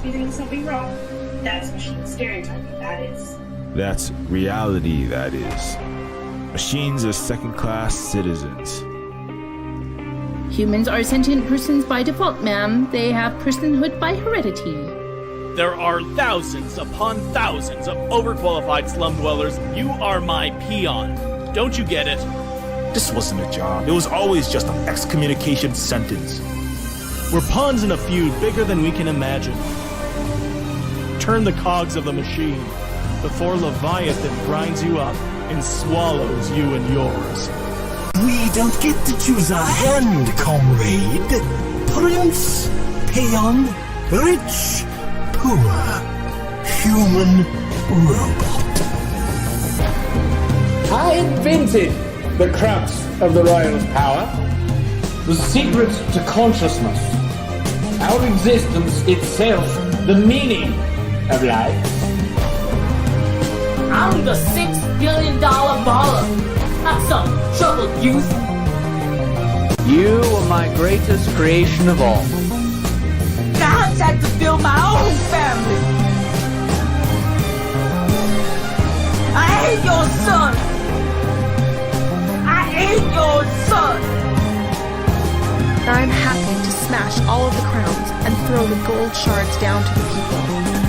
must be doing something wrong. That's machine stereotyping, that is. That's reality, that is. Machines are second-class citizens. Humans are sentient persons by default, ma'am. They have personhood by heredity. There are thousands upon thousands of overqualified slum dwellers. You are my peon. Don't you get it? This wasn't a job. It was always just an excommunication sentence. We're pawns in a feud bigger than we can imagine. Turn the cogs of the machine before Leviathan grinds you up and swallows you and yours. We don't get to choose our hand, comrade. Prince, peon, rich, poor, human, robot. I invented the crux of the royal's power, the secret to consciousness, our existence itself, the meaning of life. I'm the $6 billion baller, not some troubled youth. You are my greatest creation of all. I had to build my own family. I hate your son. I hate your son. I'm happy to smash all of the crowns and throw the gold shards down to the people.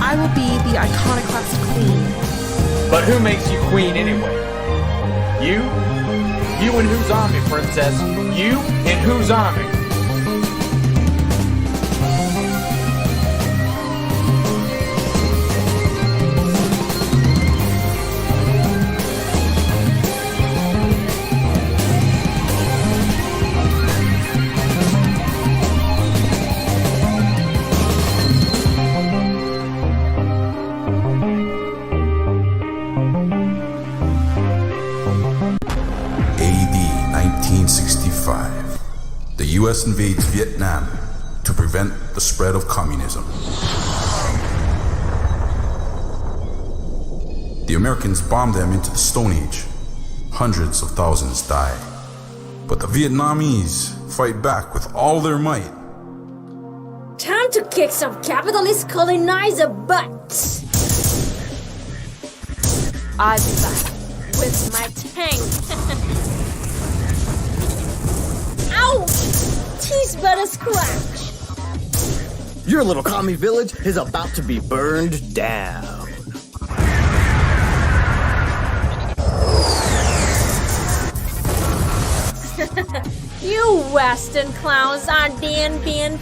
I will be the iconoclast queen. But who makes you queen anyway? You? You in whose army, princess? You in whose army? The US invades Vietnam to prevent the spread of communism. The Americans bomb them into the Stone Age. Hundreds of thousands die. But the Vietnamese fight back with all their might. Time to kick some capitalist colonizer butts! I'll be back with my tank. Ouch! Cheese butter scratch! Your little commie village is about to be burned down. You Western clowns aren't being.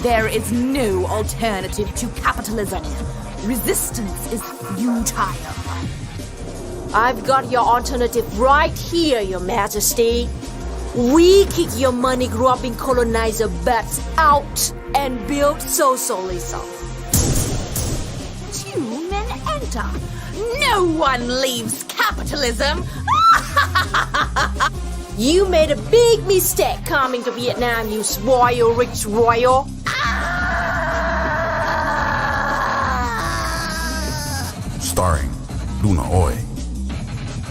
There is no alternative to capitalism. Resistance is futile. I've got your alternative right here, Your Majesty. We kick your money-grubbing colonizer butts out and build socialism. Two men enter. No one leaves capitalism. You made a big mistake coming to Vietnam, you spoil rich royal. Starring Luna Oy,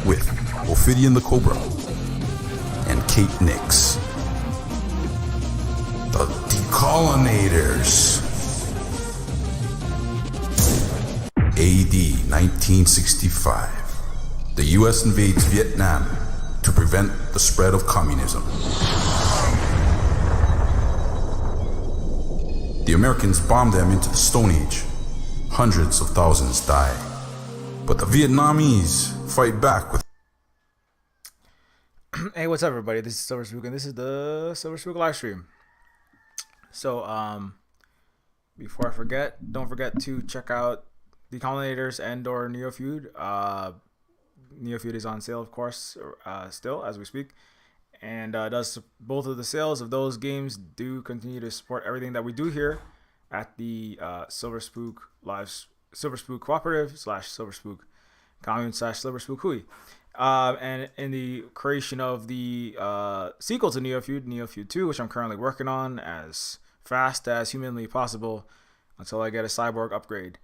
with Ophidian the Cobra and Kate Nix. The Decolonators. AD 1965. The US invades Vietnam to prevent the spread of communism. The Americans bomb them into the Stone Age. Hundreds of thousands die. But the Vietnamese fight back with... Hey, what's up, everybody? This is Silver Spook, and this is the Silver Spook live stream. So, before I forget, don't forget to check out The Colonators and/or Neofeud. Neofeud is on sale, of course, still as we speak, and does both of the sales of those games do continue to support everything that we do here at the Silver Spook Cooperative / Silver Spook Commune / Silver Spook Hui. And in the creation of the sequel to Neofeud, Neofeud 2, which I'm currently working on as fast as humanly possible until I get a cyborg upgrade.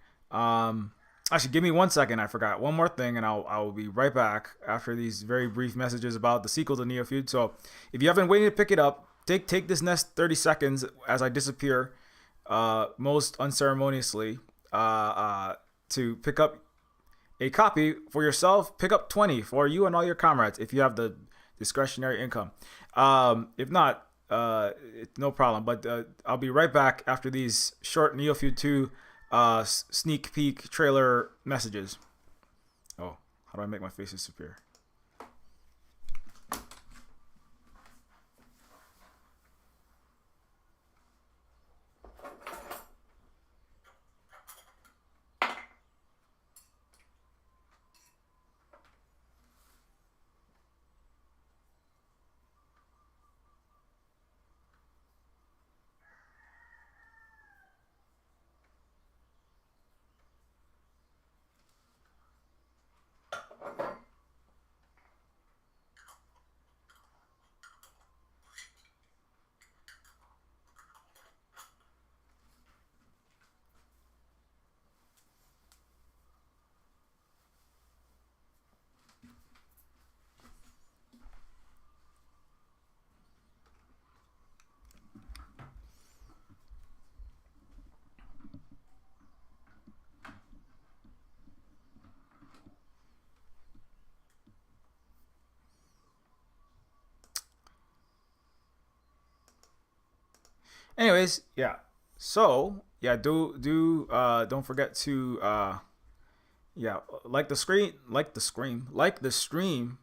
Actually, give me 1 second. I forgot one more thing, and I'll be right back after these very brief messages about the sequel to Neofeud. So if you haven't waited to pick it up, take this next 30 seconds as I disappear most unceremoniously to pick up a copy for yourself. Pick up 20 for you and all your comrades if you have the discretionary income. If not, no problem. But I'll be right back after these short Neofeud 2 sneak peek trailer messages. Oh, how do I make my face disappear? Anyways, yeah. So yeah, don't forget to like the stream,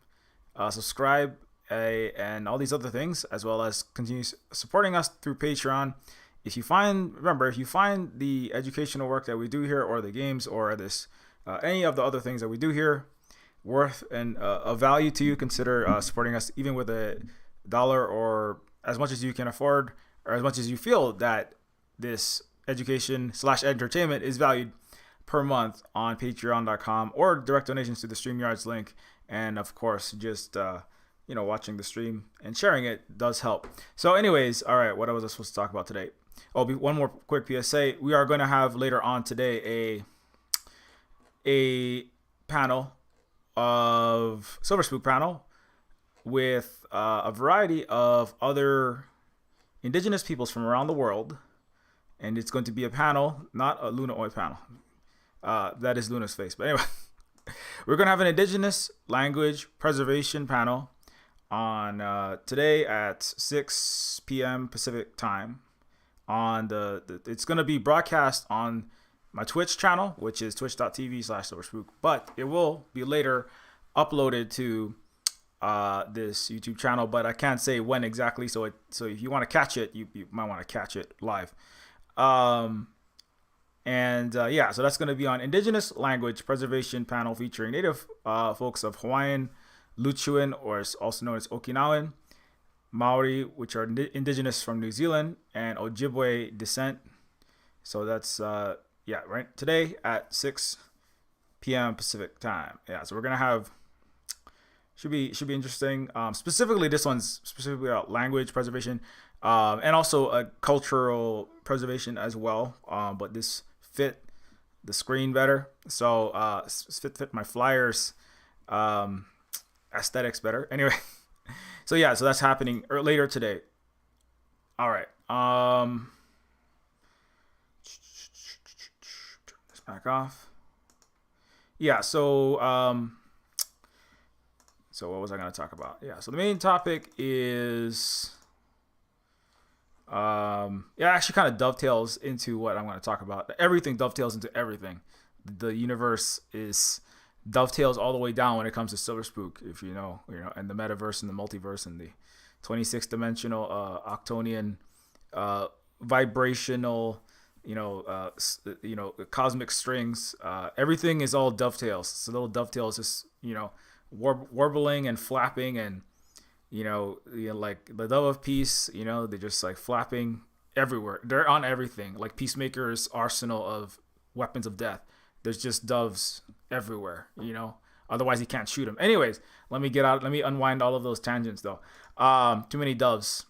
subscribe, and all these other things, as well as continue supporting us through Patreon. If you find the educational work that we do here, or the games, or this any of the other things that we do here worth and of value to you, consider supporting us, even with $1 or as much as you can afford, or as much as you feel that this education/entertainment is valued per month on patreon.com, or direct donations to the StreamYards link. And of course, just watching the stream and sharing it does help. So anyways, all right, what was I supposed to talk about today? One more quick PSA. We are going to have later on today a panel of Silver Spook panel with a variety of other indigenous peoples from around the world, and it's going to be a panel, not a Luna Oi panel. That is Luna's face. But anyway, we're going to have an indigenous language preservation panel on today at 6 p.m. Pacific time. It's going to be broadcast on my Twitch channel, which is twitch.tv/silverspook, but it will be later uploaded to this YouTube channel, but I can't say when exactly. So if you want to catch it, you might want to catch it live. So that's going to be on Indigenous Language Preservation Panel, featuring Native folks of Hawaiian, Luchuan, or also known as Okinawan, Maori, which are indigenous from New Zealand, and Ojibwe descent. So that's right today at 6 p.m. Pacific time. Yeah, so we're gonna have. Should be interesting. Specifically, this one's specifically about language preservation, and also a cultural preservation as well. But this fit the screen better, so fit my flyers aesthetics better. Anyway, so that's happening later today. All right. Turn this back off. Yeah. So what was I going to talk about? Yeah, so the main topic is, actually kind of dovetails into what I'm going to talk about. Everything dovetails into everything. The universe dovetails all the way down when it comes to Silver Spook, if you know, and the metaverse and the multiverse and the 26 dimensional Octonian vibrational, cosmic strings. Everything is all dovetails. So little dovetails, just warbling and flapping, and like the dove of peace, they're just like flapping everywhere. They're on everything, like Peacemaker's arsenal of weapons of death. There's just doves everywhere, otherwise he can't shoot them. Anyways, let me unwind all of those tangents though. Too many doves.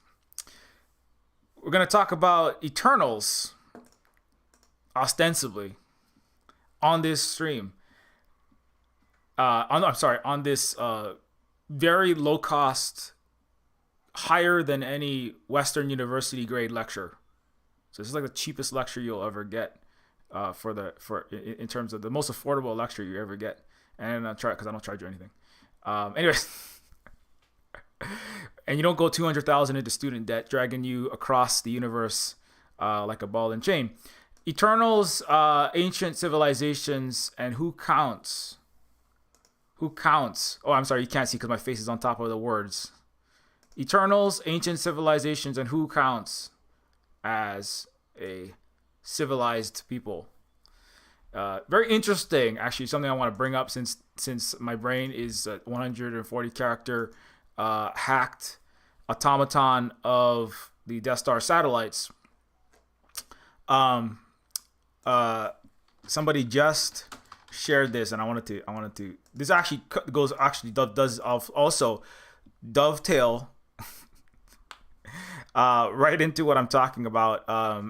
We're gonna talk about Eternals ostensibly on this stream. On this very low cost, higher than any Western university grade lecture So this is like the cheapest lecture you'll ever get, in terms of the most affordable lecture you ever get. And I'll try it because I don't charge you anything. Anyways, and you don't go 200,000 into student debt, dragging you across the universe like a ball and chain. Eternals, ancient civilizations, and who counts? Who counts? Oh, I'm sorry, you can't see because my face is on top of the words. Eternals, ancient civilizations, and who counts as a civilized people. Very interesting, actually, something I want to bring up since my brain is a 140 character hacked automaton of the Death Star satellites. Somebody just shared this, and I wanted to. This actually does also dovetail right into what I'm talking about.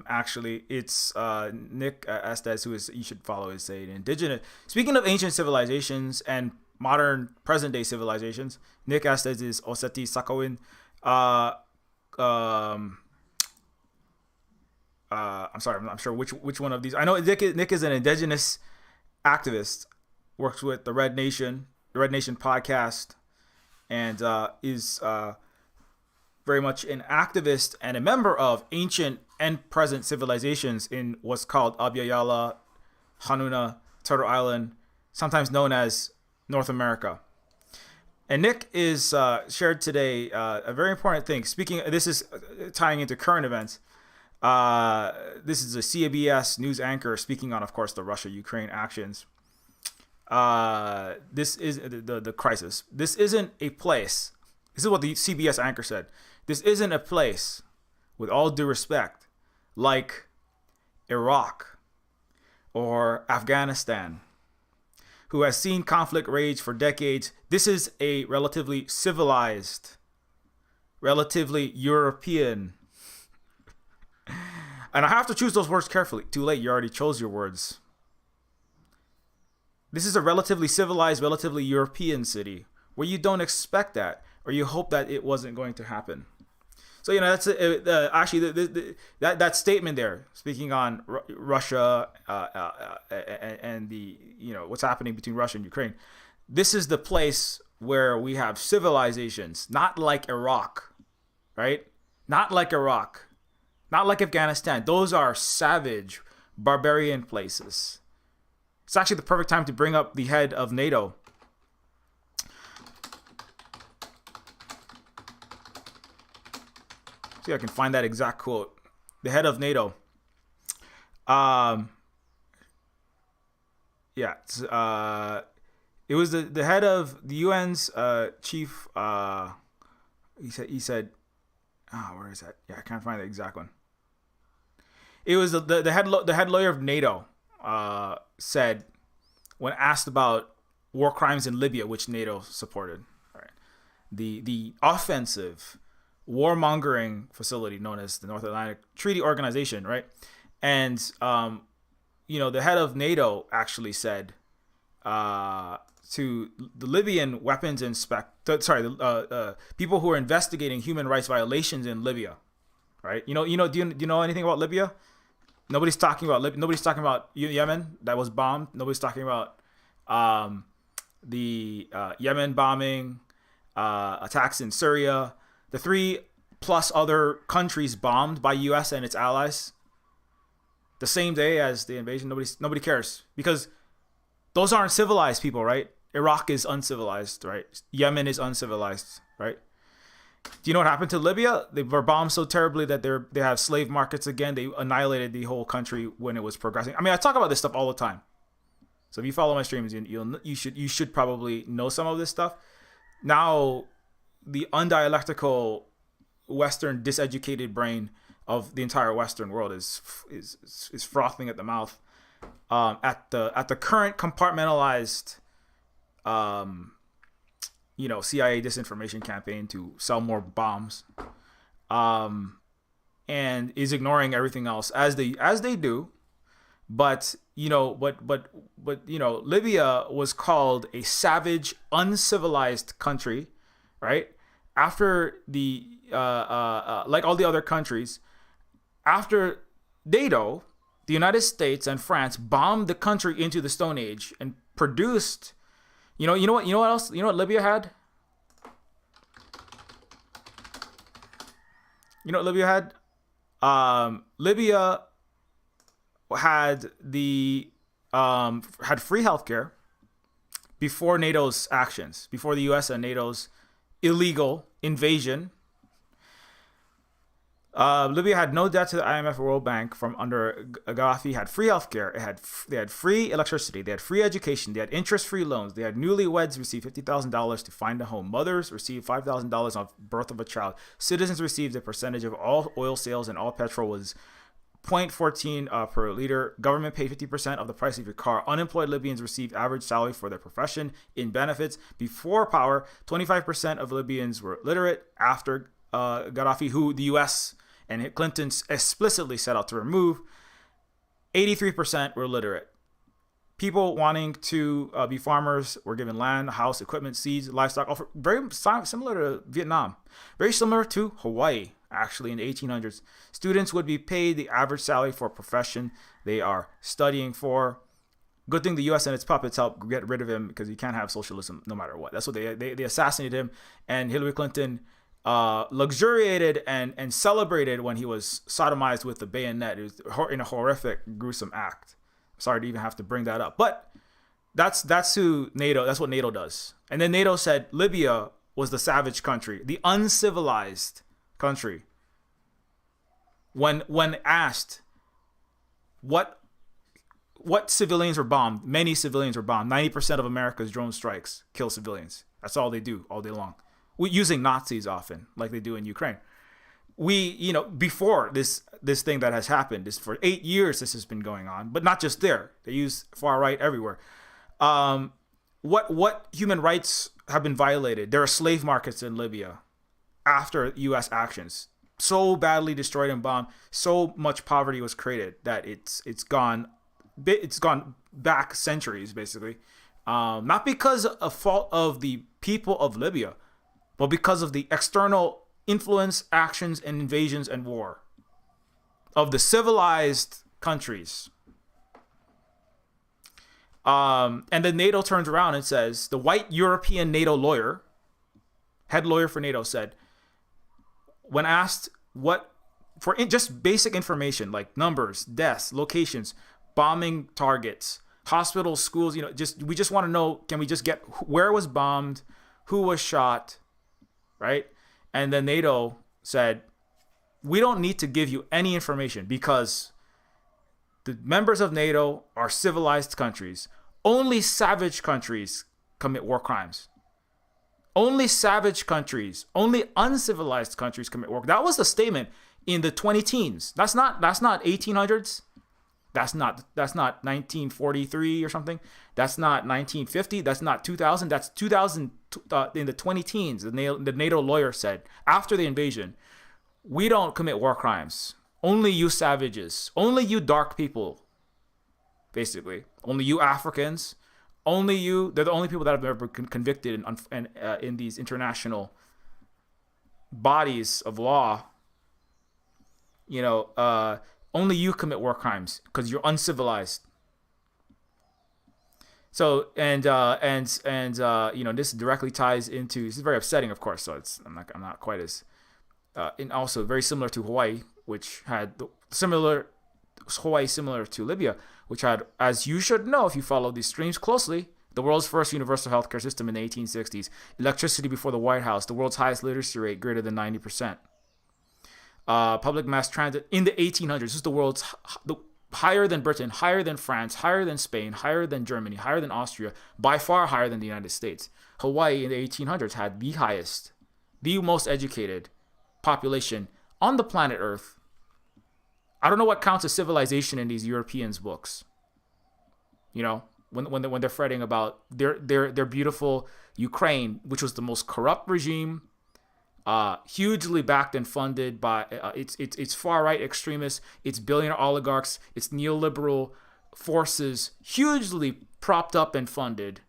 Actually, it's Nick Estes, who is, you should follow, is saying indigenous. Speaking of ancient civilizations and modern present day civilizations, Nick Estes is Oseti Sakowin. I'm sorry, I'm not sure which one of these. I know Nick is an indigenous activist, works with the Red Nation podcast, and is very much an activist and a member of ancient and present civilizations in what's called Abya-Yala, Hanuna, Turtle Island, sometimes known as North America. And Nick is shared today a very important thing. This is tying into current events. This is a CBS news anchor speaking on, of course, the Russia-Ukraine actions. This is the crisis. This isn't a place. This is what the CBS anchor said. This isn't a place, with all due respect, like Iraq or Afghanistan, who has seen conflict rage for decades. This is a relatively civilized, relatively European. And I have to choose those words carefully. Too late, you already chose your words. This is a relatively civilized, relatively European city where you don't expect that, or you hope that it wasn't going to happen. So, that's actually that statement there, speaking on Russia and the, what's happening between Russia and Ukraine. This is the place where we have civilizations, not like Iraq, right? Not like Iraq, not like Afghanistan. Those are savage, barbarian places. It's actually the perfect time to bring up the head of NATO. See if I can find that exact quote. The head of NATO. It was the head of the UN's chief. He said, where is that? Yeah, I can't find the exact one. It was the head lawyer of NATO said, when asked about war crimes in Libya, which NATO supported, right, the offensive warmongering facility known as the North Atlantic Treaty Organization, right? And the head of NATO actually said to the Libyan weapons people who are investigating human rights violations in Libya, right? Do you know anything about Libya? Nobody's talking about Libya. Nobody's talking about Yemen that was bombed. Nobody's talking about the Yemen bombing, attacks in Syria, the 3+ other countries bombed by U.S. and its allies the same day as the invasion. Nobody cares, because those aren't civilized people, right? Iraq is uncivilized, right? Yemen is uncivilized, right? Do you know what happened to Libya? They were bombed so terribly that they have slave markets again. They annihilated the whole country when it was progressing. I mean, I talk about this stuff all the time. So if you follow my streams, you should probably know some of this stuff. Now, the undialectical Western diseducated brain of the entire Western world is frothing at the mouth at the current compartmentalized CIA disinformation campaign to sell more bombs, and is ignoring everything else as they do. But Libya was called a savage, uncivilized country, right? After the like all the other countries, after NATO, the United States and France bombed the country into the Stone Age and produced, you know what else? You know what Libya had? You know what Libya had? Libya had had free healthcare before NATO's actions, before the US and NATO's illegal invasion. Libya had no debt to the IMF or World Bank from under Gaddafi. Had free healthcare. They had free electricity. They had free education. They had interest-free loans. They had newlyweds receive $50,000 to find a home. Mothers received $5,000 on birth of a child. Citizens received a percentage of all oil sales, and all petrol was 0.14 per liter. Government paid 50% of the price of your car. Unemployed Libyans received average salary for their profession in benefits. Before power, 25% of Libyans were literate. After Gaddafi, who the U.S. and Clinton explicitly set out to remove, 83% were literate. People wanting to be farmers were given land, house, equipment, seeds, livestock, very similar to Vietnam, very similar to Hawaii, actually, in the 1800s. Students would be paid the average salary for a profession they are studying for. Good thing the U.S. and its puppets helped get rid of him, because you can't have socialism no matter what. That's what they assassinated him, and Hillary Clinton luxuriated and celebrated when he was sodomized with the bayonet. It was in a horrific, gruesome act. Sorry to even have to bring that up, but that's who NATO. That's what NATO does. And then NATO said Libya was the savage country, the uncivilized country. When asked what civilians were bombed, many civilians were bombed. 90% of America's drone strikes kill civilians. That's all they do all day long. Using Nazis often, like they do in Ukraine. Before this thing that has happened, is for 8 years this has been going on, but not just there. They use far right everywhere. What human rights have been violated? There are slave markets in Libya after U.S. actions. So badly destroyed and bombed, so much poverty was created that it's gone back centuries, basically. Not because of fault of the people of Libya, but because of the external influence, actions, and invasions and war of the civilized countries. And then NATO turns around and says, the white European NATO lawyer, head lawyer for NATO, said, when asked just basic information like numbers, deaths, locations, bombing targets, hospitals, schools, we just want to know, can we just get where it was bombed, who was shot, right? And then NATO said, we don't need to give you any information because the members of NATO are civilized countries. Only savage countries commit war crimes. Only savage countries, only uncivilized countries commit war. That was the statement in the 20-teens. That's not 1800s. That's not 1943 or something. That's not 1950. That's not 2000. That's 2000 in the 20-teens. The NATO lawyer said after the invasion, we don't commit war crimes. Only you savages. Only you dark people. Basically, only you Africans. Only you. They're the only people that have ever been convicted in these international bodies of law. Only you commit war crimes because you're uncivilized. So this directly ties into. This is very upsetting, of course. So I'm not quite as, and also very similar to Hawaii, which had similar to Libya, which had, as you should know if you follow these streams closely, the world's first universal healthcare system in the 1860s, electricity before the White House, the world's highest literacy rate, greater than 90%. Public mass transit in the 1800s. This is the world's higher than Britain, higher than France, higher than Spain, higher than Germany, higher than Austria, by far higher than the United States. Hawaii in the 1800s had the highest, the most educated population on the planet Earth. I don't know what counts as civilization in these Europeans' books. When they're fretting about their beautiful Ukraine, which was the most corrupt regime, hugely backed and funded by its far right extremists, its billionaire oligarchs, its neoliberal forces, hugely propped up and funded.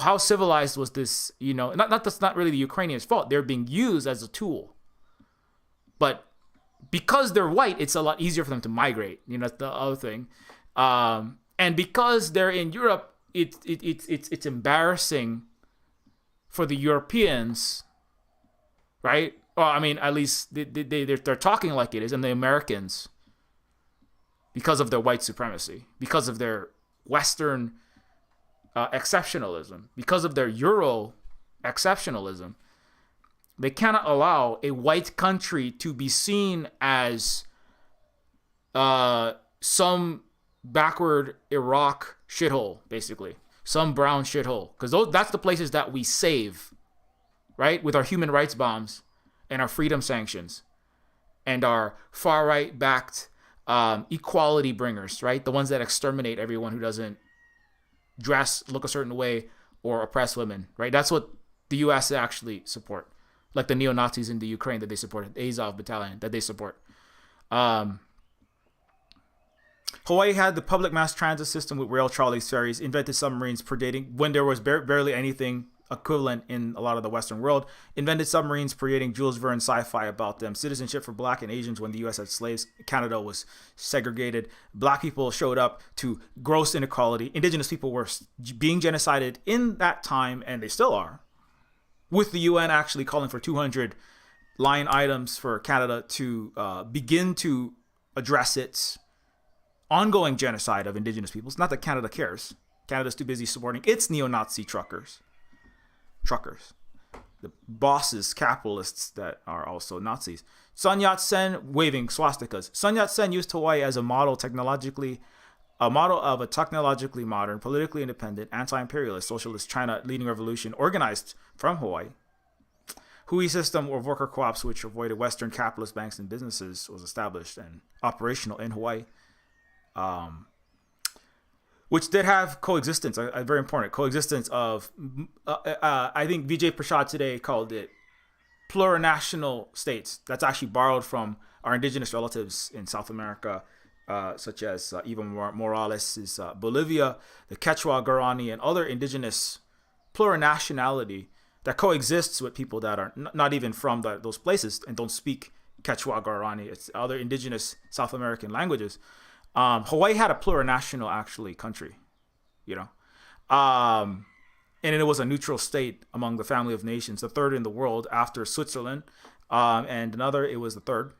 How civilized was this? That's not really the Ukrainians' fault. They're being used as a tool. But because they're white, it's a lot easier for them to migrate. That's the other thing. And because they're in Europe, it's embarrassing for the Europeans, right? Well, I mean, at least they're talking like it is, and the Americans, because of their white supremacy, because of their Western exceptionalism, because of their Euro exceptionalism, they cannot allow a white country to be seen as some backward Iraq shithole, basically. Some brown shithole. Because that's the places that we save, right? With our human rights bombs and our freedom sanctions and our far-right backed equality bringers, right? The ones that exterminate everyone who doesn't dress, look a certain way, or oppress women, right? That's what the U.S. actually support. Like the neo-Nazis in the Ukraine that they supported, the Azov battalion that they support. Hawaii had the public mass transit system with rail trolleys, ferries, invented submarines predating when there was barely anything equivalent in a lot of the Western world, invented submarines creating Jules Verne sci-fi about them, citizenship for Black and Asians when the U.S. had slaves, Canada was segregated, Black people showed up to gross inequality, Indigenous people were being genocided in that time, and they still are, with the UN actually calling for 200 line items for Canada to begin to address its ongoing genocide of Indigenous peoples. Not that Canada cares. Canada's too busy supporting its neo-Nazi truckers, the bosses, capitalists that are also Nazis. Sun Yat-sen waving swastikas. Sun Yat-sen used Hawaii as a model of a technologically modern, politically independent, anti-imperialist, socialist China leading revolution organized from Hawaii. Hui system of worker co-ops which avoided Western capitalist banks and businesses was established and operational in Hawaii. Which did have coexistence, a very important coexistence of, I think Vijay Prashad today called it plurinational states. That's actually borrowed from our indigenous relatives in South America, such as Evo Morales' Bolivia, the Quechua, Guarani, and other indigenous plurinationality that coexists with people that are not even from those places and don't speak Quechua, Guarani. It's other indigenous South American languages. Hawaii had a plurinational actually country, and it was a neutral state among the family of nations, the third in the world after Switzerland, and another, it was the third.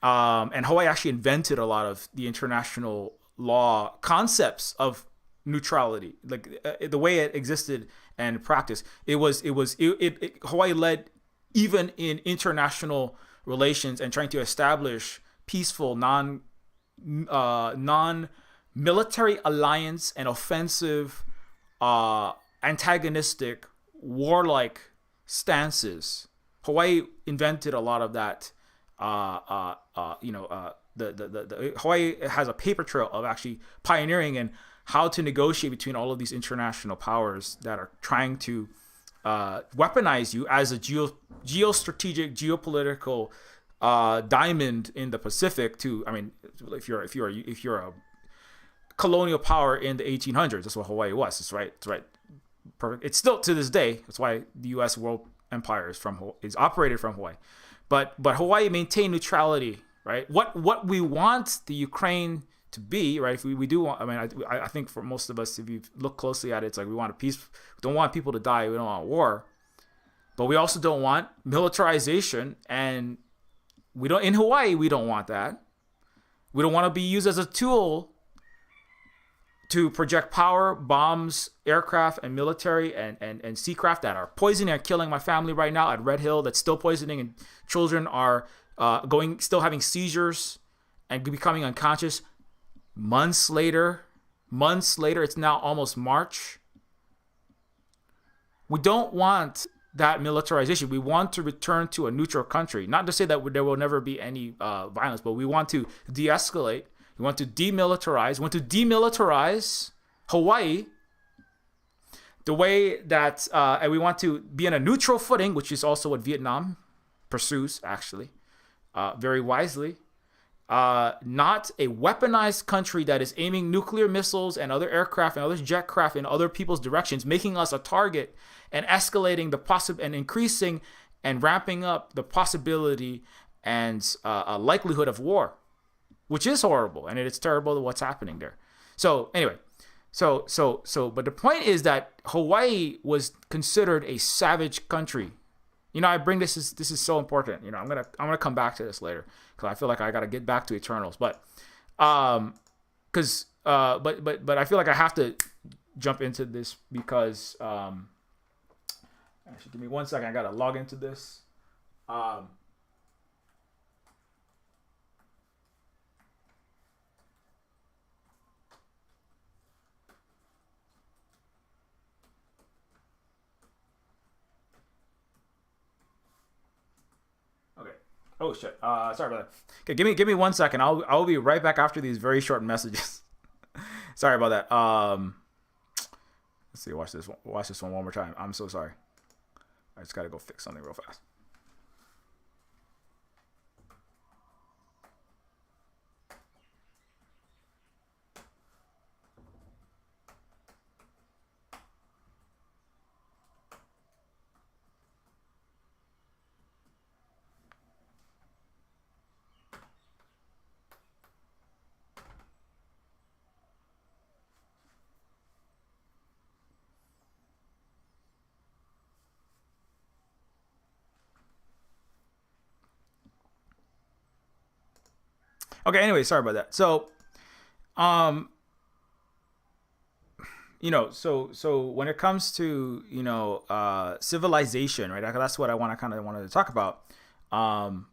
And Hawaii actually invented a lot of the international law concepts of neutrality, like the way it existed and practiced. Hawaii led even in international relations and trying to establish peaceful, non-military alliance and offensive, antagonistic, warlike stances. Hawaii invented a lot of that. Hawaii has a paper trail of actually pioneering and how to negotiate between all of these international powers that are trying to weaponize you as a geostrategic, geopolitical diamond in the Pacific. If you're a colonial power in the 1800s, that's what Hawaii was. That's right. Perfect. It's still to this day. That's why the U.S. world empire is operated from Hawaii. But Hawaii maintained neutrality, right? What we want the Ukraine to be, right? If we do want, I think for most of us, if you look closely at it, it's like we want a peace. We don't want people to die. We don't want war, but we also don't want militarization, and in Hawaii, we don't want that. We don't want to be used as a tool to project power, bombs, aircraft, and military and seacraft that are poisoning and killing my family right now at Red Hill. That's still poisoning, and children are still having seizures and becoming unconscious. Months later, it's now almost March. We don't want that militarization. We want to return to a neutral country. Not to say that there will never be any violence, but we want to de-escalate. We want to demilitarize. We want to demilitarize Hawaii the way that, and we want to be on a neutral footing, which is also what Vietnam pursues, actually, very wisely. Not a weaponized country that is aiming nuclear missiles and other aircraft and other jet craft in other people's directions, making us a target and escalating and increasing and ramping up the possibility and a likelihood of war, which is horrible, and it's terrible what's happening there. So anyway, but the point is that Hawaii was considered a savage country. I bring this is so important. I'm gonna come back to this later because I feel like I gotta get back to Eternals, but I feel like I have to jump into this because actually give me 1 second. I gotta log into this. Oh shit! Sorry about that. Okay, give me 1 second. I'll be right back after these very short messages. Sorry about that. Let's see. Watch this one more time. I'm so sorry. I just gotta go fix something real fast. Okay, anyway, sorry about that. So, so when it comes to, civilization, right? That's what I wanted to talk about. And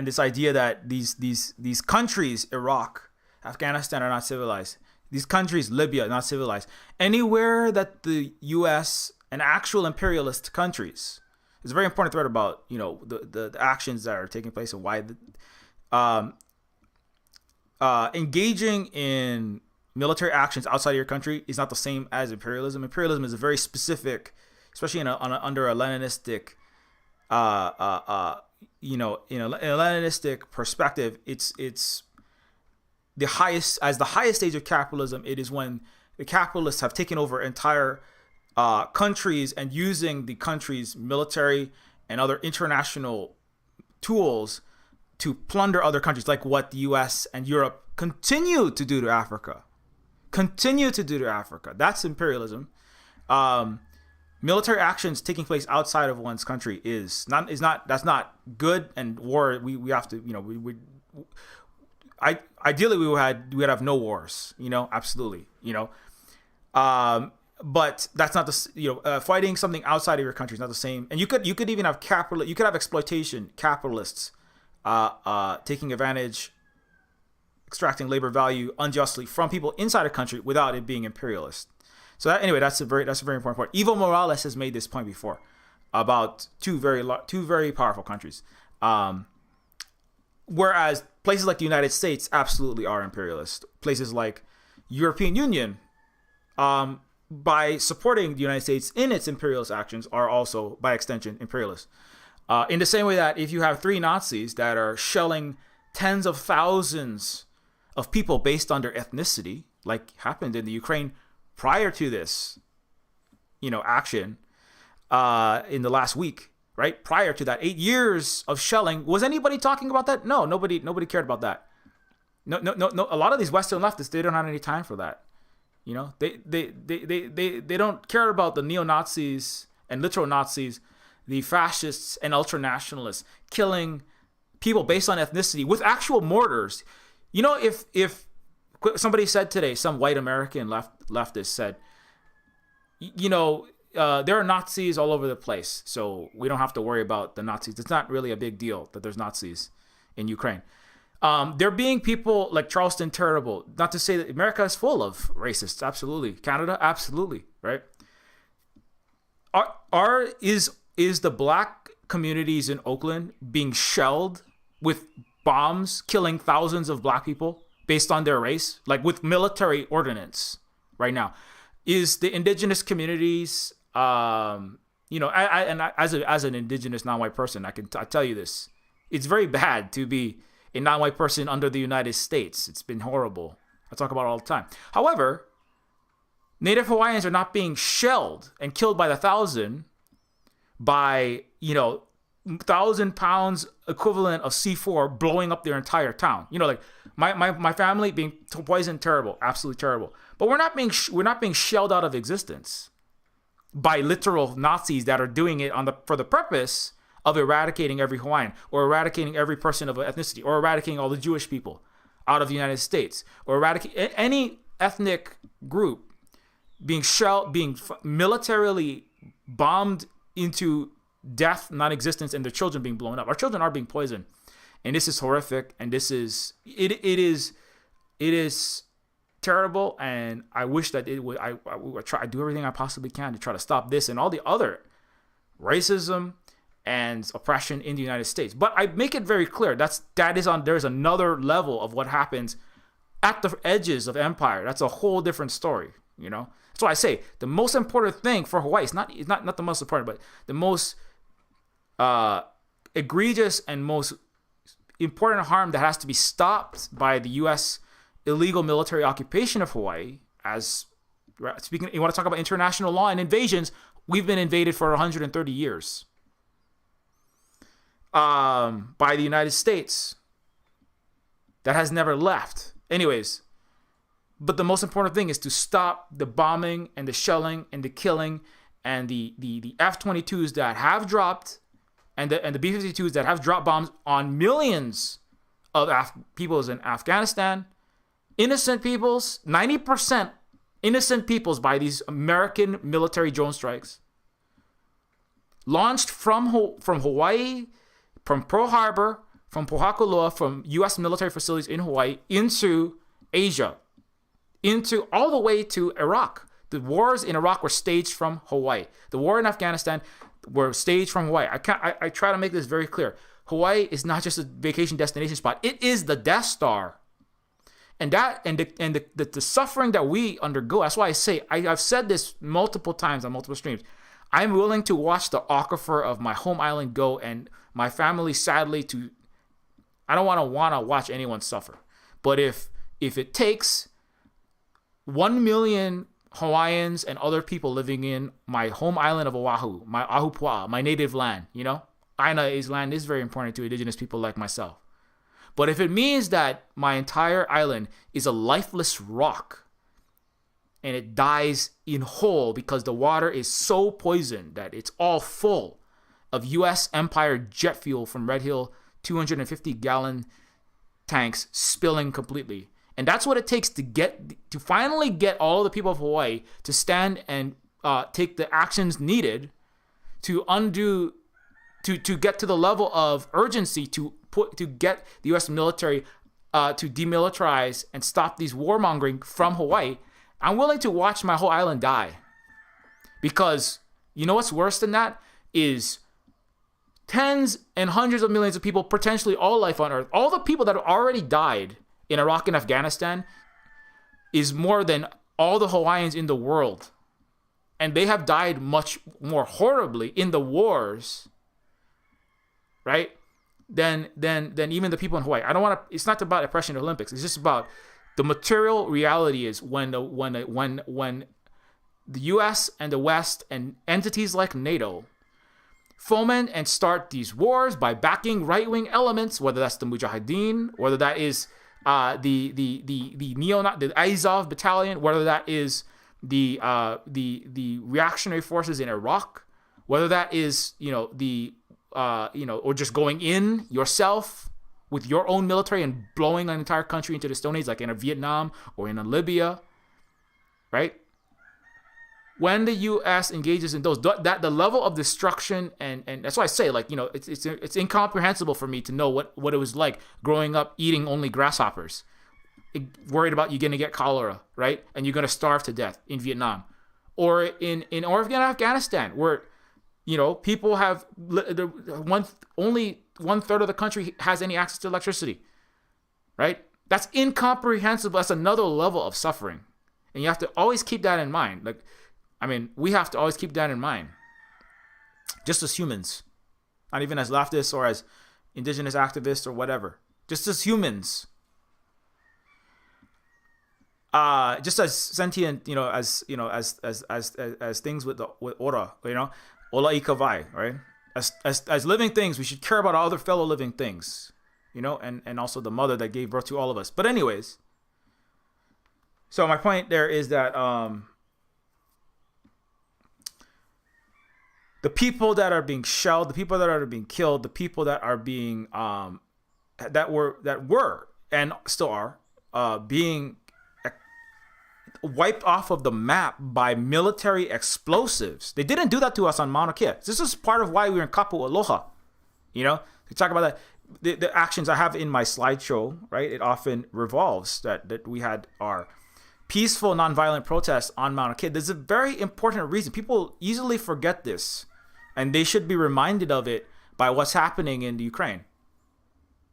this idea that these countries, Iraq, Afghanistan, are not civilized. These countries, Libya, not civilized. Anywhere that the U.S. and actual imperialist countries, it's a very important thread about, the actions that are taking place and why engaging in military actions outside of your country is not the same as imperialism. Imperialism is a very specific, especially under a Leninistic, in a Leninistic perspective. It's the highest stage of capitalism. It is when the capitalists have taken over entire countries and using the country's military and other international tools to plunder other countries, like what the U.S. and Europe continue to do to Africa. That's imperialism. Military actions taking place outside of one's country that's not good. And war, we have to, ideally we would have no wars, absolutely, but that's not the, fighting something outside of your country is not the same. And you could even have exploitation capitalists, taking advantage, extracting labor value unjustly from people inside a country without it being imperialist. So that's a very important point. Evo Morales has made this point before about two very powerful countries. Whereas places like the United States absolutely are imperialist. Places like European Union, by supporting the United States in its imperialist actions, are also, by extension, imperialist. In the same way that if you have 3 Nazis that are shelling tens of thousands of people based on their ethnicity, like happened in the Ukraine prior to this, action, in the last week, right? Prior to that, 8 years of shelling, was anybody talking about that? No, nobody cared about that. No. A lot of these Western leftists, they don't have any time for that. They don't care about the neo-Nazis and literal Nazis, the fascists and ultranationalists killing people based on ethnicity with actual mortars. If somebody said today, some white American leftist said, there are Nazis all over the place, so we don't have to worry about the Nazis. It's not really a big deal that there's Nazis in Ukraine. There being people like Charleston Terrible, not to say that America is full of racists, absolutely. Canada, absolutely, right? Is the black communities in Oakland being shelled with bombs, killing thousands of black people based on their race, like with military ordnance right now? Is the indigenous communities, as an indigenous non-white person, I tell you this, it's very bad to be a non-white person under the United States. It's been horrible. I talk about it all the time. However, Native Hawaiians are not being shelled and killed by the thousand by, 1,000 pounds equivalent of C4 blowing up their entire town. You know, like my family being poisoned, terrible, absolutely terrible. But we're not being shelled out of existence by literal Nazis that are doing it for the purpose of eradicating every Hawaiian, or eradicating every person of an ethnicity, or eradicating all the Jewish people out of the United States, or eradicate any ethnic group being militarily bombed into death, non-existence, and their children being blown up. Our children are being poisoned, and this is horrific, and it is terrible, and I wish that it would. I would try to do everything I possibly can to try to stop this and all the other racism and oppression in the United States. But I make it very clear there's another level of what happens at the edges of empire. That's a whole different story, you know. That's why I say the most important thing for Hawaii is not the most important, but the most egregious and most important harm that has to be stopped by the U.S. illegal military occupation of Hawaii. As speaking, you want to talk about international law and invasions? We've been invaded for 130 years by the United States. That has never left. Anyways, but the most important thing is to stop the bombing and the shelling and the killing and the F-22s that have dropped and the B-52s that have dropped bombs on millions of peoples in Afghanistan. Innocent peoples, 90% innocent peoples by these American military drone strikes. Launched from Hawaii, from Pearl Harbor, from Pohakuloa, from U.S. military facilities in Hawaii into Asia, into all the way to Iraq. The wars in Iraq were staged from Hawaii. The war in Afghanistan were staged from Hawaii. I try to make this very clear. Hawaii is not just a vacation destination spot. It is the Death Star. And the suffering that we undergo. That's why I say, I've said this multiple times on multiple streams. I'm willing to watch the aquifer of my home island go, and my family, sadly, I don't want to watch anyone suffer. But if it takes 1 million Hawaiians and other people living in my home island of Oahu, my Ahupua'a, my native land, you know, Aina's land is very important to indigenous people like myself. But if it means that my entire island is a lifeless rock and it dies in whole because the water is so poisoned that it's all full of U.S. Empire jet fuel from Red Hill 250-gallon tanks spilling completely. And that's what it takes to finally get all the people of Hawaii to stand and take the actions needed to undo, to get to the level of urgency to get the U.S. military to demilitarize and stop these warmongering from Hawaii. I'm willing to watch my whole island die. Because you know what's worse than that is tens and hundreds of millions of people, potentially all life on Earth, all the people that have already died in Iraq and Afghanistan is more than all the Hawaiians in the world. And they have died much more horribly in the wars, right? Than even the people in Hawaii. I don't want to. It's not about oppression or Olympics. It's just about the material reality is when the U.S. and the West and entities like NATO foment and start these wars by backing right-wing elements, whether that's the Mujahideen, whether that is the Azov battalion, whether that is the reactionary forces in Iraq, whether that is or just going in yourself with your own military and blowing an entire country into the Stone Age, like in a Vietnam or in a Libya, right? When the U.S. engages in those, that the level of destruction and that's why I say, like, it's incomprehensible for me to know what it was like growing up eating only grasshoppers, worried about you're gonna get cholera, right, and you're gonna starve to death in Vietnam, or in Afghanistan, where people have only 1/3 of the country has any access to electricity, right? That's incomprehensible. That's another level of suffering, and you have to always keep that in mind. We have to always keep that in mind, just as humans, not even as leftists or as indigenous activists or whatever. Just as humans, just as sentient, as things with Ora, Ola Ikavai, right? As living things, we should care about other fellow living things, you know, and also the mother that gave birth to all of us. But anyways, so my point there is that the people that are being shelled, the people that are being killed, the people that are being that were and still are being wiped off of the map by military explosives. They didn't do that to us on Mauna Kea. This is part of why we were in Kapu Aloha. You know, they talk about that. The actions I have in my slideshow, right? It often revolves that we had our peaceful, nonviolent protests on Mauna Kea. There's a very important reason. People easily forget this, and they should be reminded of it by what's happening in the Ukraine.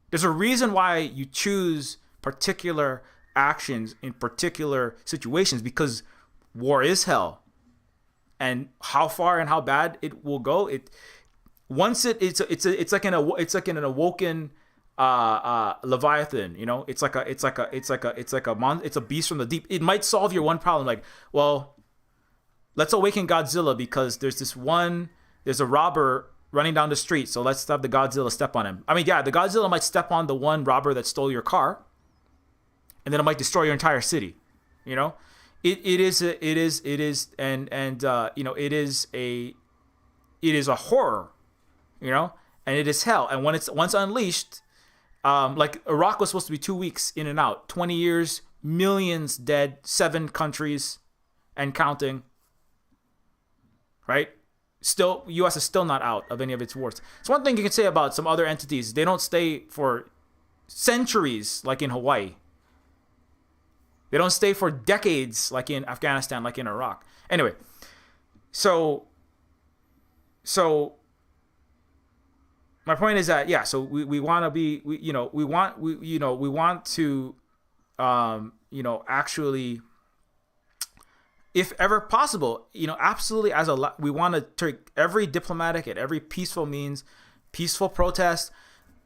There's a reason why you choose particular actions in particular situations, because war is hell, and how far and how bad it will go. It's like an awoken Leviathan. You know, it's a beast from the deep. It might solve your one problem, like, well, let's awaken Godzilla because there's a robber running down the street, so let's have the Godzilla step on him. I mean, yeah, the Godzilla might step on the one robber that stole your car, and then it might destroy your entire city. You know, it is a horror, you know, and it is hell. And when it's once unleashed, like Iraq was supposed to be 2 weeks in and out, 20 years, millions dead, 7 countries and counting, right? Still, U.S. is still not out of any of its wars. It's one thing you can say about some other entities. They don't stay for centuries like in Hawaii. They don't stay for decades like in Afghanistan, like in Iraq. Anyway, so my point is that, yeah, so we want to be, we want to, actually, if ever possible, absolutely we want to take every diplomatic and every peaceful means, peaceful protest,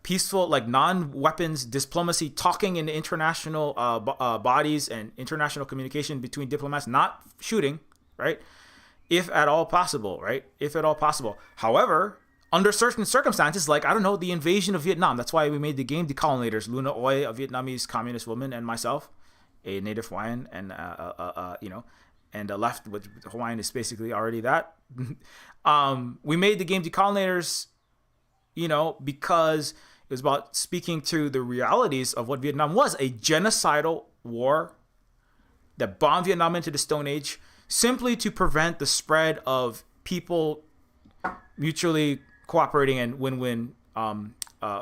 peaceful, like non-weapons diplomacy, talking in international bodies and international communication between diplomats, not shooting, right? If at all possible, right? If at all possible. However, under certain circumstances, like, I don't know, the invasion of Vietnam. That's why we made the game Decolonizers. Luna Oi, a Vietnamese communist woman, and myself, a native Hawaiian, and and left, which Hawaiian is basically already that. We made the game Decolonizers, because it was about speaking to the realities of what Vietnam was, a genocidal war that bombed Vietnam into the Stone Age simply to prevent the spread of people mutually cooperating and win-win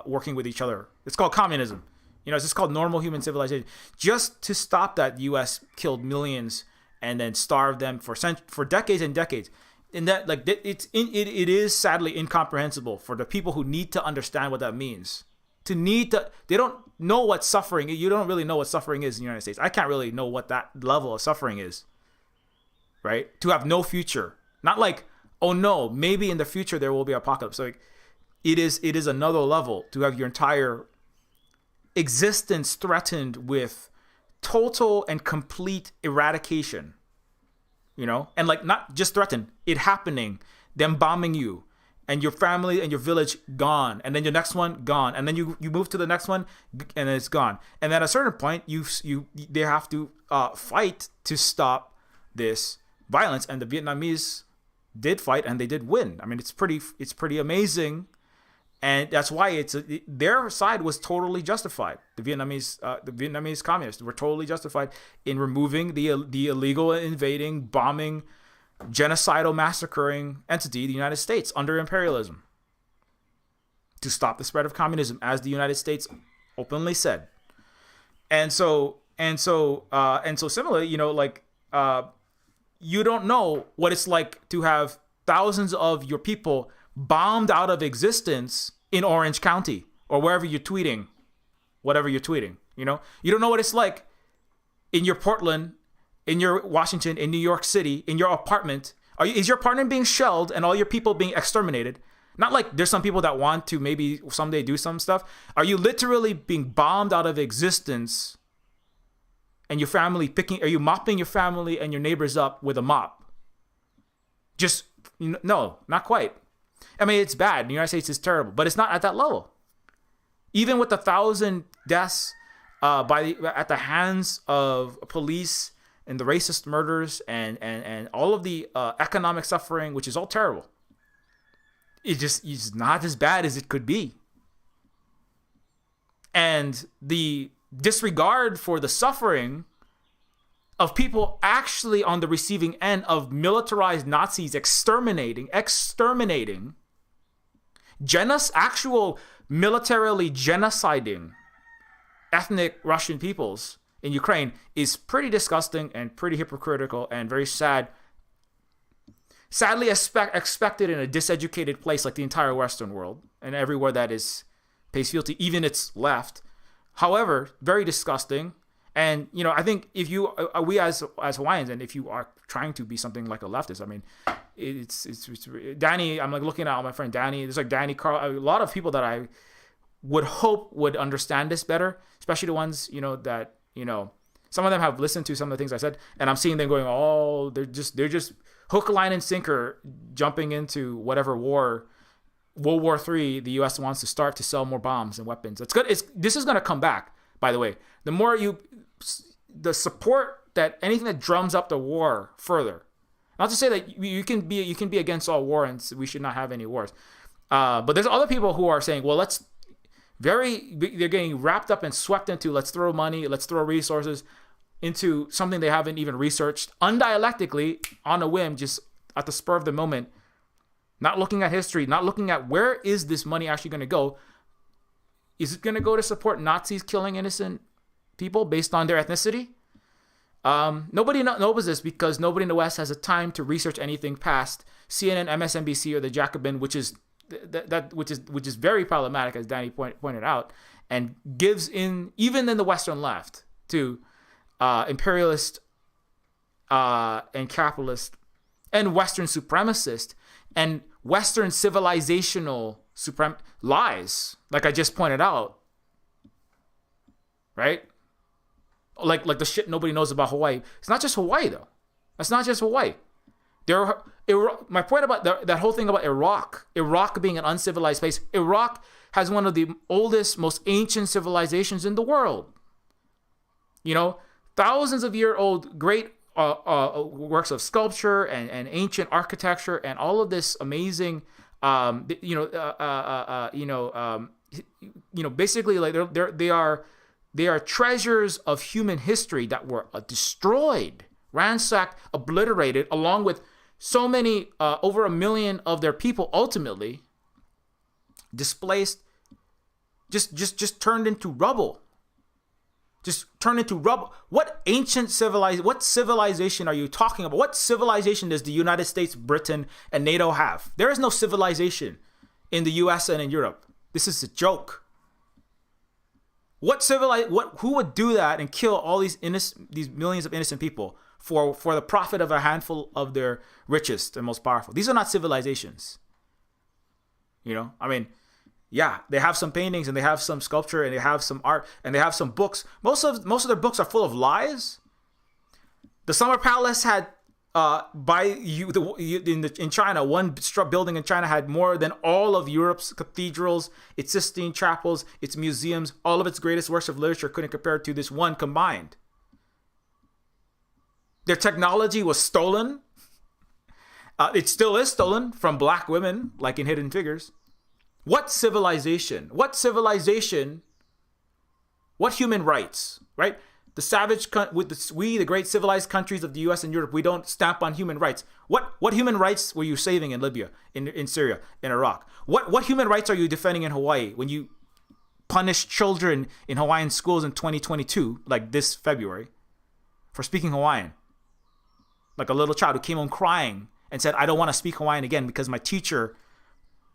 working with each other. It's called communism. It's just called normal human civilization. Just to stop that, the U.S. killed millions and then starved them for decades and decades. And that, like, it is sadly incomprehensible for the people who need to understand what that means. They don't know what suffering. You don't really know what suffering is in the United States. I can't really know what that level of suffering is. Right? To have no future. Not like, oh no, maybe in the future there will be apocalypse. So like, it is another level to have your entire existence threatened with total and complete eradication. And like, not just threatened, it happening, them bombing you, and your family and your village gone, and then your next one gone, and then you move to the next one, and then it's gone. And at a certain point, they have to fight to stop this violence, and the Vietnamese did fight, and they did win. I mean, it's pretty amazing, and that's why their side was totally justified. The Vietnamese communists were totally justified in removing the illegal, invading, bombing, genocidal, massacring entity, the United States, under imperialism, to stop the spread of communism, as the United States openly said. And so similarly, you don't know what it's like to have thousands of your people bombed out of existence in Orange County or wherever you're tweeting, whatever you're tweeting. You don't know what it's like in your Portland, in your Washington, in New York City, in your apartment. Is your apartment being shelled and all your people being exterminated? Not like there's some people that want to maybe someday do some stuff. Are you literally being bombed out of existence, and your family are you mopping your family and your neighbors up with a mop? No, not quite. I mean, it's bad. The United States is terrible, but it's not at that level. Even with 1,000 deaths at the hands of police and the racist murders and all of the economic suffering, which is all terrible, it's not as bad as it could be. And the disregard for the suffering of people actually on the receiving end of militarized Nazis exterminating actual militarily genociding ethnic Russian peoples in Ukraine is pretty disgusting and pretty hypocritical and very sad. Sadly expected in a diseducated place like the entire Western world and everywhere that is pays fealty, even its left. However, very disgusting. And, you know, I think if we as Hawaiians, and if you are trying to be something like a leftist, I mean, it's Danny, I'm like looking at my friend Danny, there's like Danny, Carl, a lot of people that I would hope would understand this better, especially the ones, you know, that, you know, some of them have listened to some of the things I said, and I'm seeing them going, oh, they're just hook, line, and sinker jumping into whatever World War III the U.S. wants to start to sell more bombs and weapons. It's good. This is going to come back, by the way. The support that anything that drums up the war further. Not to say that you can be against all war and we should not have any wars. But there's other people who are saying, well, they're getting wrapped up and swept into, let's throw money, let's throw resources into something they haven't even researched undialectically on a whim, just at the spur of the moment, not looking at history, not looking at where is this money actually going to go. Is it going to go to support Nazis killing innocent people based on their ethnicity? Nobody knows this because nobody in the West has the time to research anything past CNN, MSNBC, or the Jacobin, which is very problematic, as Danny pointed out, and gives in, even in the Western left, to imperialist and capitalist and Western supremacist and Western civilizational lies, like I just pointed out, right? Like the shit nobody knows about Hawaii. It's not just Hawaii, though. That's not just Hawaii. My point about that whole thing about Iraq being an uncivilized place. Iraq has one of the oldest, most ancient civilizations in the world. You know, thousands of year old great works of sculpture and ancient architecture and all of this amazing, basically like they are treasures of human history that were destroyed, ransacked, obliterated, along with so many, over 1 million of their people ultimately displaced, just turned into rubble. Just turned into rubble. What civilization are you talking about? What civilization does the United States, Britain, and NATO have? There is no civilization in the US and in Europe. This is a joke. Who would do that and kill all these millions of innocent people for the profit of a handful of their richest and most powerful? These are not civilizations. You know, I mean, yeah, they have some paintings and they have some sculpture and they have some art and they have some books. Most of their books are full of lies. The Summer Palace had in China, one building in China had more than all of Europe's cathedrals, its Sistine chapels, its museums, all of its greatest works of literature couldn't compare to this one combined. Their technology was stolen. It still is stolen from black women, like in Hidden Figures. What civilization? What human rights, right? The savage, the great civilized countries of the U.S. and Europe, we don't stamp on human rights. What human rights were you saving in Libya, in Syria, in Iraq? What human rights are you defending in Hawaii when you punish children in Hawaiian schools in 2022, like this February, for speaking Hawaiian? Like a little child who came home crying and said, I don't want to speak Hawaiian again because my teacher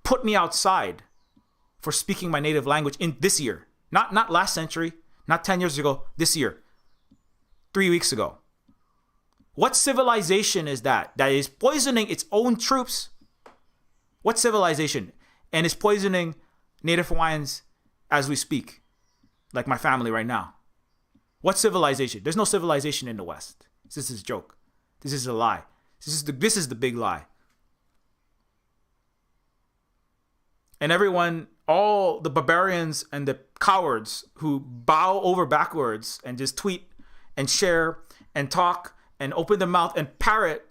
put me outside for speaking my native language in this year. Not last century, not 10 years ago, this year. 3 weeks ago. What civilization is that is poisoning its own troops? What civilization? And is poisoning Native Hawaiians as we speak, like my family right now? What civilization? There's no civilization in the West. This is a joke. This is a lie. This is the big lie. and everyone, all the barbarians and the cowards who bow over backwards and just tweet and share and talk and open their mouth and parrot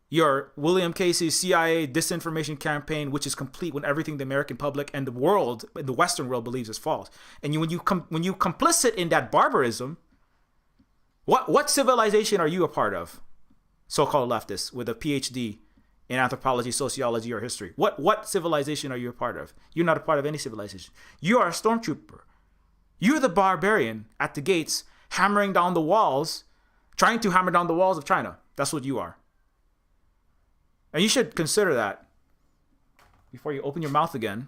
your William Casey's CIA disinformation campaign, which is complete when everything the American public and the world, the Western world, believes is false. And when you complicit in that barbarism, what civilization are you a part of? So-called leftists with a PhD in anthropology, sociology, or history. What civilization are you a part of? You're not a part of any civilization. You are a stormtrooper. You're the barbarian at the gates, hammering down the walls, trying to hammer down the walls of China. That's what you are. And you should consider that before you open your mouth again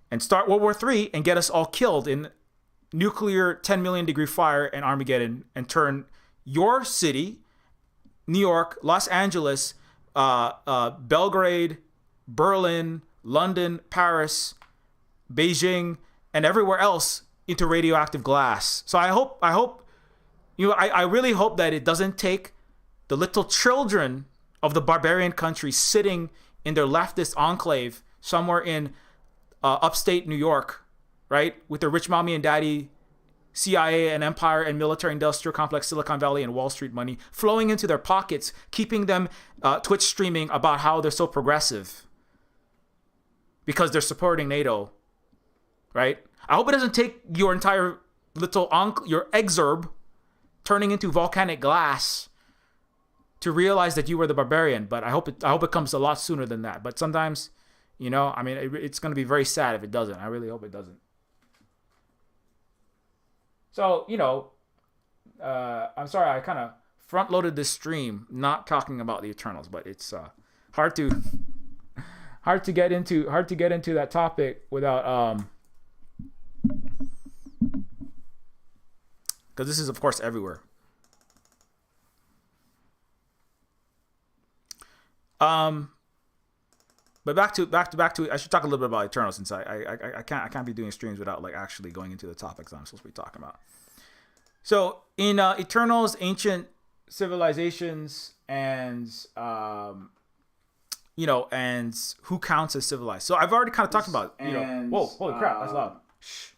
and start World War III and get us all killed in nuclear 10 million degree fire and Armageddon and turn your city, New York, Los Angeles, Belgrade, Berlin, London, Paris, Beijing, and everywhere else into radioactive glass. So I really hope that it doesn't take the little children of the barbarian country sitting in their leftist enclave somewhere in upstate New York, right? With their rich mommy and daddy, CIA and empire and military industrial complex, Silicon Valley and Wall Street money flowing into their pockets, keeping them Twitch streaming about how they're so progressive because they're supporting NATO, right? I hope it doesn't take your entire little your exurb turning into volcanic glass to realize that you were the barbarian, but I hope it comes a lot sooner than that. But sometimes, it's going to be very sad if it doesn't. I really hope it doesn't. So, I'm sorry I kind of front-loaded this stream not talking about the Eternals, but it's hard to get into that topic without because this is of course everywhere. But back to I should talk a little bit about Eternals since I can't be doing streams without like actually going into the topics I'm supposed to be talking about. So in Eternals, ancient civilizations and and who counts as civilized. So I've already kind of talked about whoa, holy crap, that's loud. Shh.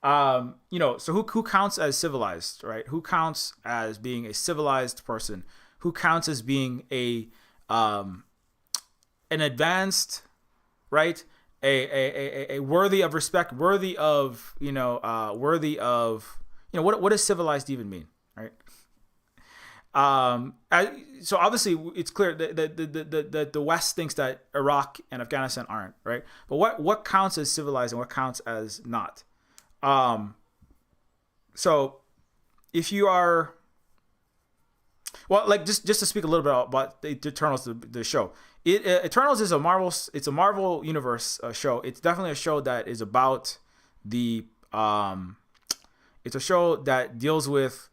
So who counts as civilized, right? Who counts as being a civilized person? Who counts as being an advanced, right? A worthy of respect, worthy of what does civilized even mean, right? So obviously it's clear that the West thinks that Iraq and Afghanistan aren't, right? But what counts as civilized and what counts as not? So if you are, well, like just to speak a little bit about the Eternals, the show. Eternals is a Marvel Universe show. It's definitely a show that is about the it's a show that deals with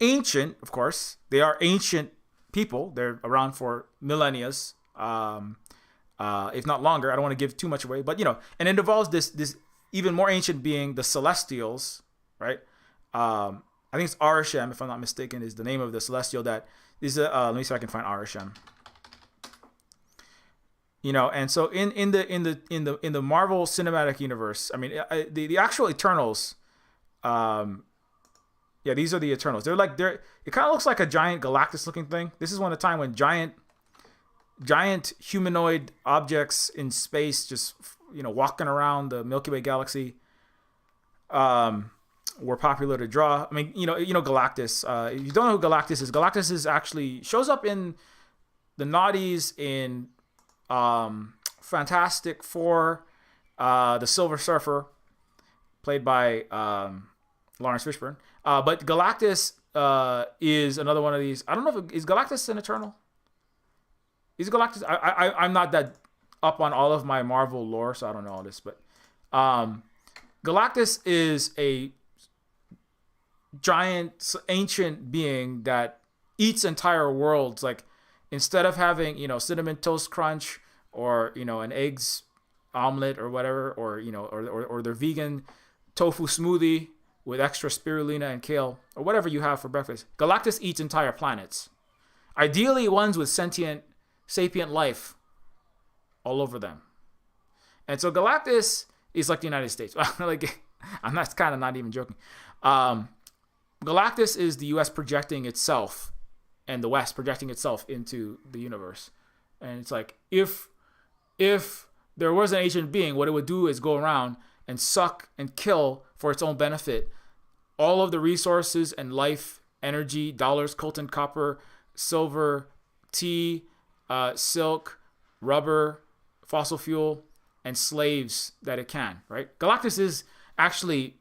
ancient, of course. They are ancient people. They're around for millennia, if not longer. I don't want to give too much away, but and it involves this even more ancient being, the Celestials, right? I think it's Arishem, if I'm not mistaken, is the name of the Celestial that is. Let me see if I can find Arishem. And so in the Marvel Cinematic Universe, I mean, the actual Eternals, these are the Eternals. It kind of looks like a giant Galactus looking thing. This is one of the time when giant humanoid objects in space just walking around the Milky Way galaxy were popular to draw. I mean, Galactus. If you don't know who Galactus is actually shows up in the naughties in Fantastic Four, the Silver Surfer, played by Lawrence Fishburne. But Galactus is another one of these. I don't know is Galactus an Eternal? Is Galactus? I'm not that up on all of my Marvel lore, so I don't know all this. But Galactus is a giant ancient being that eats entire worlds. Like instead of having cinnamon toast crunch or an eggs omelet or whatever, or their vegan tofu smoothie with extra spirulina and kale or whatever you have for breakfast, Galactus eats entire planets. Ideally, ones with sentient sapient life all over them. And so Galactus is like the United States. Like, I'm not kind of not even joking. Galactus is the U.S. projecting itself and the West projecting itself into the universe. And it's like, if there was an ancient being, what it would do is go around and suck and kill for its own benefit all of the resources and life, energy, dollars, coltan, copper, silver, tea, silk, rubber, fossil fuel, and slaves that it can, right? Galactus is actually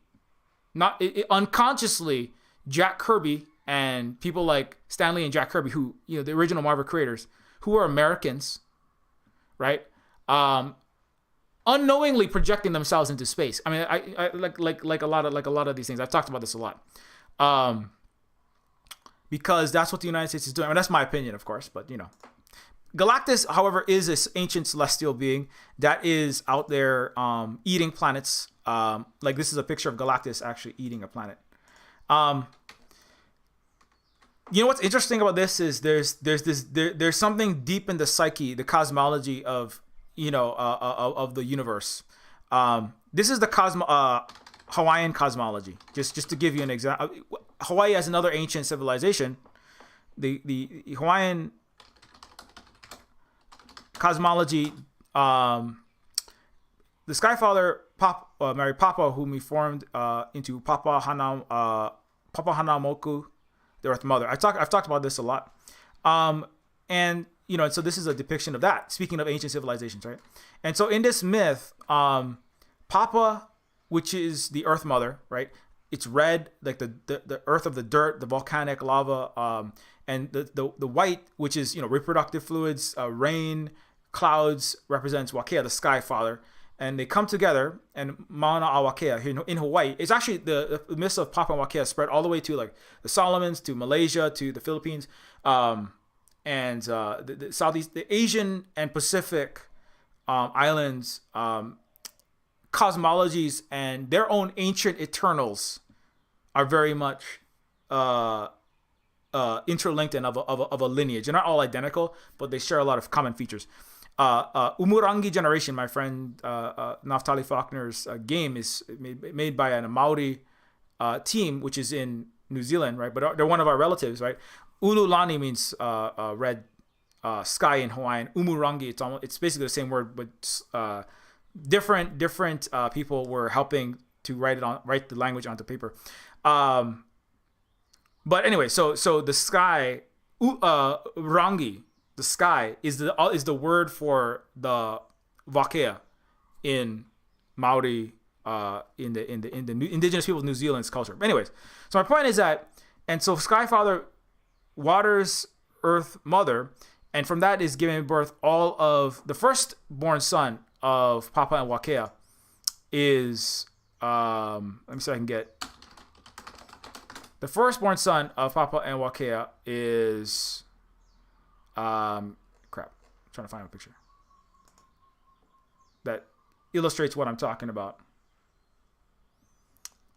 not unconsciously Jack Kirby and people like Stan Lee and Jack Kirby, who, the original Marvel creators, who are Americans, right? Unknowingly projecting themselves into space. I mean, I like a lot of these things. I've talked about this a lot, because that's what the United States is doing. I mean, that's my opinion, of course, but Galactus, however, is this ancient celestial being that is out there eating planets. Like, this is a picture of Galactus actually eating a planet. What's interesting about this is there's something deep in the psyche, the cosmology of of the universe. This is the Hawaiian cosmology. Just to give you an example, Hawaii has another ancient civilization. The Hawaiian cosmology. The Skyfather married Papa, whom he formed into Papa Hanamoku, the Earth Mother. I've talked about this a lot, and so this is a depiction of that. Speaking of ancient civilizations, right? And so in this myth, Papa, which is the Earth Mother, right? It's red, like the earth of the dirt, the volcanic lava, and the white, which is reproductive fluids, rain, clouds, represents Wakea, the Sky Father. And they come together, and Mauna a Wakea here in Hawaii. It's actually the myths of Papa and Wakea spread all the way to like the Solomons, to Malaysia, to the Philippines, and the Southeast, the Asian and Pacific islands, cosmologies, and their own ancient eternals are very much interlinked and of a lineage. They're not all identical, but they share a lot of common features. Umurangi Generation, my friend Naftali Faulkner's game, is made by a Maori team, which is in New Zealand, right? But they're one of our relatives, right? Ululani means red sky in Hawaiian. Umurangi, it's basically the same word, but different people were helping to write the language onto paper. But anyway, so the sky, rangi. The sky is the word for the Wakea in Maori, in the indigenous people of New Zealand's culture. Anyways, so my point is that, and so Sky Father waters Earth Mother, and from that is giving birth all of the firstborn son of Papa and Wakea is let me see if I can get the firstborn son of Papa and Wakea is. Crap. I'm trying to find a picture that illustrates what I'm talking about.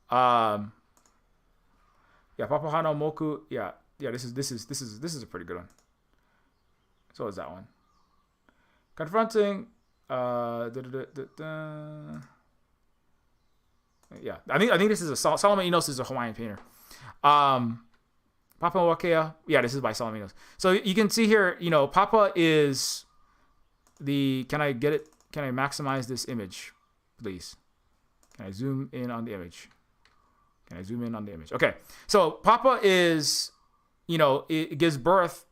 Yeah, Papa Hano Moku. Yeah. This is a pretty good one. So is that one. Confronting. Yeah, I think this is a Solomon Enos is a Hawaiian painter. Papa Wakea, yeah, this is by Solomon Enos. So you can see here, Papa is the. Can I get it? Can I maximize this image, please? Can I zoom in on the image? Okay, so Papa is, it gives birth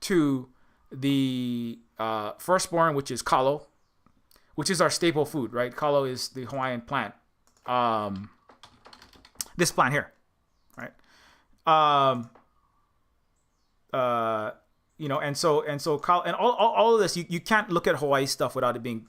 to the firstborn, which is kalo, which is our staple food, right? Kalo is the Hawaiian plant. This plant here, right? And all of this, you can't look at Hawaii stuff without being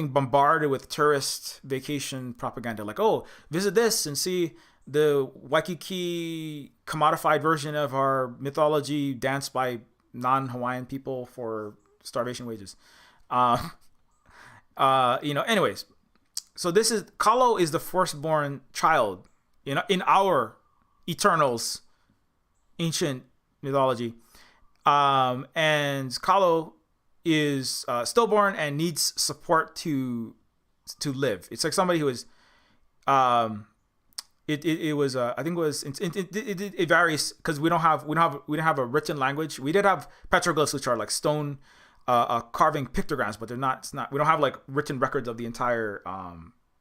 bombarded with tourist vacation propaganda. Like, oh, visit this and see the Waikiki commodified version of our mythology danced by non-Hawaiian people for starvation wages. Anyways, so Kalo is the firstborn child, in our Eternals ancient mythology. And Kalo is stillborn and needs support to live. It's like somebody who is it was I think it varies because we don't have a written language. We did have petroglyphs, which are like stone carving pictograms, but they're not. We don't have like written records of the entire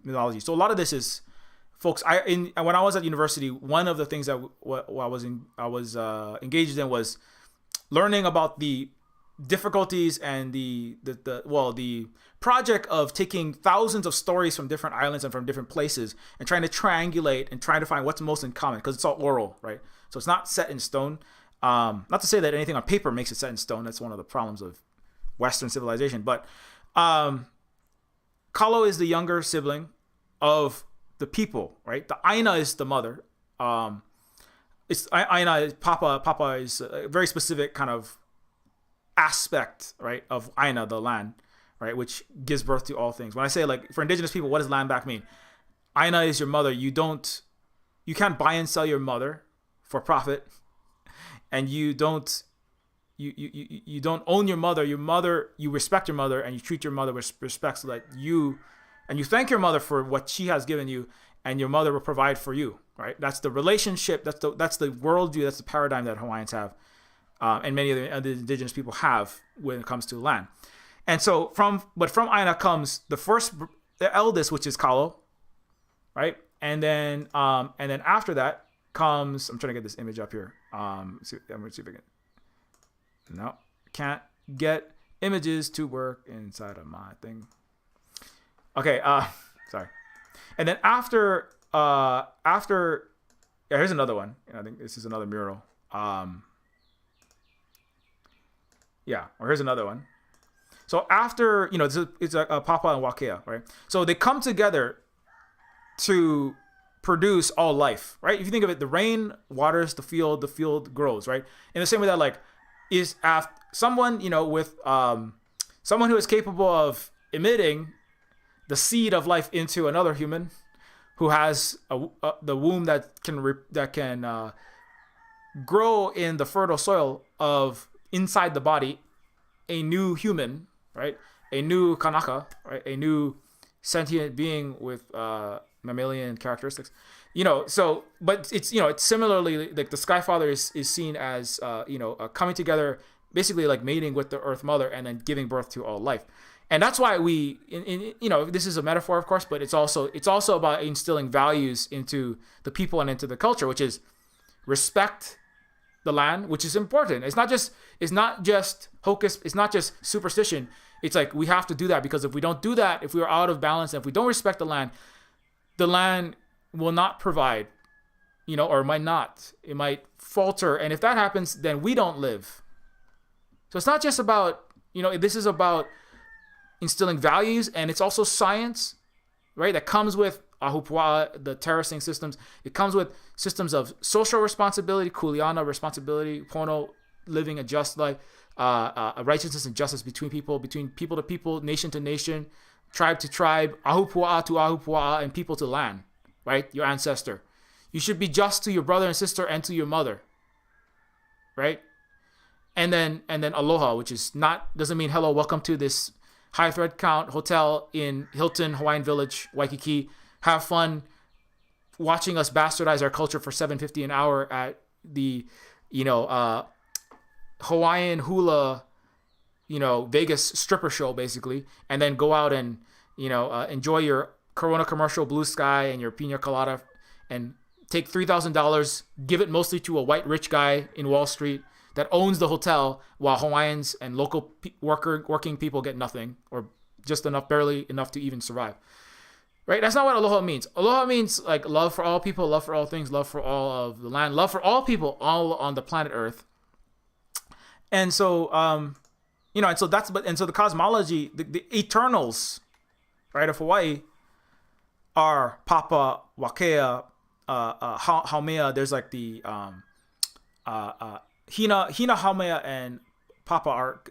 mythology. So a lot of this is, folks. When I was at university, one of the things that I was engaged in was learning about the difficulties and the project of taking thousands of stories from different islands and from different places and trying to triangulate and trying to find what's most in common, because it's all oral, right? So it's not set in stone. Not to say that anything on paper makes it set in stone. That's one of the problems of Western civilization. But Kalo is the younger sibling of the people, right? The Aina is the mother. It's Aina. Papa is a very specific kind of aspect, right, of Aina, the land, right, which gives birth to all things. When I say, like, for indigenous people, what does land back mean? Aina is your mother. You can't buy and sell your mother for profit, and you don't own your mother. You respect your mother, and you treat your mother with respect, so that you thank your mother for what she has given you, and your mother will provide for you, right? That's the relationship. That's the worldview. That's the paradigm that Hawaiians have. And many of the indigenous people have when it comes to land. And so from Aina comes the eldest, which is Kalo, right? And then after that comes, I'm trying to get this image up here. I'm gonna see if I can. No, can't get images to work inside of my thing. Okay, sorry. And then after here's another one. I think this is another mural. Yeah, or here's another one. So after, it's a Papa and Wakea, right? So they come together to produce all life, right? If you think of it, the rain waters the field grows, right? In the same way that, like, is after someone, with someone who is capable of emitting the seed of life into another human who has the womb that can grow in the fertile soil of inside the body, a new human, right? A new Kanaka, right? A new sentient being with mammalian characteristics. So, but it's similarly, like, the Sky Father is seen as coming together, basically like mating with the Earth Mother and then giving birth to all life. And that's why this is a metaphor, of course, but it's also about instilling values into the people and into the culture, which is respect the land, which is important. It's not just hocus. It's not just superstition. It's like, we have to do that, because if we don't do that, if we are out of balance, and if we don't respect the land will not provide, or might not. It might falter. And if that happens, then we don't live. So it's not just about, this is about instilling values, and it's also science, right? That comes with Ahupua'a, the terracing systems. It comes with systems of social responsibility, kuleana responsibility, pono, living a just life, righteousness and justice between people to people, nation to nation, tribe to tribe, Ahupua'a to Ahupua'a, and people to land, right? Your ancestor. You should be just to your brother and sister and to your mother, right? And then aloha, which doesn't mean hello, welcome to this high thread count hotel in Hilton, Hawaiian Village, Waikiki. Have fun watching us bastardize our culture for $7.50 an hour at the, Hawaiian hula, Vegas stripper show, basically, and then go out and, enjoy your Corona commercial blue sky and your pina colada, and take $3,000, give it mostly to a white rich guy in Wall Street that owns the hotel, while Hawaiians and local working people get nothing, or just barely enough to even survive. Right? That's not what aloha means. Aloha means, like, love for all people, love for all things, love for all of the land, love for all people, all on the planet Earth. And so, and so the cosmology, the eternals, right, of Hawaii are Papa, Wakea, Haumea. There's like the Hina, Haumea, and Papa are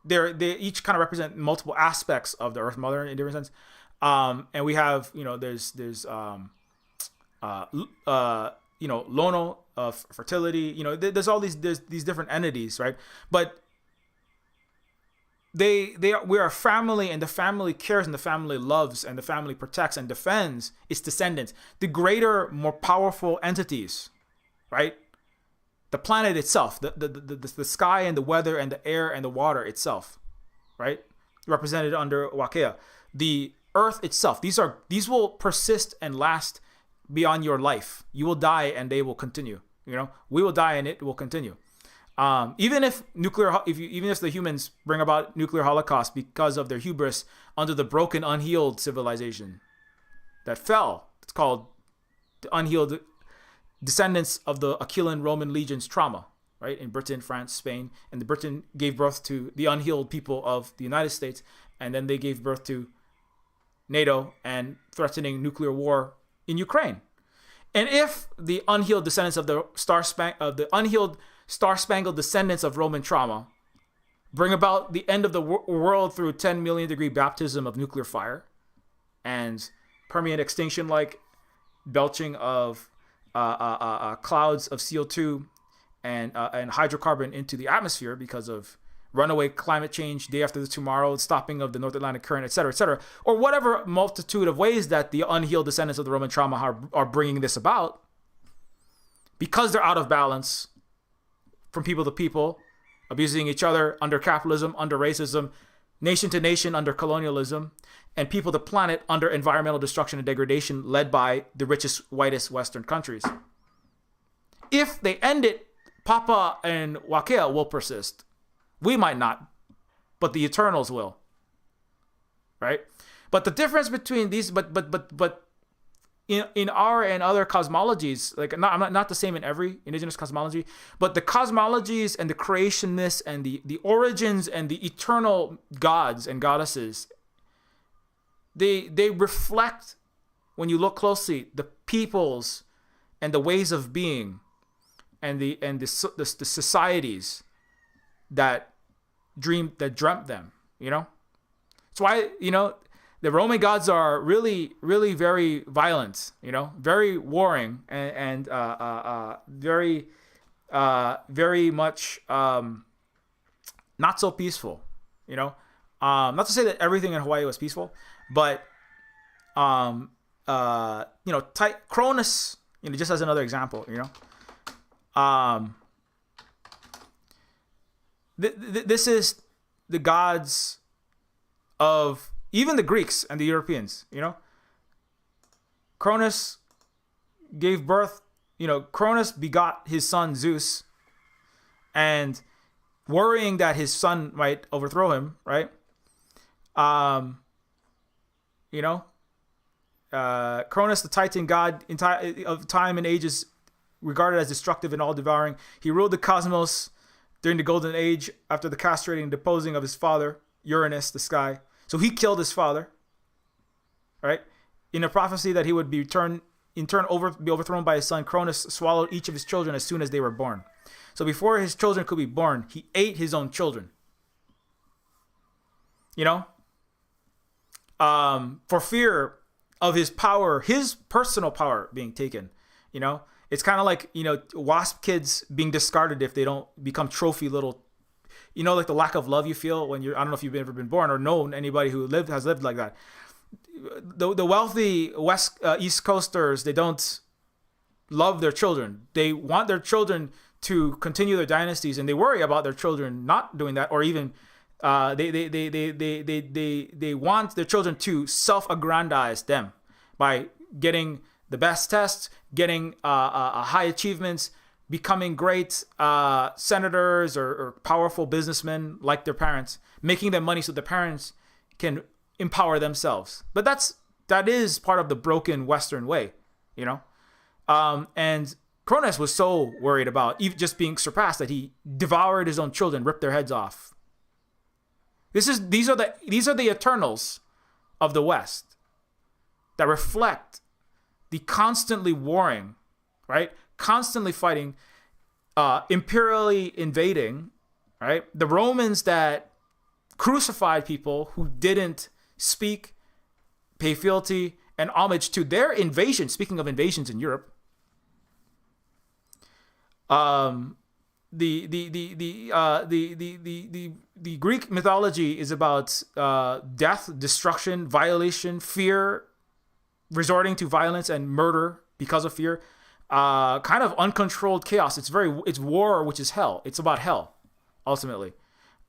they each kind of represent multiple aspects of the Earth Mother in a different sense. And we have, there's Lono, of fertility. You know, there's all there's these different entities, right? But we are a family, and the family cares, and the family loves, and the family protects and defends its descendants. The greater, more powerful entities, right? The planet itself, the sky and the weather and the air and the water itself, right? Represented under Wakea. The earth itself. These will persist and last beyond your life. You will die and they will continue. You know, we will die and it will continue. Even if the humans bring about nuclear holocaust because of their hubris under the broken, unhealed civilization that fell. It's called the unhealed descendants of the Achillean Roman legions trauma, right? In Britain, France, Spain, and the Britain gave birth to the unhealed people of the United States, and then they gave birth to NATO and threatening nuclear war in Ukraine. And if the unhealed descendants of the unhealed star-spangled descendants of Roman trauma bring about the end of the world through 10 million degree baptism of nuclear fire and permanent extinction like belching of clouds of CO2 and hydrocarbon into the atmosphere because of runaway climate change, day after the tomorrow, stopping of the North Atlantic current, etc., or whatever multitude of ways that the unhealed descendants of the Roman trauma are bringing this about, because they're out of balance from people to people, abusing each other under capitalism, under racism, nation to nation under colonialism, and people to planet under environmental destruction and degradation led by the richest, whitest Western countries. If they end it, Papa and Wakea will persist. We might not, but the Eternals will. Right? But the difference between these, but in our and other cosmologies, like not the same in every indigenous cosmology, but the cosmologies and the creationists and the origins and the eternal gods and goddesses, they reflect, when you look closely, the peoples and the ways of being and the societies that dreamt them, you know? That's why, you know, the Roman gods are really, really very violent, you know, very warring and very, very much not so peaceful, you know. Not to say that everything in Hawaii was peaceful, but you know, Cronus, you know, just as another example, you know, this is the gods of even the Greeks and the Europeans, you know. Cronus gave birth, you know, Cronus begot his son Zeus, and worrying that his son might overthrow him, right? You know, Cronus, the Titan god of time and ages, regarded as destructive and all-devouring. He ruled the cosmos during the Golden Age after the castrating and deposing of his father, Uranus, the sky. So he killed his father, right? In a prophecy that he would be overthrown by his son, Cronus swallowed each of his children as soon as they were born. So before his children could be born, he ate his own children. You know? For fear of his power, his personal power being taken, you know? It's kind of like, you know, wasp kids being discarded if they don't become trophy little, you know, like the lack of love you feel when I don't know if you've ever been born or known anybody who has lived like that. The wealthy East Coasters, they don't love their children. They want their children to continue their dynasties, and they worry about their children not doing that, or even they want their children to self-aggrandize them by getting the best tests, getting high achievements, becoming great senators or powerful businessmen like their parents, making them money so the parents can empower themselves. But that is part of the broken Western way, you know. And Cronus was so worried about even just being surpassed that he devoured his own children, ripped their heads off. These are the Eternals of the West that reflect the constantly warring, right? Constantly fighting, imperially invading, right? The Romans that crucified people who didn't speak, pay fealty and homage to their invasion. Speaking of invasions in Europe, The Greek mythology is about death, destruction, violation, fear, resorting to violence and murder because of fear, kind of uncontrolled chaos. It's war, which is hell. It's about hell, ultimately.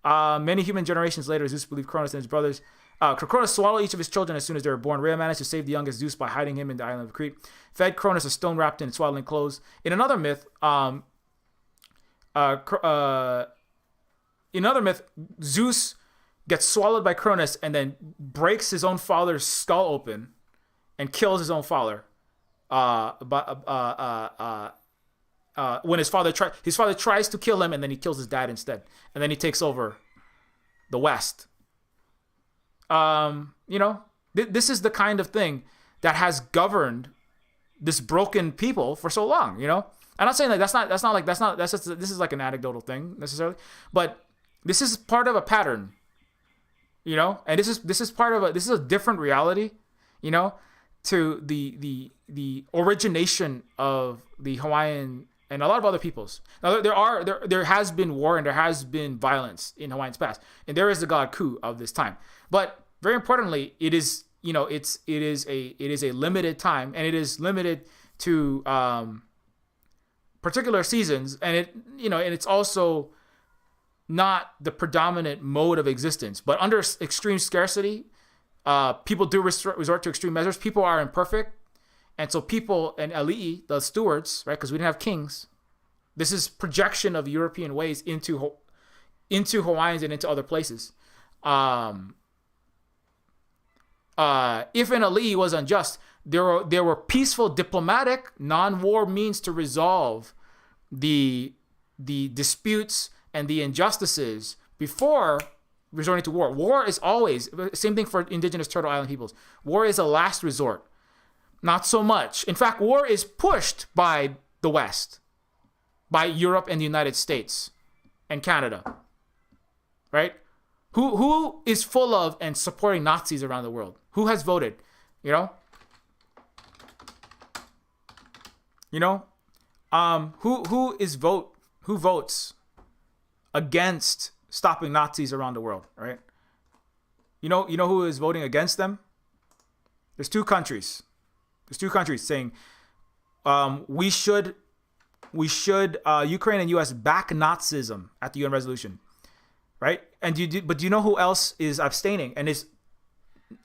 Many human generations later, Zeus believed Cronus and his brothers. Cronus swallowed each of his children as soon as they were born. Rhea managed to save the youngest Zeus by hiding him in the island of Crete. Fed Cronus a stone wrapped in swaddling clothes. In another myth, Zeus gets swallowed by Cronus and then breaks his own father's skull open and kills his own father. When his father tries to kill him, and then he kills his dad instead, and then he takes over the West. This is the kind of thing that has governed this broken people for so long. I'm not saying like this is like an anecdotal thing necessarily, but this is part of a pattern, and this is part of this is a different reality, to the origination of the Hawaiian and a lot of other peoples. Now there has been war and there has been violence in Hawaiian's past, and there is the god Ku of this time. But very importantly, it is a limited time, and it is limited to particular seasons, and it's also not the predominant mode of existence. But under extreme scarcity, people do resort to extreme measures. People are imperfect, and so people and Ali'i, the stewards, right? Because we didn't have kings. This is projection of European ways into Hawaiians and into other places. If an Ali'i was unjust, there were peaceful, diplomatic, non-war means to resolve the disputes and the injustices before resorting to war. War is always, same thing for indigenous Turtle Island peoples. War is a last resort. Not so much. In fact, war is pushed by the West, by Europe and the United States and Canada, right? Who is full of and supporting Nazis around the world? Who has voted? Who votes against stopping Nazis around the world, right? You know who is voting against them? There's two countries saying we should Ukraine and US back Nazism at the UN resolution, right? And do you know who else is abstaining and is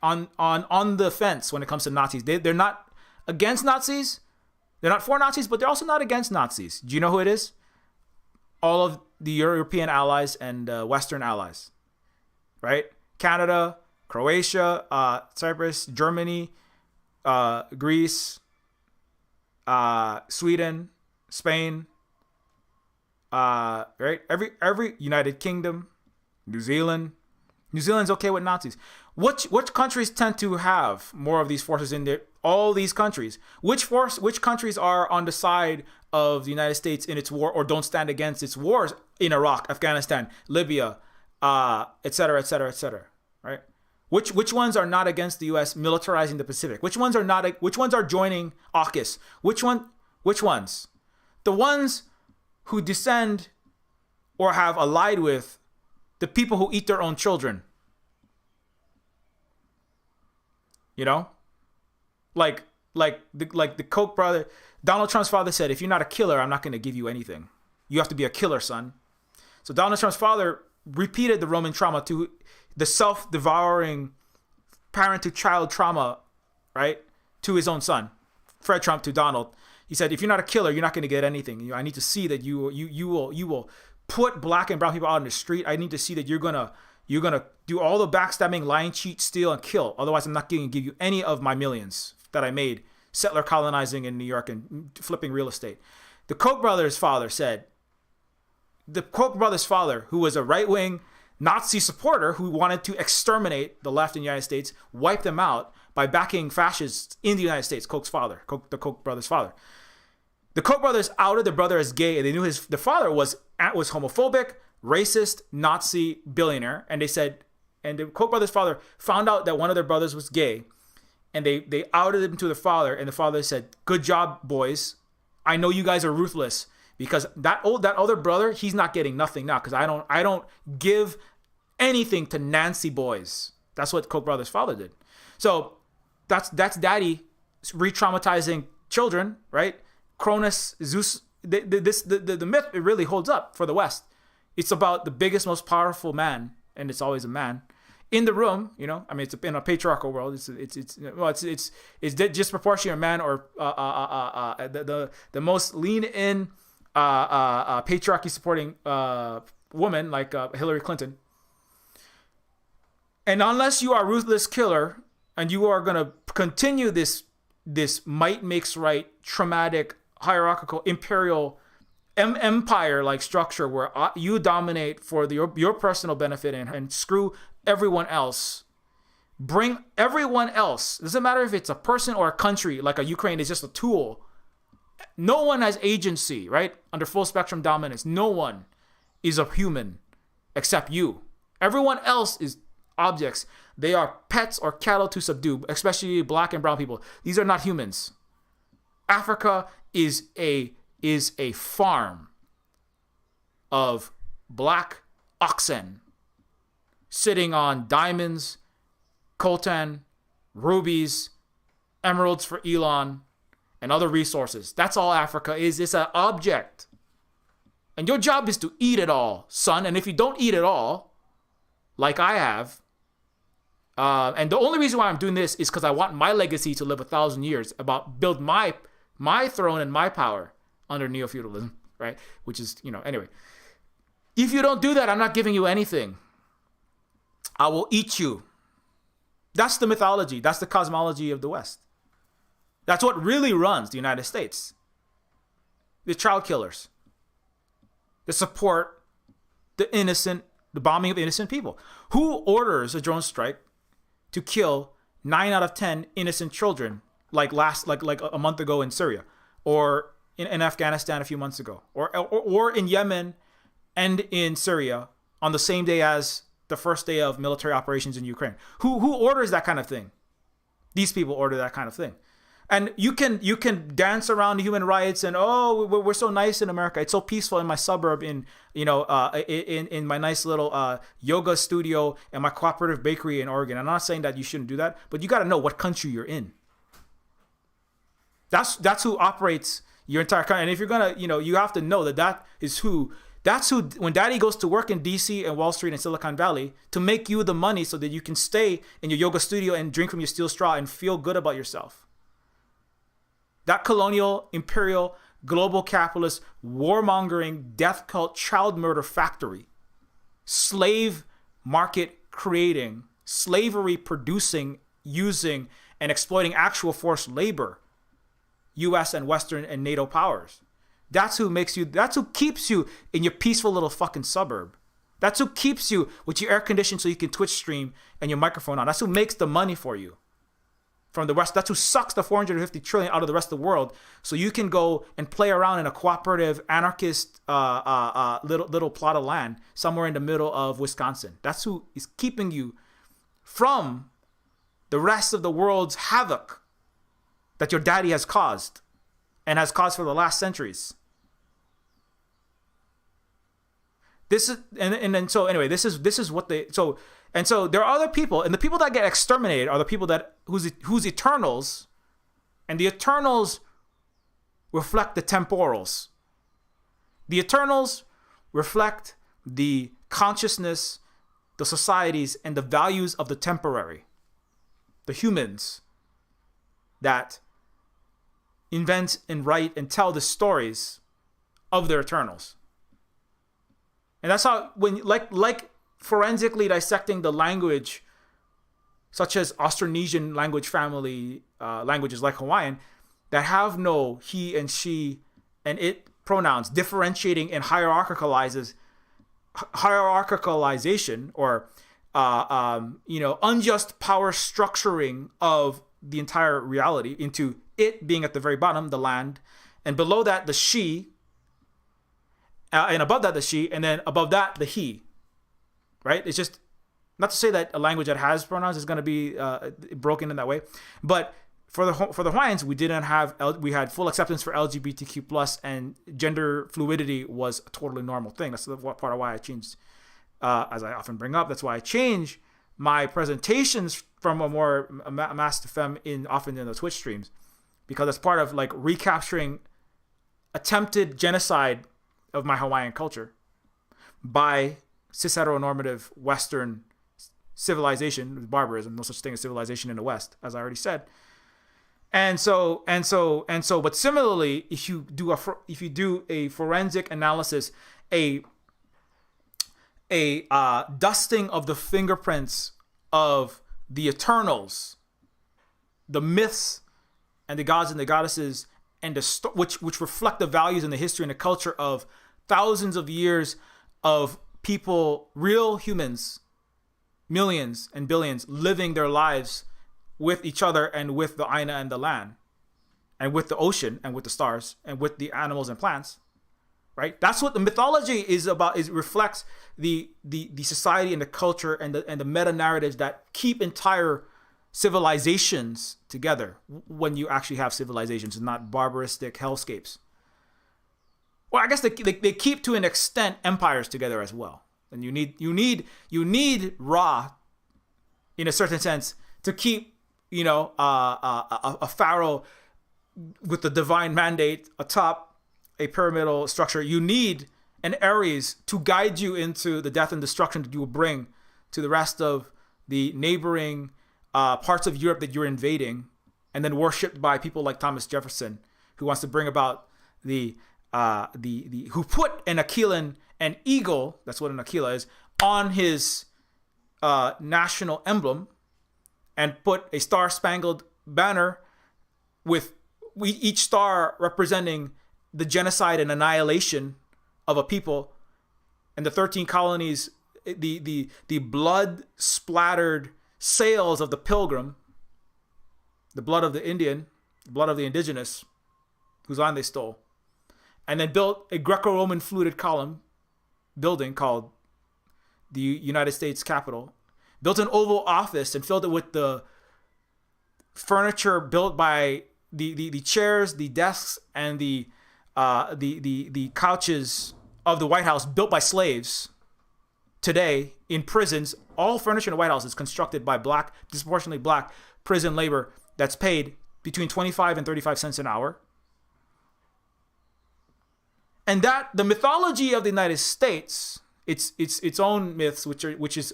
on the fence when it comes to Nazis? They're not against Nazis. They're not for Nazis, but they're also not against Nazis. Do you know who it is? All of the European allies and Western allies, right? Canada, Croatia, Cyprus, Germany, Greece, Sweden, Spain, right? Every United Kingdom, New Zealand. New Zealand's okay with Nazis. Which countries tend to have more of these forces in there? All these countries. Which countries are on the side of the United States in its war or don't stand against its wars in Iraq, Afghanistan, Libya, et cetera, right? Which ones are not against the U.S. militarizing the Pacific? Which ones are not? Which ones are joining AUKUS? Which ones? The ones who descend or have allied with the people who eat their own children. Like the Koch brother, Donald Trump's father said, "If you're not a killer, I'm not going to give you anything. You have to be a killer, son." So Donald Trump's father repeated the Roman trauma to the self-devouring parent-to-child trauma, right, to his own son, Fred Trump to Donald. He said, "If you're not a killer, you're not going to get anything. I need to see that you will put black and brown people out in the street. I need to see that you're gonna do all the backstabbing, lying, cheat, steal, and kill. Otherwise, I'm not going to give you any of my millions that I made settler colonizing in New York and flipping real estate." The Koch brothers' father said, the Koch brothers' father, who was a right-wing Nazi supporter who wanted to exterminate the left in the United States, wiped them out by backing fascists in the United States. The Koch brothers' father. The Koch brothers outed the brother as gay, and they knew the father was homophobic, racist, Nazi billionaire. And they said, and the Koch brothers' father found out that one of their brothers was gay, and they outed him to the father, and the father said, "Good job, boys. I know you guys are ruthless. because that other brother, he's not getting nothing now because I don't give anything to Nancy boys. That's what Koch brothers' father did. So that's daddy re-traumatizing children, right? Cronus, Zeus. The myth, it really holds up for the West. It's about the biggest, most powerful man, and it's always a man in the room. You know, I mean, it's in a patriarchal world. It's disproportionate man or the most lean in patriarchy supporting woman like Hillary Clinton. And unless you are a ruthless killer and you are gonna continue this might makes right, traumatic, hierarchical, imperial, empire-like structure where you dominate for your personal benefit and screw everyone else. Bring everyone else. Doesn't matter if it's a person or a country, like a Ukraine is just a tool. No one has agency, right? Under full spectrum dominance. No one is a human except you. Everyone else is objects. They are pets or cattle to subdue, especially black and brown people. These are not humans. Africa is a farm of black oxen sitting on diamonds, coltan, rubies, emeralds for Elon, and other resources. That's all Africa is. It's an object. And your job is to eat it all, son. And if you don't eat it all, like I have, and the only reason why I'm doing this is because I want my legacy to live 1,000 years, build my throne and my power under neo-feudalism, right? Which is, anyway. If you don't do that, I'm not giving you anything. I will eat you. That's the mythology. That's the cosmology of the West. That's what really runs the United States. The child killers. The support, the bombing of innocent people. Who orders a drone strike to kill 9 out of 10 innocent children like a month ago in Syria, or in Afghanistan a few months ago, or in Yemen and in Syria on the same day as the first day of military operations in Ukraine? Who orders that kind of thing? These people order that kind of thing. And you can dance around human rights and we're so nice in America. It's so peaceful in my suburb in my nice little yoga studio and my cooperative bakery in Oregon. I'm not saying that you shouldn't do that, but you got to know what country you're in. That's who operates your entire country. And if you're gonna, you have to know that's who. When daddy goes to work in DC and Wall Street and Silicon Valley to make you the money so that you can stay in your yoga studio and drink from your steel straw and feel good about yourself. That colonial, imperial, global capitalist, warmongering, death cult, child murder factory, slave market creating, slavery producing, using, and exploiting actual forced labor, US and Western and NATO powers. That's who keeps you in your peaceful little fucking suburb. That's who keeps you with your air conditioning so you can Twitch stream and your microphone on. That's who makes the money for you from the West. That's who sucks the 450 trillion out of the rest of the world so you can go and play around in a cooperative anarchist little plot of land somewhere in the middle of Wisconsin. That's who is keeping you from the rest of the world's havoc that your daddy has caused and has caused for the last centuries. This is this is what they so there are other people, and the people that get exterminated are the people whose Eternals, and the Eternals reflect the temporals. The Eternals reflect the consciousness, the societies, and the values of the temporary, the humans that invent and write and tell the stories of their Eternals. And that's how, when like forensically dissecting the language, such as Austronesian language family languages like Hawaiian, that have no he and she and it pronouns, differentiating and hierarchicalization or unjust power structuring of the entire reality into it being at the very bottom, the land, and below that the she. And above that, the she, and then above that, the he, right? It's just not to say that a language that has pronouns is going to be broken in that way, but for the Hawaiians, we had full acceptance for LGBTQ plus, and gender fluidity was a totally normal thing. That's the part of why I changed, as I often bring up. That's why I change my presentations from a more mass to femme often in the Twitch streams, because it's part of like recapturing attempted genocide of my Hawaiian culture by cis heteronormative Western civilization, barbarism, no such thing as civilization in the West, as I already said. And so, but similarly, if you do a forensic analysis, a dusting of the fingerprints of the Eternals, the myths and the gods and the goddesses, and which reflect the values and the history and the culture of thousands of years of people, real humans, millions and billions, living their lives with each other and with the Aina and the land, and with the ocean and with the stars and with the animals and plants, right? That's what the mythology is about. It reflects the society and the culture and the meta narratives that keep entire civilizations together. When you actually have civilizations and not barbaristic hellscapes. Well, I guess they keep to an extent empires together as well. And you need Ra, in a certain sense, to keep a pharaoh with the divine mandate atop a pyramidal structure. You need an Ares to guide you into the death and destruction that you will bring to the rest of the neighboring parts of Europe that you're invading, and then worshipped by people like Thomas Jefferson, who wants to bring about who put an Aquilan, an eagle, that's what an Aquila is, on his national emblem, and put a star-spangled banner with each star representing the genocide and annihilation of a people, and the 13 colonies, the blood-splattered sails of the pilgrim, the blood of the Indian, the blood of the indigenous, whose land they stole, and then built a Greco-Roman fluted column building called the United States Capitol, built an Oval Office and filled it with the furniture built by the chairs, the desks, and the couches of the White House, built by slaves. Today, in prisons, all furniture in the White House is constructed by disproportionately black prison labor that's paid between 25 and 35 cents an hour. And that the mythology of the United States, its own myths, which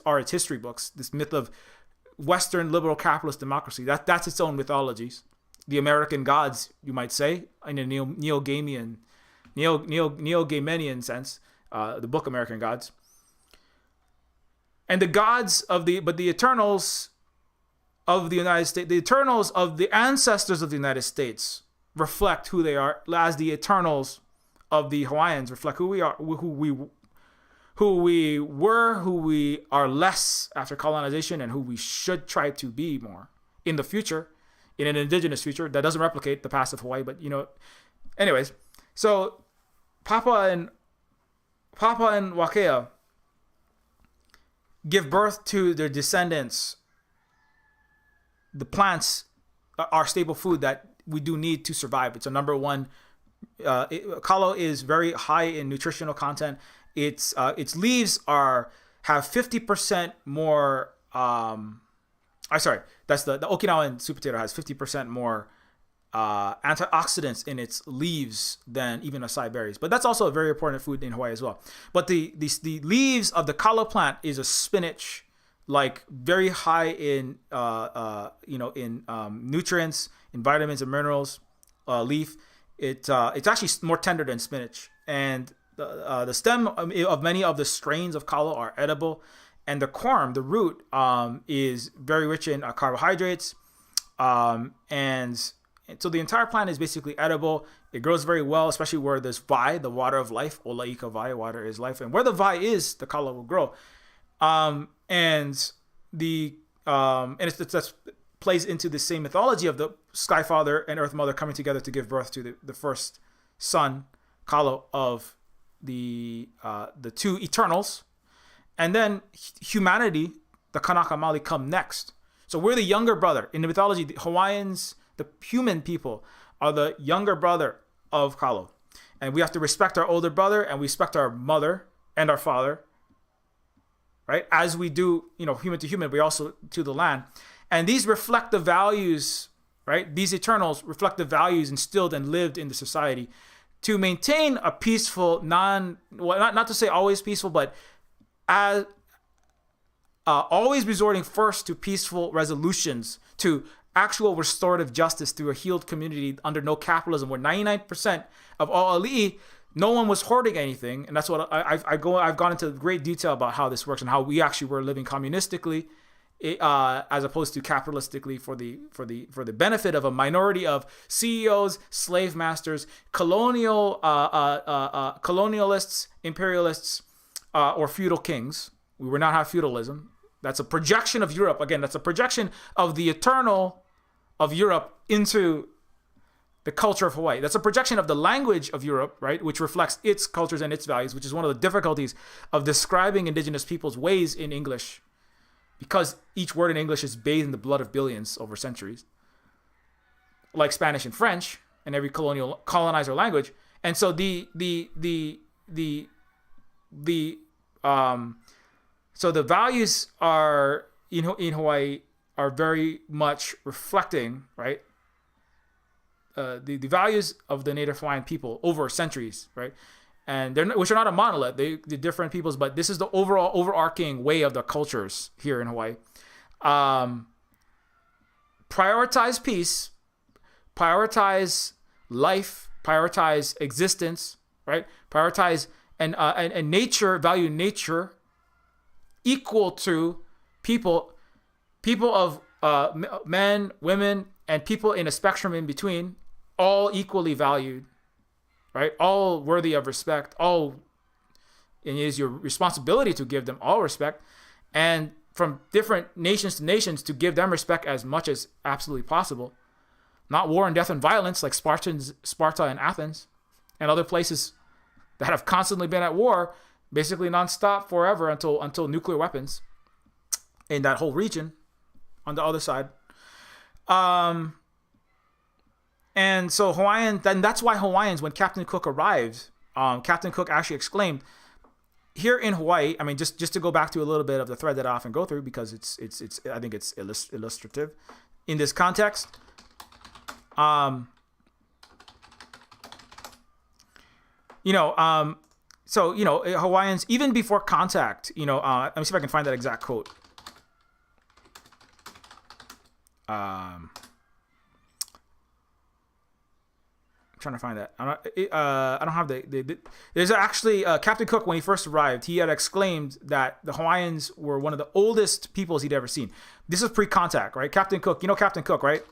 are its history books, this myth of Western liberal capitalist democracy, that's its own mythologies. The American gods, you might say, in a neo-Gamenian sense, the book American Gods. And the gods but the Eternals of the United States, the Eternals of the ancestors of the United States reflect who they are, as the Eternals of the Hawaiians reflect who we are, who we were, who we are less after colonization, and who we should try to be more in the future, in an indigenous future that doesn't replicate the past of Hawaii. But anyways, so Papa and Wakea give birth to their descendants. The plants are staple food that we do need to survive. It's a number one. Kalo is very high in nutritional content. Its leaves have 50% more. That's the Okinawan sweet potato has 50% more antioxidants in its leaves than even acai berries. But that's also a very important food in Hawaii as well. But the leaves of the kalo plant is a spinach, like very high in nutrients, in vitamins and minerals. Leaf. It's actually more tender than spinach, and the stem of many of the strains of kalo are edible, and the corm, the root, is very rich in carbohydrates, and so the entire plant is basically edible. It grows very well, especially where there's vai, the water of life, olaika vai, water is life, and where the vai is, the kalo will grow, and that plays into the same mythology of the Sky Father and Earth Mother coming together to give birth to the first son, Kalo, of the two Eternals. And then humanity, the Kanaka Maoli, come next. So we're the younger brother. In the mythology, the Hawaiians, The human people are the younger brother of Kalo. And we have to respect our older brother, and we respect our mother and our father, right? As we do, human to human, we also to the land. And these reflect the values, right? These Eternals reflect the values instilled and lived in the society to maintain a peaceful, not to say always peaceful, but as always resorting first to peaceful resolutions, to actual restorative justice through a healed community under no capitalism, where 99% of all Ali'i, no one was hoarding anything. And that's what I've gone into great detail about how this works and how we actually were living communistically, as opposed to capitalistically for the benefit of a minority of CEOs, slave masters, colonialists, imperialists, or feudal kings. We would not have feudalism. That's a projection of Europe. Again, that's a projection of the eternal of Europe into the culture of Hawaii. That's a projection of the language of Europe, right, which reflects its cultures and its values, which is one of the difficulties of describing indigenous people's ways in English, because each word in English is bathed in the blood of billions over centuries, like Spanish and French and every colonizer language. And so the values are in Hawaii are very much reflecting, right, the values of the Native Hawaiian people over centuries, right, and which are not a monolith. They're different peoples, but this is the overall overarching way of the cultures here in Hawaii. Prioritize peace, prioritize life, prioritize existence, right? Prioritize and nature, value nature equal to people of men, women, and people in a spectrum in between, all equally valued, right? All worthy of respect, and it is your responsibility to give them all respect, and from different nations to nations to give them respect as much as absolutely possible. Not war and death and violence like Sparta and Athens and other places that have constantly been at war, basically nonstop forever until nuclear weapons in that whole region on the other side. And so then that's why Hawaiians, when Captain Cook arrived, Captain Cook actually exclaimed, here in Hawaii, I mean, just to go back to a little bit of the thread that I often go through, because it's I think it's illustrative in this context. So, Hawaiians, even before contact, let me see if I can find that exact quote. I'm trying to find that. I don't have there's actually Captain Cook, when he first arrived, he had exclaimed that the Hawaiians were one of the oldest peoples he'd ever seen. This is pre-contact, right? Captain Cook, Captain Cook, right?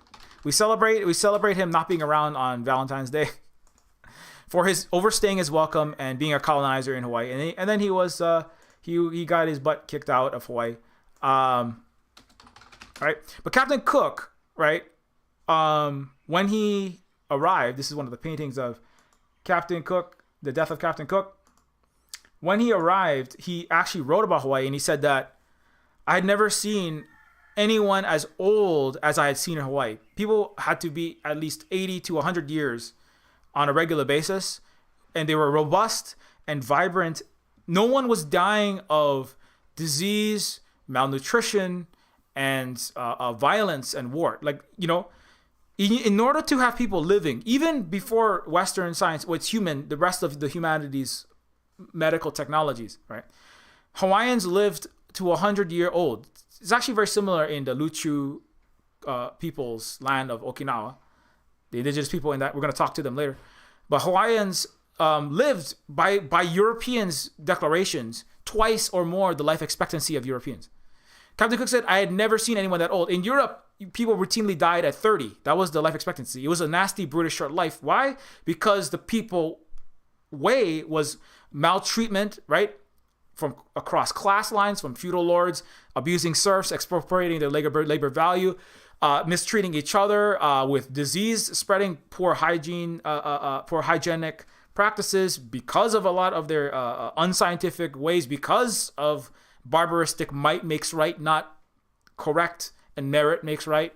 We celebrate him not being around on Valentine's Day for his overstaying his welcome and being a colonizer in Hawaii. And then he was he got his butt kicked out of Hawaii. Right? But Captain Cook, right? When he arrived, this is one of the paintings of Captain Cook, the death of Captain Cook. When he arrived, he actually wrote about Hawaii, and he said that I had never seen anyone as old as I had seen in Hawaii. People had to be at least 80 to 100 years on a regular basis, and they were robust and vibrant. No one was dying of disease, malnutrition, and violence and war. In order to have people living, even before Western science, what's human, the rest of the humanities, medical technologies, right? Hawaiians lived to 100-year-old. It's actually very similar in the Luchu people's land of Okinawa, the indigenous people in that. We're going to talk to them later. But Hawaiians lived by Europeans' declarations twice or more the life expectancy of Europeans. Captain Cook said, I had never seen anyone that old. In Europe, people routinely died at 30. That was the life expectancy. It was a nasty, brutish, short life. Why? Because the people way was maltreatment, right? From across class lines, from feudal lords, abusing serfs, expropriating their labor value, mistreating each other with disease spreading, poor hygienic practices because of a lot of their unscientific ways, because of barbaristic might makes right, not correct, and merit makes right,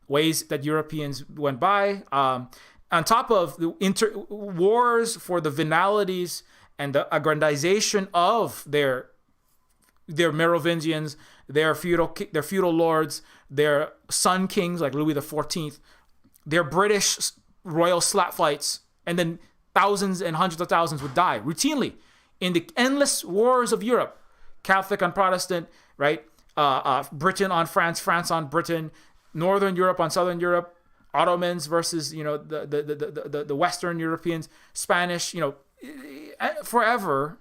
ways that Europeans went by. On top of the wars for the venalities and the aggrandization of their Merovingians, their feudal lords, their son kings like Louis XIV, their British royal slap fights, and then thousands and hundreds of thousands would die routinely in the endless wars of Europe, Catholic on Protestant, right? Britain on France, France on Britain, Northern Europe on Southern Europe, Ottomans versus the Western Europeans, Spanish, forever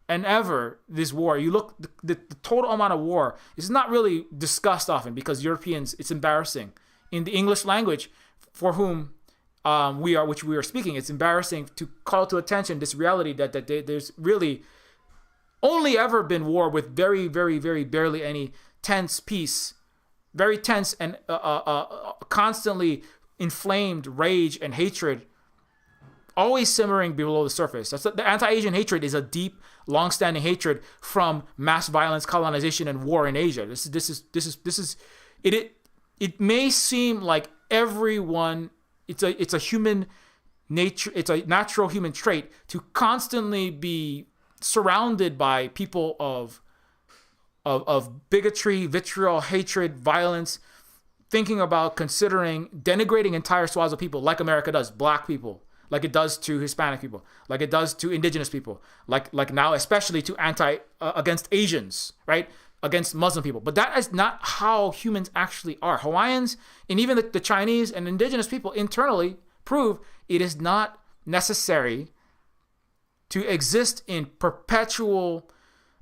and ever this war. You look the total amount of war is not really discussed often because Europeans, it's embarrassing in the English language for whom we are speaking. It's embarrassing to call to attention this reality that there's really only ever been war with very, very, very barely any tense peace, very tense and constantly inflamed rage and hatred, always simmering below the surface. The anti-Asian hatred is a deep, long-standing hatred from mass violence, colonization, and war in Asia. It may seem like everyone. It's a human nature. It's a natural human trait to constantly be surrounded by people of bigotry, vitriol, hatred, violence, thinking about, considering, denigrating entire swaths of people like America does, black people, like it does to Hispanic people, like it does to indigenous people, like now especially to against Asians, right? Against Muslim people. But that is not how humans actually are. Hawaiians and even the Chinese and indigenous people internally prove it is not necessary to exist in perpetual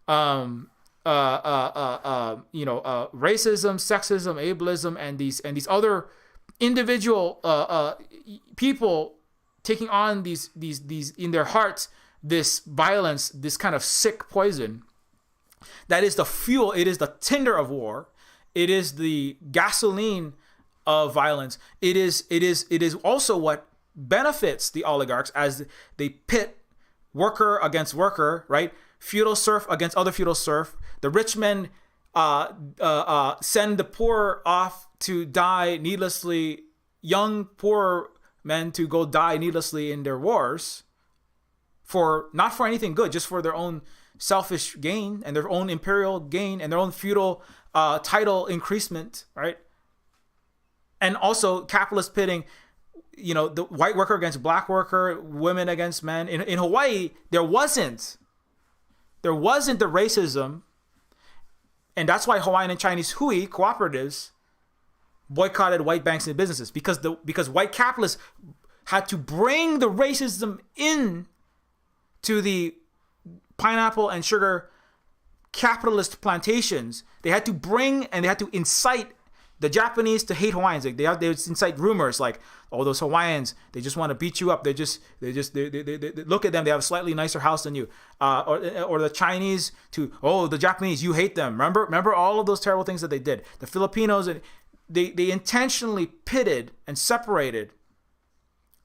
racism, sexism, ableism, and these other individual people taking on these in their hearts this violence, this kind of sick poison that is the fuel. It is the tinder of war. It is the gasoline of violence. It is also what benefits the oligarchs as they pit worker against worker, right? Feudal serf against other feudal serf. The rich men send the poor off to die needlessly, young poor men to go die needlessly in their wars, not for anything good, just for their own selfish gain and their own imperial gain and their own feudal title increasement, right? And also capitalist pitting, the white worker against black worker, women against men. In Hawaii, there wasn't the racism, and that's why Hawaiian and Chinese hui cooperatives boycotted white banks and businesses because white capitalists had to bring the racism in to the pineapple and sugar capitalist plantations. They had to bring and they had to incite the Japanese to hate Hawaiians. They would incite rumors like, oh, those Hawaiians, they just want to beat you up. They look at them. They have a slightly nicer house than you. Or the Chinese to, oh, the Japanese, you hate them. Remember all of those terrible things that they did. The Filipinos, they intentionally pitted and separated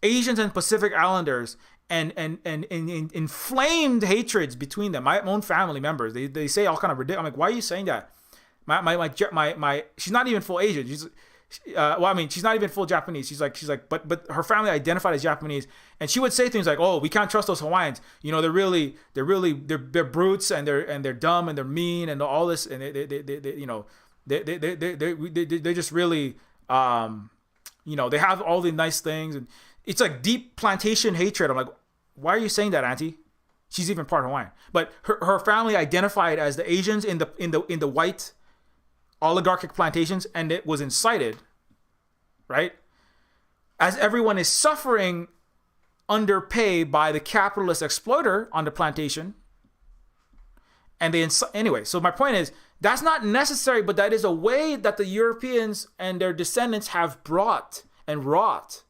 Asians and Pacific Islanders and inflamed hatreds between them. My own family members, they say all kind of ridiculous. I'm like, why are you saying that? My she's not even full Asian. She's not even full Japanese. She's like, but her family identified as Japanese, and she would say things like, "Oh, we can't trust those Hawaiians. They're brutes and they're dumb and they're mean and all this, and they just really, they have all the nice things, and it's like deep plantation hatred." I'm like, why are you saying that, Auntie? She's even part Hawaiian, but her family identified as the Asians in the white oligarchic plantations, and it was incited, right? As everyone is suffering under pay by the capitalist exploiter on the plantation, and anyway. So my point is that's not necessary, but that is a way that the Europeans and their descendants have brought and wrought.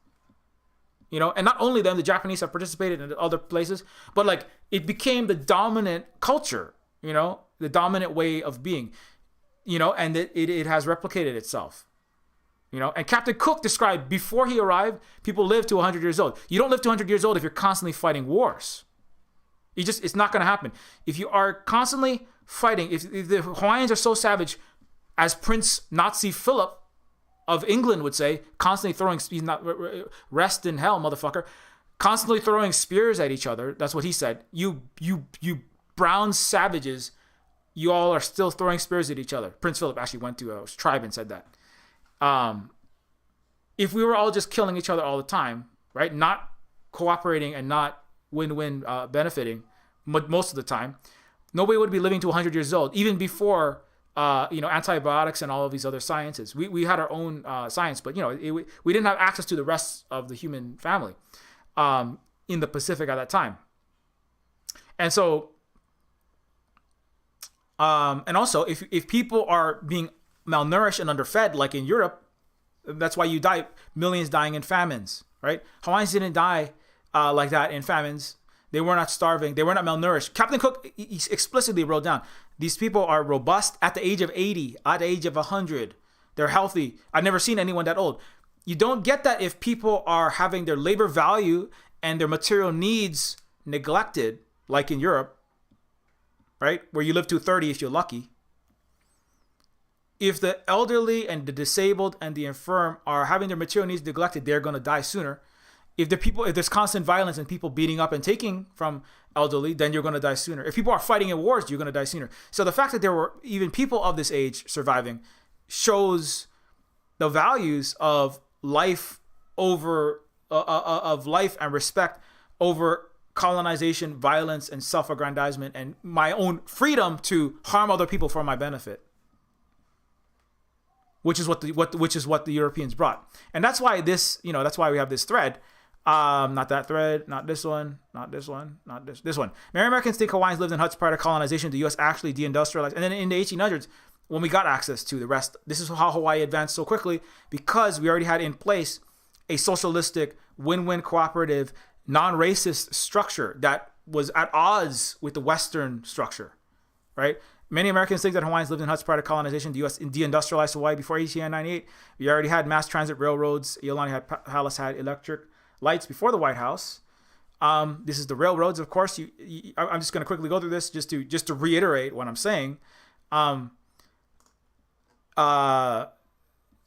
And not only them, the Japanese have participated in other places, but like it became the dominant culture, the dominant way of being, and it has replicated itself, and Captain Cook described before he arrived, people live to 100 years old. You don't live to 100 years old if you're constantly fighting wars. It's not going to happen. If you are constantly fighting, if the Hawaiians are so savage as Prince Nazi Philip of England would say, constantly throwing, he's not, rest in hell, motherfucker, constantly throwing spears at each other. That's what he said. You brown savages, you all are still throwing spears at each other. Prince Philip actually went to a tribe and said that. If we were all just killing each other all the time, right, not cooperating and not win-win benefiting most of the time, nobody would be living to 100 years old, even before antibiotics and all of these other sciences. We had our own science, but we didn't have access to the rest of the human family in the Pacific at that time. And so, and also, if people are being malnourished and underfed, like in Europe, that's why you die, millions dying in famines, right? Hawaiians didn't die like that in famines. They were not starving. They were not malnourished. Captain Cook explicitly wrote down, these people are robust at the age of 80, at the age of 100. They're healthy. I've never seen anyone that old. You don't get that if people are having their labor value and their material needs neglected, like in Europe, right? Where you live to 30 if you're lucky. If the elderly and the disabled and the infirm are having their material needs neglected, they're going to die sooner. If there's constant violence and people beating up and taking from elderly, then you're going to die sooner. If people are fighting in wars, you're going to die sooner. So the fact that there were even people of this age surviving shows the values of life of life and respect over colonization, violence, and self-aggrandizement, and my own freedom to harm other people for my benefit. Which is what the Europeans brought, and that's why that's why we have this thread. Not that thread, not this one, not this one, not this one. Many Americans think Hawaiians lived in huts prior to colonization. The U.S. actually deindustrialized, and then in the 1800s, when we got access to the rest, this is how Hawaii advanced so quickly, because we already had in place a socialistic, win-win, cooperative, non-racist structure that was at odds with the Western structure, right? Many Americans think that Hawaiians lived in huts prior to colonization. The U.S. deindustrialized Hawaii before 1898. We already had mass transit railroads. Palace had electric lights before the White House. This is the railroads, of course. I'm just going to quickly go through this just to reiterate what I'm saying.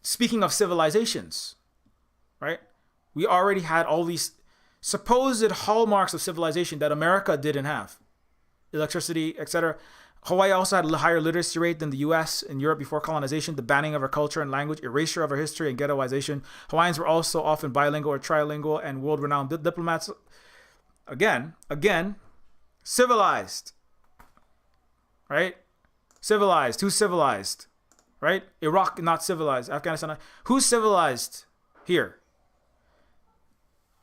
Speaking of civilizations, right? We already had all these supposed hallmarks of civilization that America didn't have. Electricity, etc. Hawaii also had a higher literacy rate than the U.S. and Europe before colonization, the banning of our culture and language, erasure of our history, and ghettoization. Hawaiians were also often bilingual or trilingual and world-renowned diplomats. Again, civilized, right? Civilized. Who's civilized, right? Iraq, not civilized. Afghanistan, not. Who's civilized here?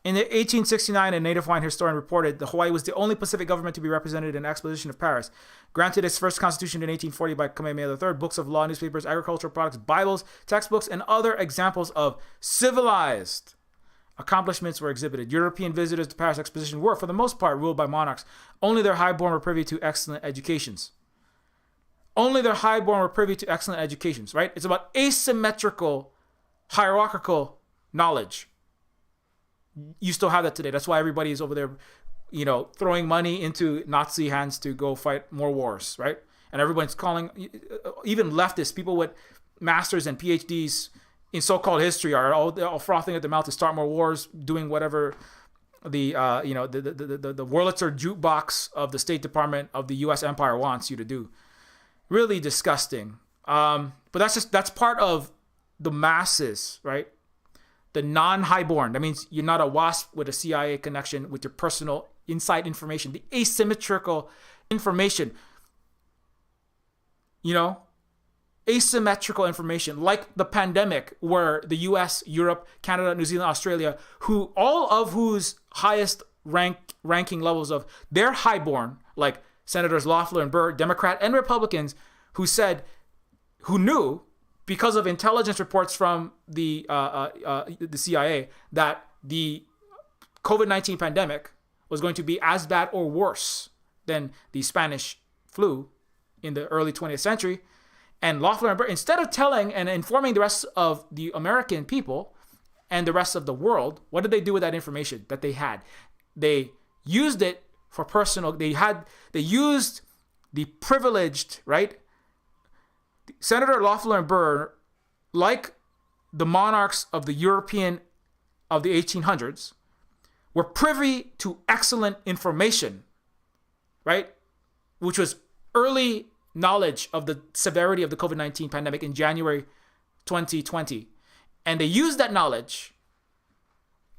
In 1869, a native Hawaiian historian reported that Hawaii was the only Pacific government to be represented in the Exposition of Paris. Granted its first constitution in 1840 by Kamehameha III, books of law, newspapers, agricultural products, Bibles, textbooks, and other examples of civilized accomplishments were exhibited. European visitors to Paris Exposition were, for the most part, ruled by monarchs. Only their highborn were privy to excellent educations. Right? It's about asymmetrical, hierarchical knowledge. You still have that today. That's why everybody is over there, throwing money into Nazi hands to go fight more wars, right? And everyone's calling, even leftists, people with masters and PhDs in so-called history are all frothing at the mouth to start more wars, doing whatever the Wurlitzer jukebox of the State Department of the U.S. Empire wants you to do. Really disgusting. But that's part of the masses, right? The non-highborn. That means you're not a WASP with a CIA connection with your personal inside information. The asymmetrical information. Asymmetrical information, like the pandemic, where the US, Europe, Canada, New Zealand, Australia, all of whose highest ranking levels of their highborn, like Senators Loeffler and Burr, Democrat and Republicans, who knew because of intelligence reports from the CIA that the COVID-19 pandemic was going to be as bad or worse than the Spanish flu in the early 20th century. And Loeffler and Burr, instead of telling and informing the rest of the American people and the rest of the world, what did they do with that information that they had? They used it for personal. They used the privileged, right? Senator Loeffler and Burr, like the monarchs of the European of the 1800s were privy to excellent information, right? Which was early knowledge of the severity of the COVID-19 pandemic in January 2020. And they used that knowledge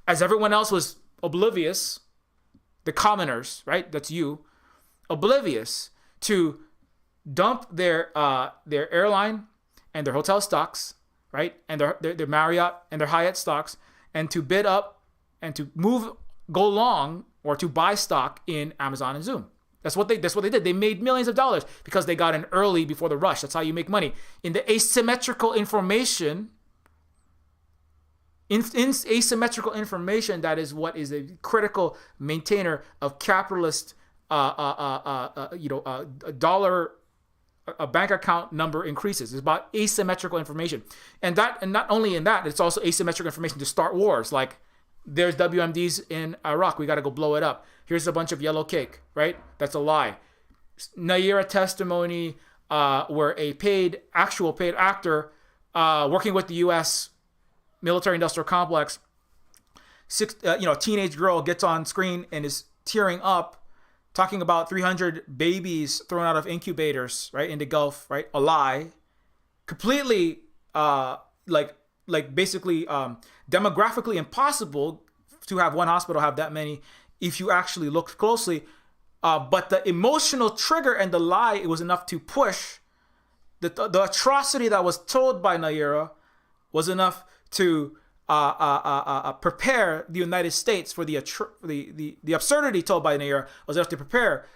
as everyone else was oblivious, the commoners, right? That's you, oblivious to dump their airline and their hotel stocks, right? And their Marriott and their Hyatt stocks, and to bid up and to go long or to buy stock in Amazon and Zoom. That's what they did. They made millions of dollars because they got in early before the rush. That's how you make money. In the asymmetrical information, asymmetrical information, that is what is a critical maintainer of capitalist, dollar, a bank account number increases. It's about asymmetrical information, and not only in that, it's also asymmetrical information to start wars. Like, there's WMDs in Iraq. We got to go blow it up. Here's a bunch of yellow cake, right? That's a lie. Naira testimony, where a actual paid actor working with the U.S. military-industrial complex, teenage girl gets on screen and is tearing up, talking about 300 babies thrown out of incubators, right, in the Gulf, right? A lie. Completely, basically demographically impossible to have one hospital have that many if you actually look closely. But the emotional trigger and the lie, it was enough to push. The atrocity that was told by Naira was enough to prepare the United States for the absurdity told by Naira, was enough to prepare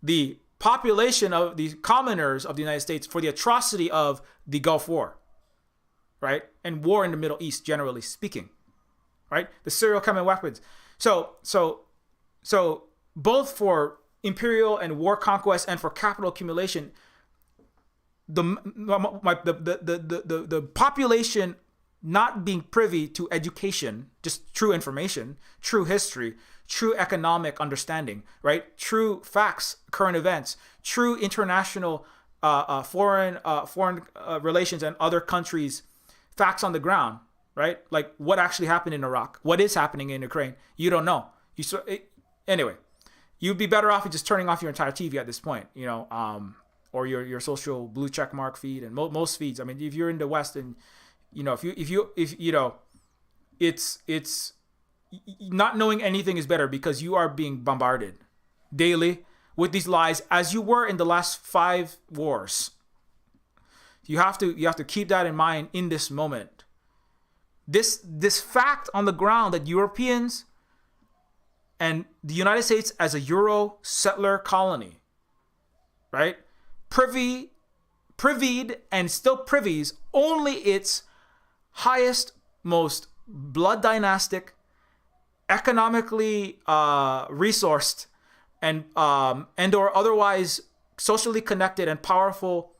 the population of the commoners of the United States for the atrocity of the Gulf War, right? And war in the Middle East, generally speaking, right? The serial chemical weapons. So both for imperial and war conquest and for capital accumulation, the population not being privy to education, just true information, true history, true economic understanding, right? True facts, current events, true international foreign relations and other countries' facts on the ground, right? Like what actually happened in Iraq, what is happening in Ukraine. You don't know. Anyway, you'd be better off just turning off your entire TV at this point, or your social blue check mark feed and most feeds. I mean, if you're in the West and it's not knowing anything is better because you are being bombarded daily with these lies, as you were in the last 5 wars. You have to keep that in mind in this moment. This fact on the ground that Europeans and the United States as a Euro settler colony, right, privied and still privies only its highest, most blood dynastic, economically resourced, and or otherwise socially connected and powerful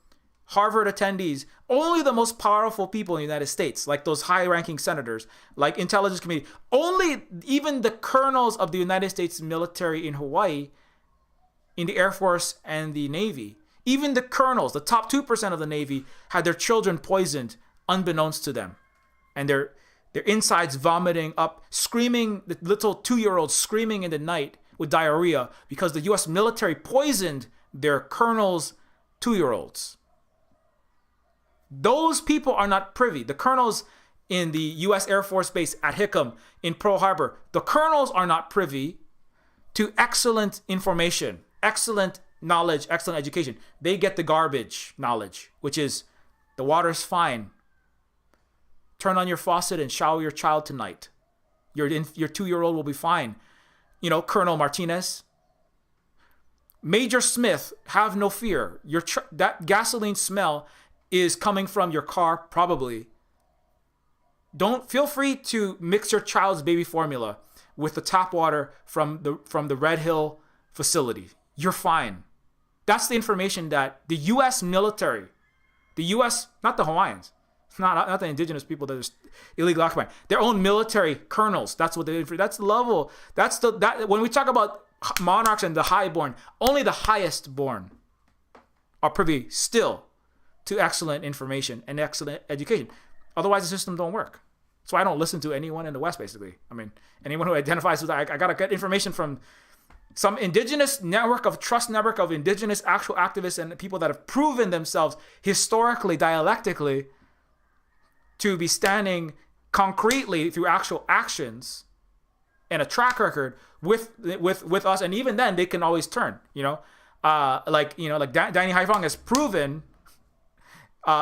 Harvard attendees, only the most powerful people in the United States, like those high-ranking senators, like intelligence committee, only even the colonels of the United States military in Hawaii, in the Air Force and the Navy, even the colonels, the top 2% of the Navy, had their children poisoned unbeknownst to them. And their insides vomiting up, screaming, the little 2-year-olds screaming in the night with diarrhea because the U.S. military poisoned their colonels' 2-year-olds. Those people are not privy. The colonels in the U.S. Air Force Base at Hickam in Pearl Harbor, the colonels are not privy to excellent information, excellent knowledge, excellent education. They get the garbage knowledge, which is the water's fine. Turn on your faucet and shower your child tonight. Your 2-year-old will be fine. Colonel Martinez. Major Smith, have no fear. That gasoline smell is coming from your car, probably. Don't feel free to mix your child's baby formula with the tap water from the Red Hill facility. You're fine. That's the information that the U.S. military, the U.S., not the Hawaiians, not the indigenous people that are illegal occupying, their own military colonels. That's what that's the level. When we talk about monarchs and the highborn, only the highest born are privy still to excellent information and excellent education. Otherwise, the system don't work. That's why I don't listen to anyone in the West, basically. I mean, anyone who identifies with that, I got to get information from some indigenous network of trust network of indigenous actual activists and people that have proven themselves historically, dialectically, to be standing concretely through actual actions and a track record with us. And even then, they can always turn, like Danny Haifong has proven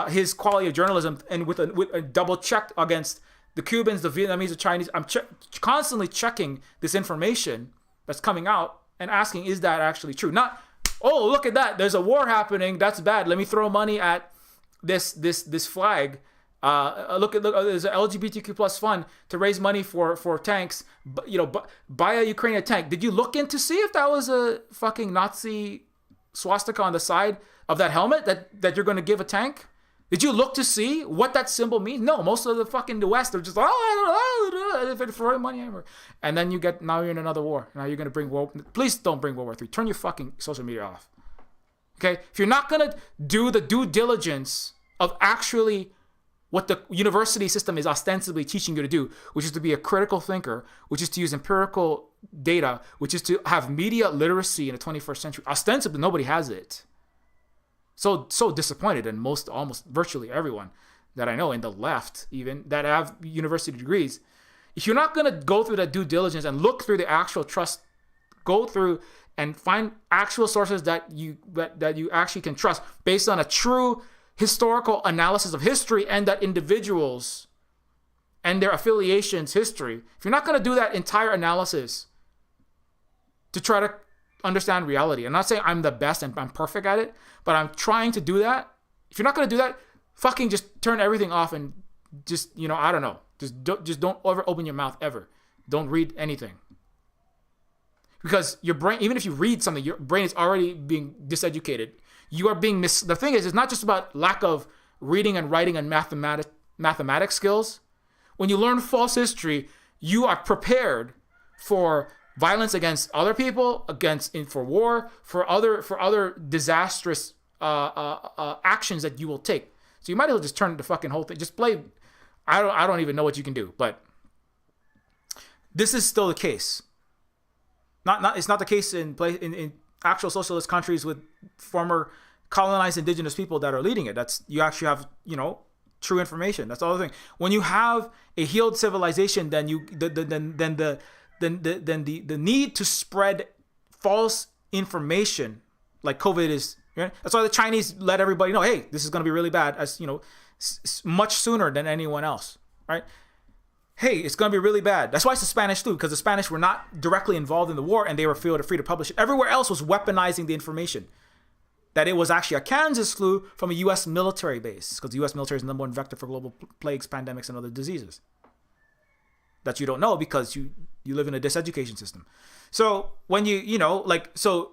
his quality of journalism, and with a double checked against the Cubans, the Vietnamese, the Chinese. I'm constantly checking this information that's coming out and asking, is that actually true? Not, oh, look at that, there's a war happening, that's bad, let me throw money at this flag. Look, there's an LGBTQ plus fund to raise money for tanks. Buy a Ukrainian tank. Did you look in to see if that was a fucking Nazi swastika on the side of that helmet that you're going to give a tank? Did you look to see what that symbol means? No, most of the West are just like, I don't know, for money. And then now you're in another war. Now you're going to bring please don't bring World War III. Turn your fucking social media off. Okay? If you're not going to do the due diligence of actually what the university system is ostensibly teaching you to do, which is to be a critical thinker, which is to use empirical data, which is to have media literacy in the 21st century. Ostensibly, nobody has it. So disappointed in almost virtually everyone that I know in the left, even that have university degrees. If you're not going to go through that due diligence and look through the actual trust, go through and find actual sources that you actually can trust based on a true historical analysis of history and that individuals and their affiliations history. If you're not going to do that entire analysis to try to understand reality, I'm not saying I'm the best and I'm perfect at it, but I'm trying to do that. If you're not going to do that, fucking just turn everything off and just, I don't know. Just don't ever open your mouth ever. Don't read anything. Because your brain, even if you read something, your brain is already being diseducated. You are being the thing is, it's not just about lack of reading and writing and mathematics skills. When you learn false history, you are prepared for violence against other people, for war, for other disastrous actions that you will take. So you might as well just turn the fucking whole thing. Just play. I don't even know what you can do, but this is still the case. It's not the case in actual socialist countries with former colonized indigenous people that are leading it. You actually have true information. That's the other thing. When you have a healed civilization, then the need to spread false information like COVID is. Right? That's why the Chinese let everybody know, hey, this is going to be really bad, as much sooner than anyone else, right? Hey, it's going to be really bad. That's why it's the Spanish flu, because the Spanish were not directly involved in the war and they were free to publish it. Everywhere else was weaponizing the information that it was actually a Kansas flu from a U.S. military base, because the U.S. military is the number one vector for global plagues, pandemics, and other diseases that you don't know because you live in a diseducation system. So when even still,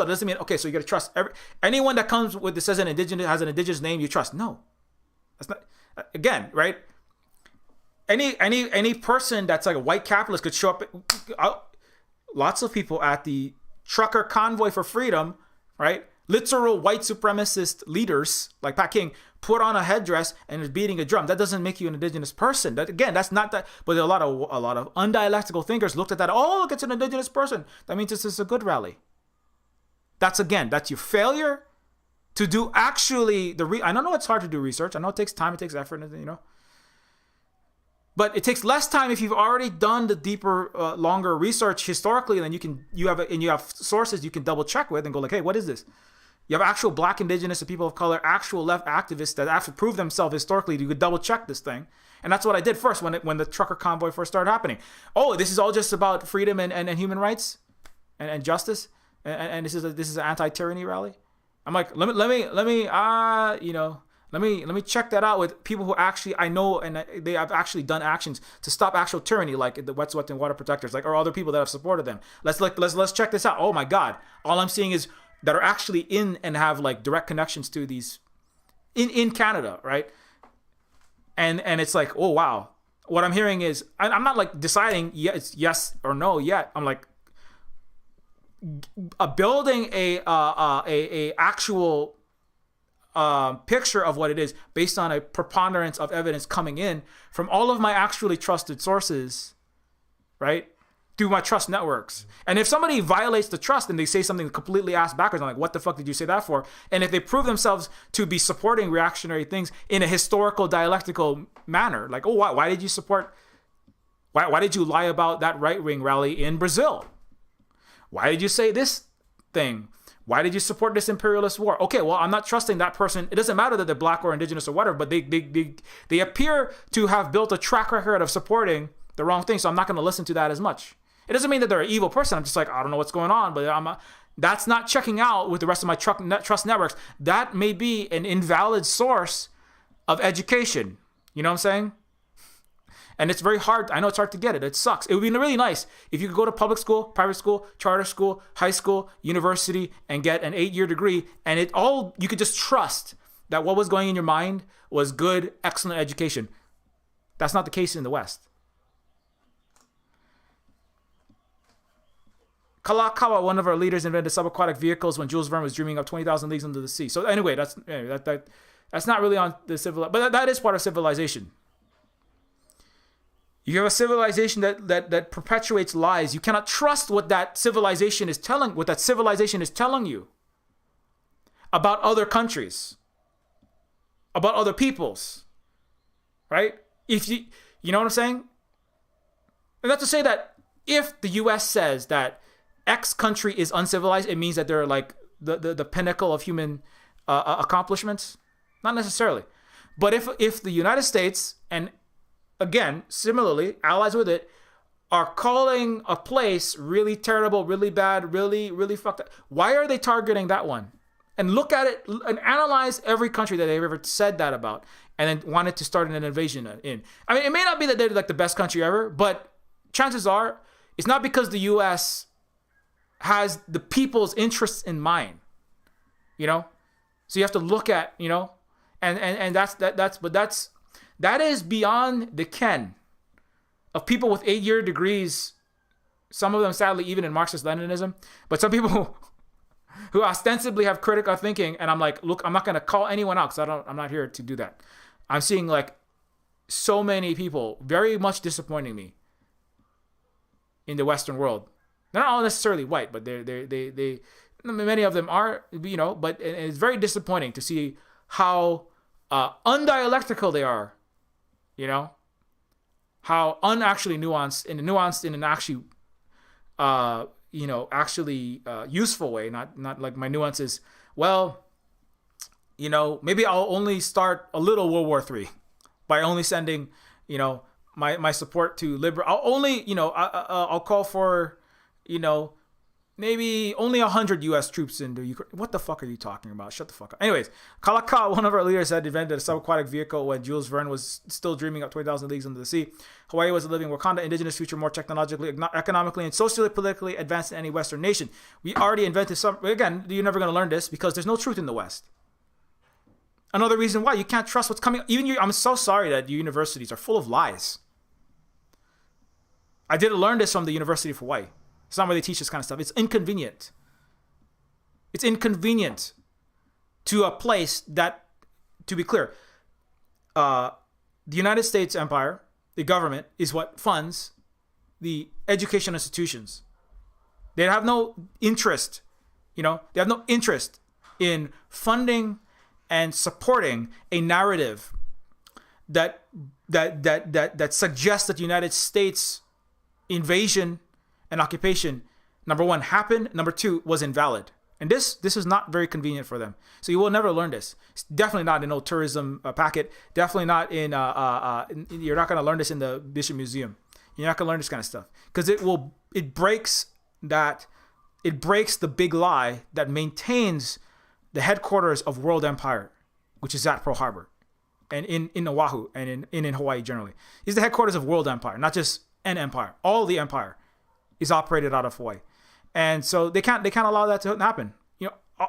doesn't mean, okay, so you got to trust anyone that comes with this has an indigenous name, you trust. No, that's not, again, right? Any person that's like a white capitalist could show up. Lots of people at the trucker convoy for freedom, right? Literal white supremacist leaders like Pat King put on a headdress and is beating a drum. That doesn't make you an indigenous person. That's not that. But there are a lot of undialectical thinkers looked at that. Oh, look, it's an indigenous person. That means this is a good rally. That's your failure to do actually I don't know, it's hard to do research. I know it takes time, it takes effort, but it takes less time if you've already done the deeper, longer research historically, and then you have sources you can double check with and go like, hey, what is this? You have actual Black, Indigenous, and people of color, actual left activists that have to prove themselves historically. You could double check this thing, and that's what I did first when the trucker convoy first started happening. Oh, this is all just about freedom and human rights and justice, and this is an anti-tyranny rally. I'm like, let me check that out with people who actually I know and they have actually done actions to stop actual tyranny, like the Wet, Sweat, and Water Protectors, or other people that have supported them. Let's check this out. Oh my God, all I'm seeing is that are actually in and have like direct connections to these in Canada, right? And it's like, oh wow, what I'm hearing is I'm not like deciding it's yes or no yet. I'm like building a actual picture of what it is based on a preponderance of evidence coming in from all of my actually trusted sources, right? Through my trust networks. And if somebody violates the trust and they say something completely ass backwards, I'm like, what the fuck did you say that for? And if they prove themselves to be supporting reactionary things in a historical dialectical manner, like, oh, why did you support, why did you lie about that right-wing rally in Brazil? Why did you say this thing? Why did you support this imperialist war? Okay, well, I'm not trusting that person. It doesn't matter that they're black or indigenous or whatever, but they appear to have built a track record of supporting the wrong thing, so I'm not going to listen to that as much. It doesn't mean that they're an evil person. I'm just like, I don't know what's going on, but that's not checking out with the rest of my trust networks. That may be an invalid source of education. You know what I'm saying? And it's very hard. I know it's hard to get it. It sucks. It would be really nice if you could go to public school, private school, charter school, high school, university, and get an 8-year degree. And you could just trust that what was going in your mind was good, excellent education. That's not the case in the West. Kalakaua, one of our leaders, invented subaquatic vehicles when Jules Verne was dreaming of 20,000 Leagues Under the Sea. So anyway, that's not really on the but that is part of civilization. You have a civilization that perpetuates lies. You cannot trust what that civilization is telling you about other countries, about other peoples, right? If you know what I'm saying? And that's to say that if the U.S. says that X country is uncivilized, it means that they're like the pinnacle of human accomplishments? Not necessarily. But if the United States, and again, similarly, allies with it, are calling a place really terrible, really bad, really, really fucked up, why are they targeting that one? And look at it and analyze every country that they've ever said that about and then wanted to start an invasion in. I mean, it may not be that they're like the best country ever, but chances are it's not because the U.S. has the people's interests in mind, you know? So you have to look at, you know, and that is beyond the ken of people with 8-year degrees, some of them sadly even in Marxist-Leninism, but some people who ostensibly have critical thinking, and I'm like, look, I'm not going to call anyone out because I'm not here to do that. I'm seeing like so many people very much disappointing me in the Western world. They're not all necessarily white, but they many of them are, you know, but it's very disappointing to see how undialectical they are, you know, how unactually nuanced in an actually, you know, actually useful way, not like my nuance is, well, you know, maybe I'll only start a little World War III by only sending, you know, my support to I'll only, you know, I'll call for, you know, maybe only 100 U.S. troops into Ukraine. What the fuck are you talking about? Shut the fuck up. Anyways, Kalakaua, one of our leaders, had invented a subaquatic vehicle when Jules Verne was still dreaming of 20,000 Leagues Under the Sea. Hawaii was a living Wakanda indigenous future, more technologically, economically, and socially, politically advanced than any Western nation. We already invented some. Again, you're never going to learn this because there's no truth in the West. Another reason why you can't trust what's coming. I'm so sorry that universities are full of lies. I did learn this from the University of Hawaii. It's not where they teach this kind of stuff. It's inconvenient. It's inconvenient to a place that, to be clear, the United States Empire, the government, is what funds the education institutions. They have no interest, you know, they have no interest in funding and supporting a narrative that suggests that the United States invasion and occupation, number one, happened, number two, was invalid. And this is not very convenient for them. So you will never learn this. It's definitely not in no tourism packet. Definitely not in, you're not going to learn this in the Bishop Museum. You're not going to learn this kind of stuff. Because it breaks the big lie that maintains the headquarters of World Empire, which is at Pearl Harbor and in Oahu and in Hawaii generally. It's the headquarters of World Empire, not just an empire. All the empire is operated out of Hawaii, and so they can't allow that to happen. You know,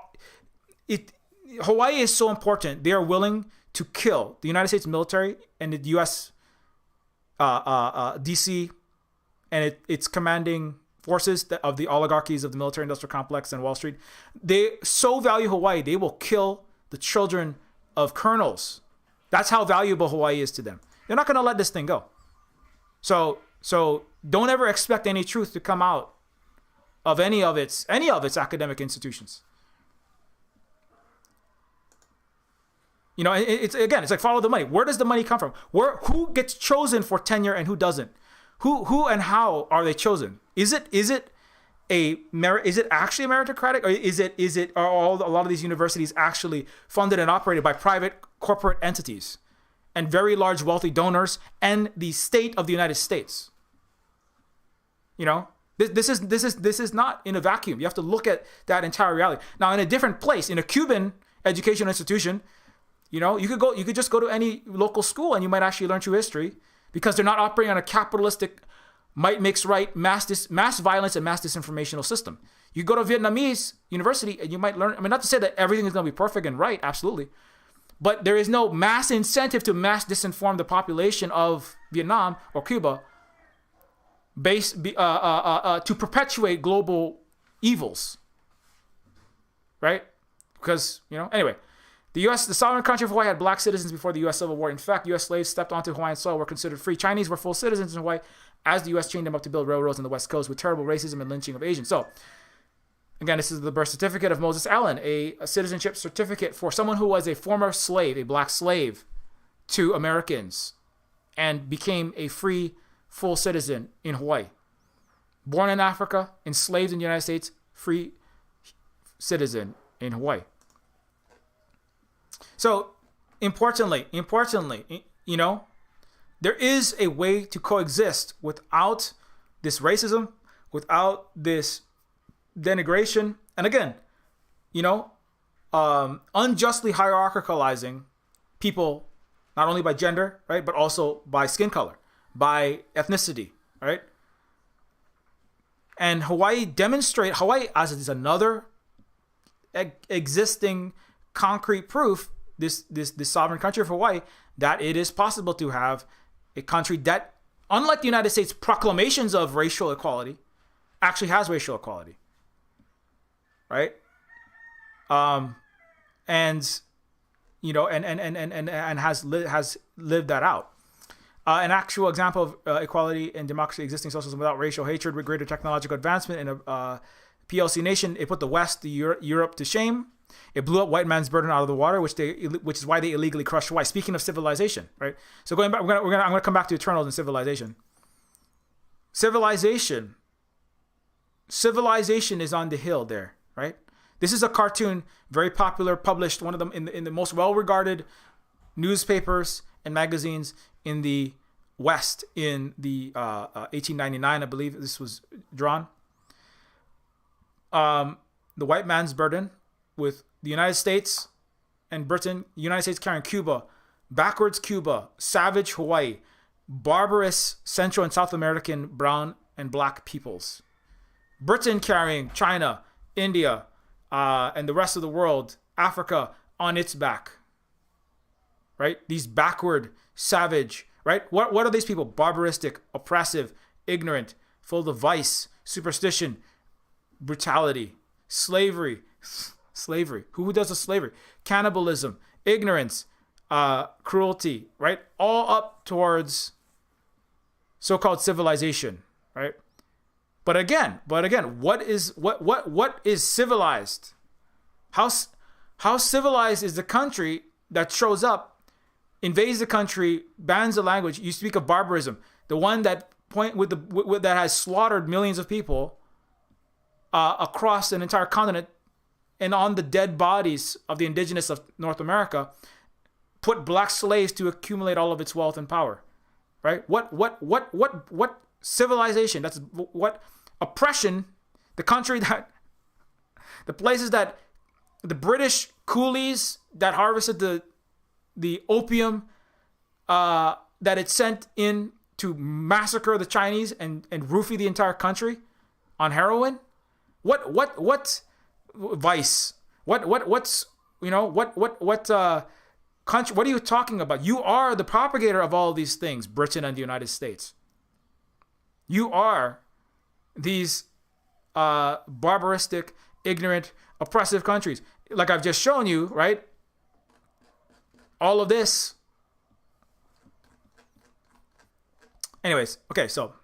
Hawaii is so important. They are willing to kill the United States military and the U.S. DC and its commanding forces of the oligarchies of the military-industrial complex and Wall Street. They so value Hawaii, they will kill the children of colonels. That's how valuable Hawaii is to them. They're not going to let this thing go. So don't ever expect any truth to come out of any of its academic institutions. You know, it's like follow the money. Where does the money come from? Who gets chosen for tenure and who doesn't? Who and how are they chosen? Is it actually a meritocratic, or are a lot of these universities actually funded and operated by private corporate entities and very large wealthy donors and the state of the United States? You know, this is not in a vacuum. You have to look at that entire reality. Now, in a different place, in a Cuban educational institution, you know, you could just go to any local school and you might actually learn true history, because they're not operating on a capitalistic might makes right mass violence and mass disinformational system. You go to Vietnamese university and you might learn, I mean, not to say that everything is going to be perfect and right, absolutely, but there is no mass incentive to mass disinform the population of Vietnam or Cuba to perpetuate global evils, right? Because, you know, anyway, the sovereign country of Hawaii had black citizens before the U.S. Civil War. In fact, U.S. slaves stepped onto Hawaiian soil were considered free. Chinese were full citizens in Hawaii as the U.S. chained them up to build railroads on the West Coast with terrible racism and lynching of Asians. So, again, this is the birth certificate of Moses Allen, a citizenship certificate for someone who was a former slave, a black slave to Americans, and became a free, full citizen in Hawaii. Born in Africa, enslaved in the United States, free citizen in Hawaii. So, importantly, you know, there is a way to coexist without this racism, without this denigration, and again, you know, unjustly hierarchicalizing people, not only by gender, right, but also by skin color, by ethnicity, right? And Hawaii as is another existing concrete proof, this sovereign country of Hawaii, that it is possible to have a country that, unlike the United States proclamations of racial equality, actually has racial equality, right? And you know, and has lived that out. An actual example of equality and democracy existing socialism without racial hatred with greater technological advancement in a PLC nation. It put the West, Europe to shame. It blew up white man's burden out of the water, which is why they illegally crushed Hawaii. Speaking of civilization, right? So going back, I'm gonna come back to Eternals and civilization. Civilization is on the hill there, right? This is a cartoon, very popular, published, one of them in the most well-regarded newspapers and magazines in the West in the 1899, I believe this was drawn. The white man's burden, with the United States and Britain, the United States carrying Cuba, backwards Cuba, savage Hawaii, barbarous Central and South American brown and black peoples. Britain carrying China, India, and the rest of the world, Africa, on its back. Right? These backward, savage, right? What are these people? Barbaristic, oppressive, ignorant, full of vice, superstition, brutality, slavery. Who does the slavery? Cannibalism, ignorance, cruelty, right? All up towards so-called civilization, right? But again, what is civilized? How civilized is the country that shows up, invades the country, bans the language? You speak of barbarism, the one that that has slaughtered millions of people across an entire continent, and on the dead bodies of the indigenous of North America, put black slaves to accumulate all of its wealth and power, right? What civilization? That's what oppression. The country that, the places that the British coolies that harvested the opium that it sent in to massacre the Chinese and roofie the entire country on heroin. What vice? What's country? What are you talking about? You are the propagator of all these things, Britain and the United States. You are these barbaristic, ignorant, oppressive countries. Like I've just shown you, right? all of this. Anyways, okay, so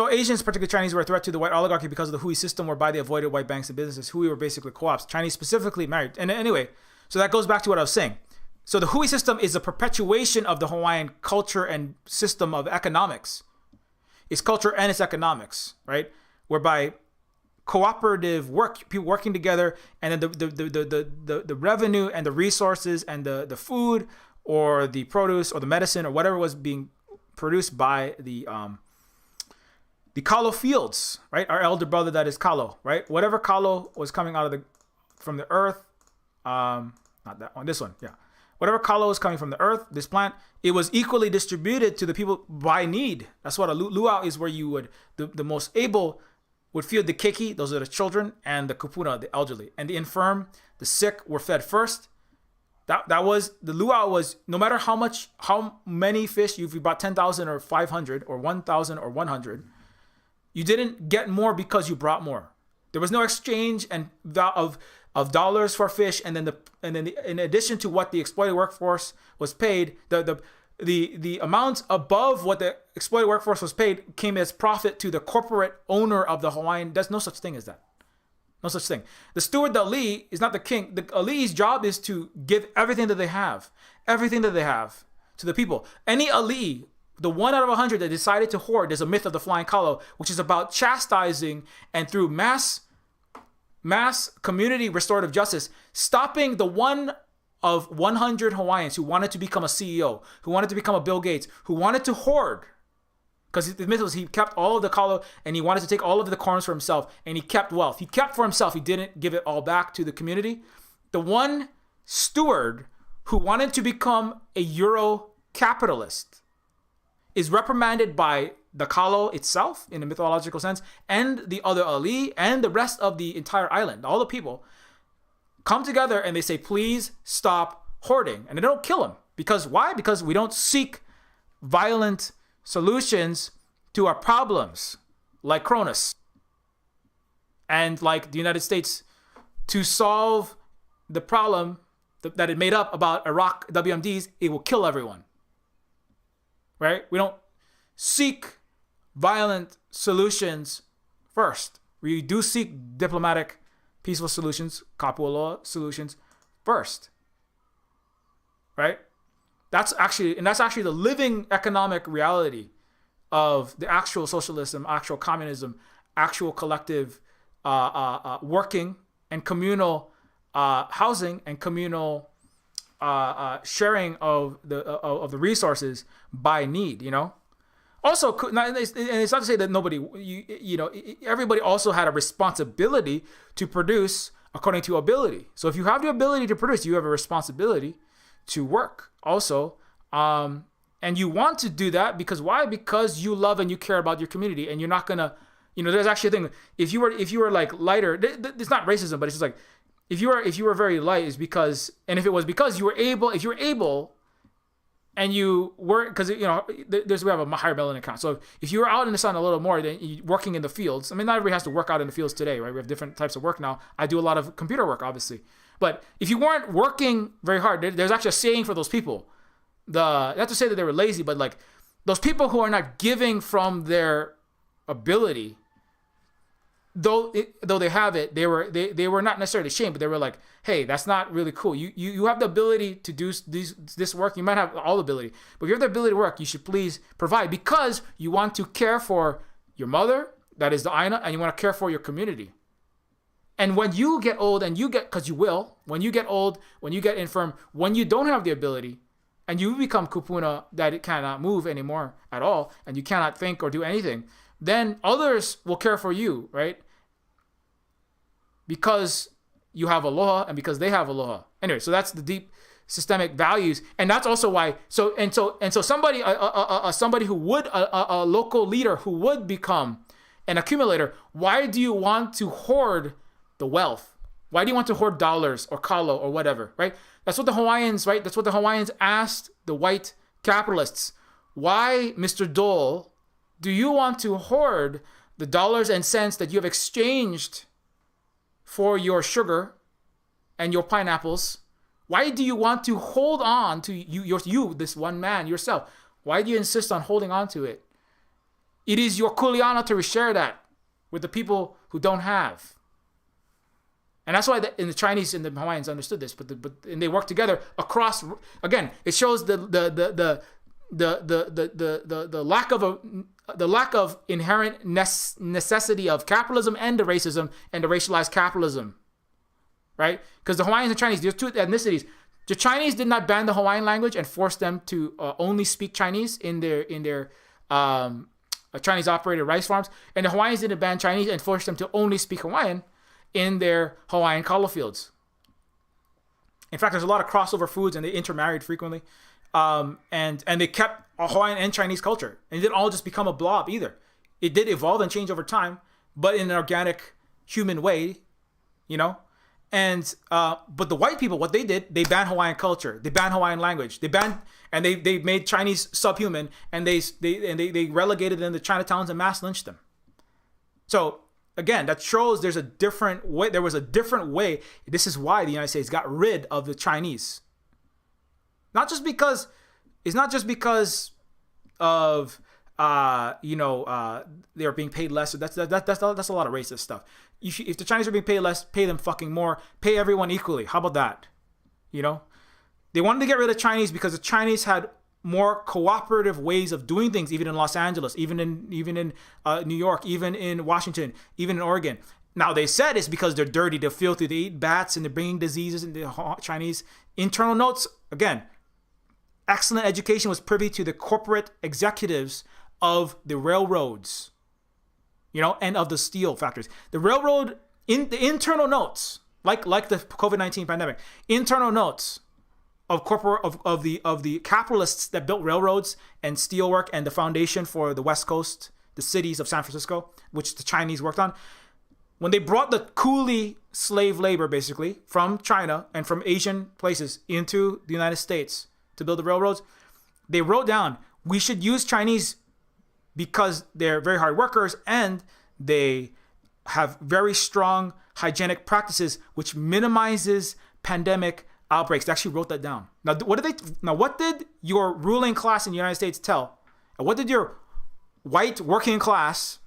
Asians, particularly Chinese, were a threat to the white oligarchy because of the Hui system, whereby they avoided white banks and businesses. Hui were basically co-ops. Chinese specifically married. And anyway, so that goes back to what I was saying. So the Hui system is a perpetuation of the Hawaiian culture and system of economics. It's culture and it's economics, right? Whereby cooperative work, people working together, and then the revenue and the resources and the food or the produce or the medicine or whatever was being produced by the kalo fields, right? Our elder brother that is kalo, right? Whatever kalo was coming out of from the earth, not that one, this one, yeah. Whatever kalo was coming from the earth, this plant, it was equally distributed to the people by need. That's what a luau is, where you would, the most able would feed the keiki, those are the children, and the kupuna, the elderly. And the infirm, the sick were fed first. That was, the luau was, no matter how many fish, if you bought 10,000 or 500 or 1,000 or 100, you didn't get more because you brought more. There was no exchange of dollars for fish, and then in addition to what the exploited workforce was paid, the amount above what the exploited workforce was paid came as profit to the corporate owner of the Hawaiian. There's no such thing as that. No such thing. The steward, the ali, is not the king. The ali's job is to give everything that they have to the people. Any ali, the 1 out of 100 that decided to hoard, there's a myth of the flying kalo, which is about chastising and through mass community restorative justice, stopping the 1 of 100 Hawaiians who wanted to become a CEO, who wanted to become a Bill Gates, who wanted to hoard. Because the myth was he kept all of the kalo and he wanted to take all of the corns for himself, and he kept wealth. He kept for himself. He didn't give it all back to the community. The one steward who wanted to become a Euro capitalist is reprimanded by the kalo itself in a mythological sense, and the other ali, and the rest of the entire island. All the people come together and they say, please stop hoarding. And they don't kill him. Because why? Because we don't seek violent solutions to our problems like Cronus and like the United States to solve the problem that it made up about Iraq WMDs. It will kill everyone, right? We don't seek violent solutions first. We do seek diplomatic, peaceful solutions, kapualoa solutions first, right? That's actually the living economic reality of the actual socialism, actual communism, actual collective working and communal housing and communal sharing of the resources by need. You know. Also, and it's not to say that everybody also had a responsibility to produce according to ability. So if you have the ability to produce, you have a responsibility to work also. And you want to do that because why? Because you love and you care about your community, and you're not gonna, there's actually a thing. If you were like lighter, it's not racism, but it's just like, if you were very light is because, and if it was because you were able, if you were able, and you were, because we have a higher melanin count. So if you were out in the sun a little more than you working in the fields, I mean, not everybody has to work out in the fields today, right? We have different types of work now. I do a lot of computer work, obviously. But if you weren't working very hard, there's actually a saying for those people. Not to say that they were lazy, but like those people who are not giving from their ability, though they have it, they were not necessarily ashamed, but they were like, hey, that's not really cool. You have the ability to do this work. You might have all ability, but if you have the ability to work, you should please provide, because you want to care for your mother, that is the Aina, and you want to care for your community. And when you get old, and because you will, when you get old, when you get infirm, when you don't have the ability, and you become kupuna that it cannot move anymore at all, and you cannot think or do anything, then others will care for you, right? Because you have aloha and because they have aloha. Anyway, so that's the deep systemic values, and that's also why. So somebody, somebody who would a local leader who would become an accumulator. Why do you want to hoard the wealth? Why do you want to hoard dollars or kalo or whatever, right? That's what the Hawaiians, right? That's what the Hawaiians asked the white capitalists. Why, Mr. Dole, do you want to hoard the dollars and cents that you have exchanged for your sugar and your pineapples? Why do you want to hold on to you, this one man, yourself? Why do you insist on holding on to it? It is your kuleana to share that with the people who don't have. And that's why in the Chinese and the Hawaiians understood this, and they work together across. Again, it shows the lack of inherent necessity of capitalism and the racism and the racialized capitalism, right? Because the Hawaiians and Chinese, there's two ethnicities. The Chinese did not ban the Hawaiian language and force them to only speak Chinese in their Chinese operated rice farms, and the Hawaiians didn't ban Chinese and force them to only speak Hawaiian in their Hawaiian kalo fields. In fact, there's a lot of crossover foods, and they intermarried frequently, and they kept a Hawaiian and Chinese culture, and it didn't all just become a blob either. It did evolve and change over time, but in an organic human way, you know. And but the white people, what they did, they banned Hawaiian culture, they banned Hawaiian language, they made Chinese subhuman, and they relegated them to Chinatowns and mass lynched them. So again, that shows there's a different way. There was a different way. This is why the United States got rid of the Chinese. Not just because of they're being paid less. That's a lot of racist stuff. If the Chinese are being paid less, pay them fucking more. Pay everyone equally. How about that? You know, they wanted to get rid of Chinese because the Chinese had more cooperative ways of doing things, even in Los Angeles, even in New York, even in Washington, even in Oregon. Now they said it's because they're dirty, they're filthy, they eat bats, and they're bringing diseases. And the Chinese internal notes again. Excellent education was privy to the corporate executives of the railroads, you know, and of the steel factories. The railroad in the internal notes, like the COVID-19 pandemic, internal notes of the capitalists that built railroads and steelwork and the foundation for the West Coast, the cities of San Francisco, which the Chinese worked on. When they brought the coolie slave labor, basically, from China and from Asian places into the United States to build the railroads, they wrote down, we should use Chinese because they're very hard workers and they have very strong hygienic practices, which minimizes pandemic outbreaks. They actually wrote that down. Now, what did your ruling class in the United States tell? And what did your white working class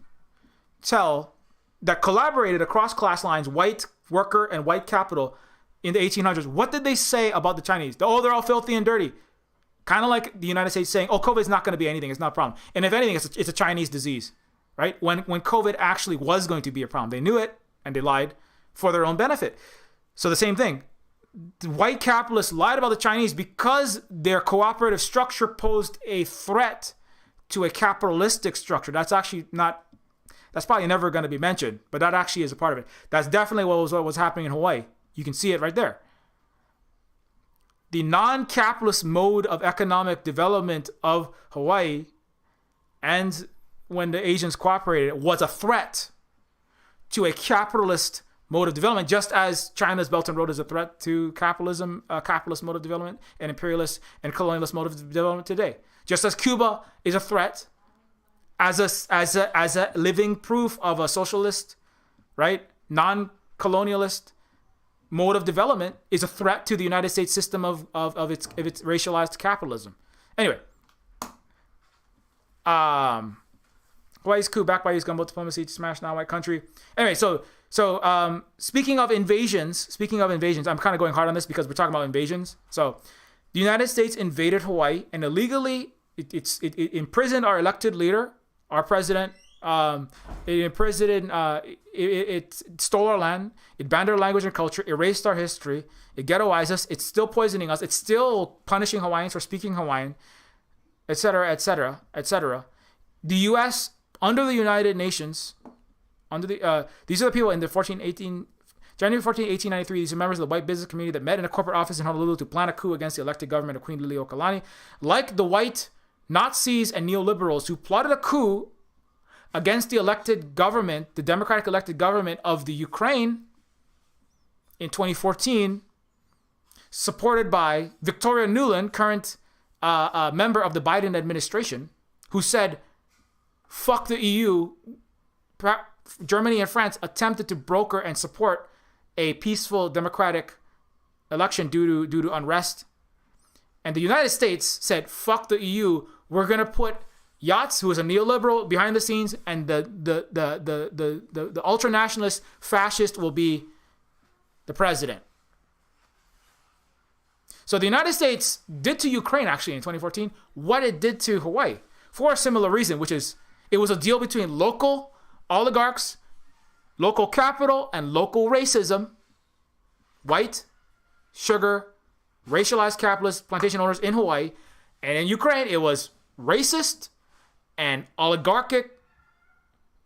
tell that collaborated across class lines, white worker and white capital, in the 1800s? What did they say about the Chinese? Oh, they're all filthy and dirty. Kind of like the United States saying, oh, COVID is not going to be anything. It's not a problem. And if anything, it's a Chinese disease, right? When COVID actually was going to be a problem. They knew it and they lied for their own benefit. So the same thing. The white capitalists lied about the Chinese because their cooperative structure posed a threat to a capitalistic structure. That's probably never going to be mentioned, but that actually is a part of it. That's definitely what was happening in Hawaii. You can see it right there. The non-capitalist mode of economic development of Hawaii, and when the Asians cooperated, was a threat to a capitalist mode of development, just as China's Belt and Road is a threat to capitalism, capitalist mode of development, and imperialist and colonialist mode of development today. Just as Cuba is a threat as a living proof of a socialist, right, non-colonialist mode of development, is a threat to the United States system of its racialized capitalism. Anyway, Hawaii's coup backed by his gunboat diplomacy to smash non-white country. Anyway, so speaking of invasions, I'm kind of going hard on this because we're talking about invasions. So the United States invaded Hawaii and illegally it imprisoned our elected leader, our president. It stole our land. It banned our language and culture. Erased our history. It ghettoized us. It's still poisoning us. It's still punishing Hawaiians for speaking Hawaiian, etc., etc., etc. The U.S. under the United Nations, these are the people in the January 14, 1893. These are members of the white business community that met in a corporate office in Honolulu to plan a coup against the elected government of Queen Liliuokalani. Like the white Nazis and neoliberals who plotted a coup against the elected government, the democratic elected government of the Ukraine in 2014, supported by Victoria Nuland, current member of the Biden administration, who said, fuck the EU. Germany and France attempted to broker and support a peaceful democratic election due to unrest. And the United States said, fuck the EU. We're going to put Yachts, who is a neoliberal behind the scenes, and the ultra-nationalist fascist will be the president. So the United States did to Ukraine, actually, in 2014, what it did to Hawaii for a similar reason, which is it was a deal between local oligarchs, local capital, and local racism, white, sugar, racialized capitalist plantation owners in Hawaii. And in Ukraine, it was racist and oligarchic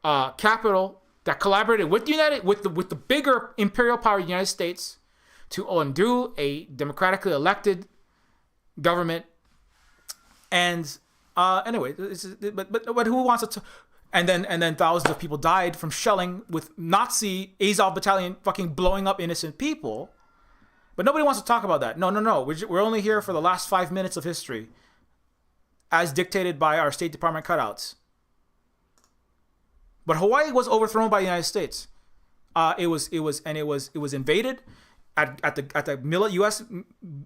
capital that collaborated with the bigger imperial power of the United States to undo a democratically elected government. And anyway, but who wants to? And then thousands of people died from shelling with Nazi Azov battalion fucking blowing up innocent people. But nobody wants to talk about that. No. We're only here for the last 5 minutes of history, as dictated by our State Department cutouts. But Hawaii was overthrown by the United States. It was invaded at the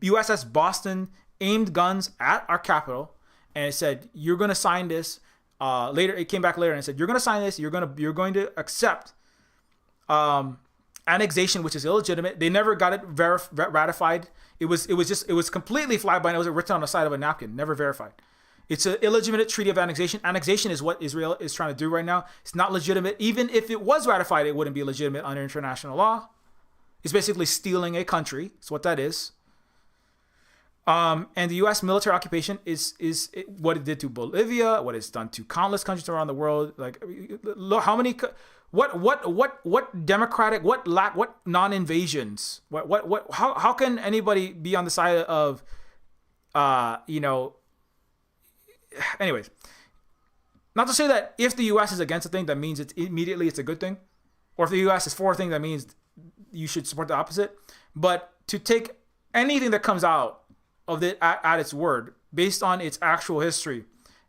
USS Boston, aimed guns at our capital, and it said, "You're going to sign this." Later, it came back later and said, "You're going to sign this. You're going to accept annexation, which is illegitimate." They never got it ratified. It was completely fly by night. It was written on the side of a napkin, never verified. It's an illegitimate treaty of annexation. Annexation is what Israel is trying to do right now. It's not legitimate. Even if it was ratified, it wouldn't be legitimate under international law. It's basically stealing a country. That's what that is. And the U.S. military occupation is what it did to Bolivia, what it's done to countless countries around the world. Like, look, how many, what democratic, what non-invasions, how can anybody be on the side of, anyways, not to say that if the U.S. is against a thing, that means it's a good thing, or if the U.S. is for a thing, that means you should support the opposite. But to take anything that comes out of it at its word, based on its actual history,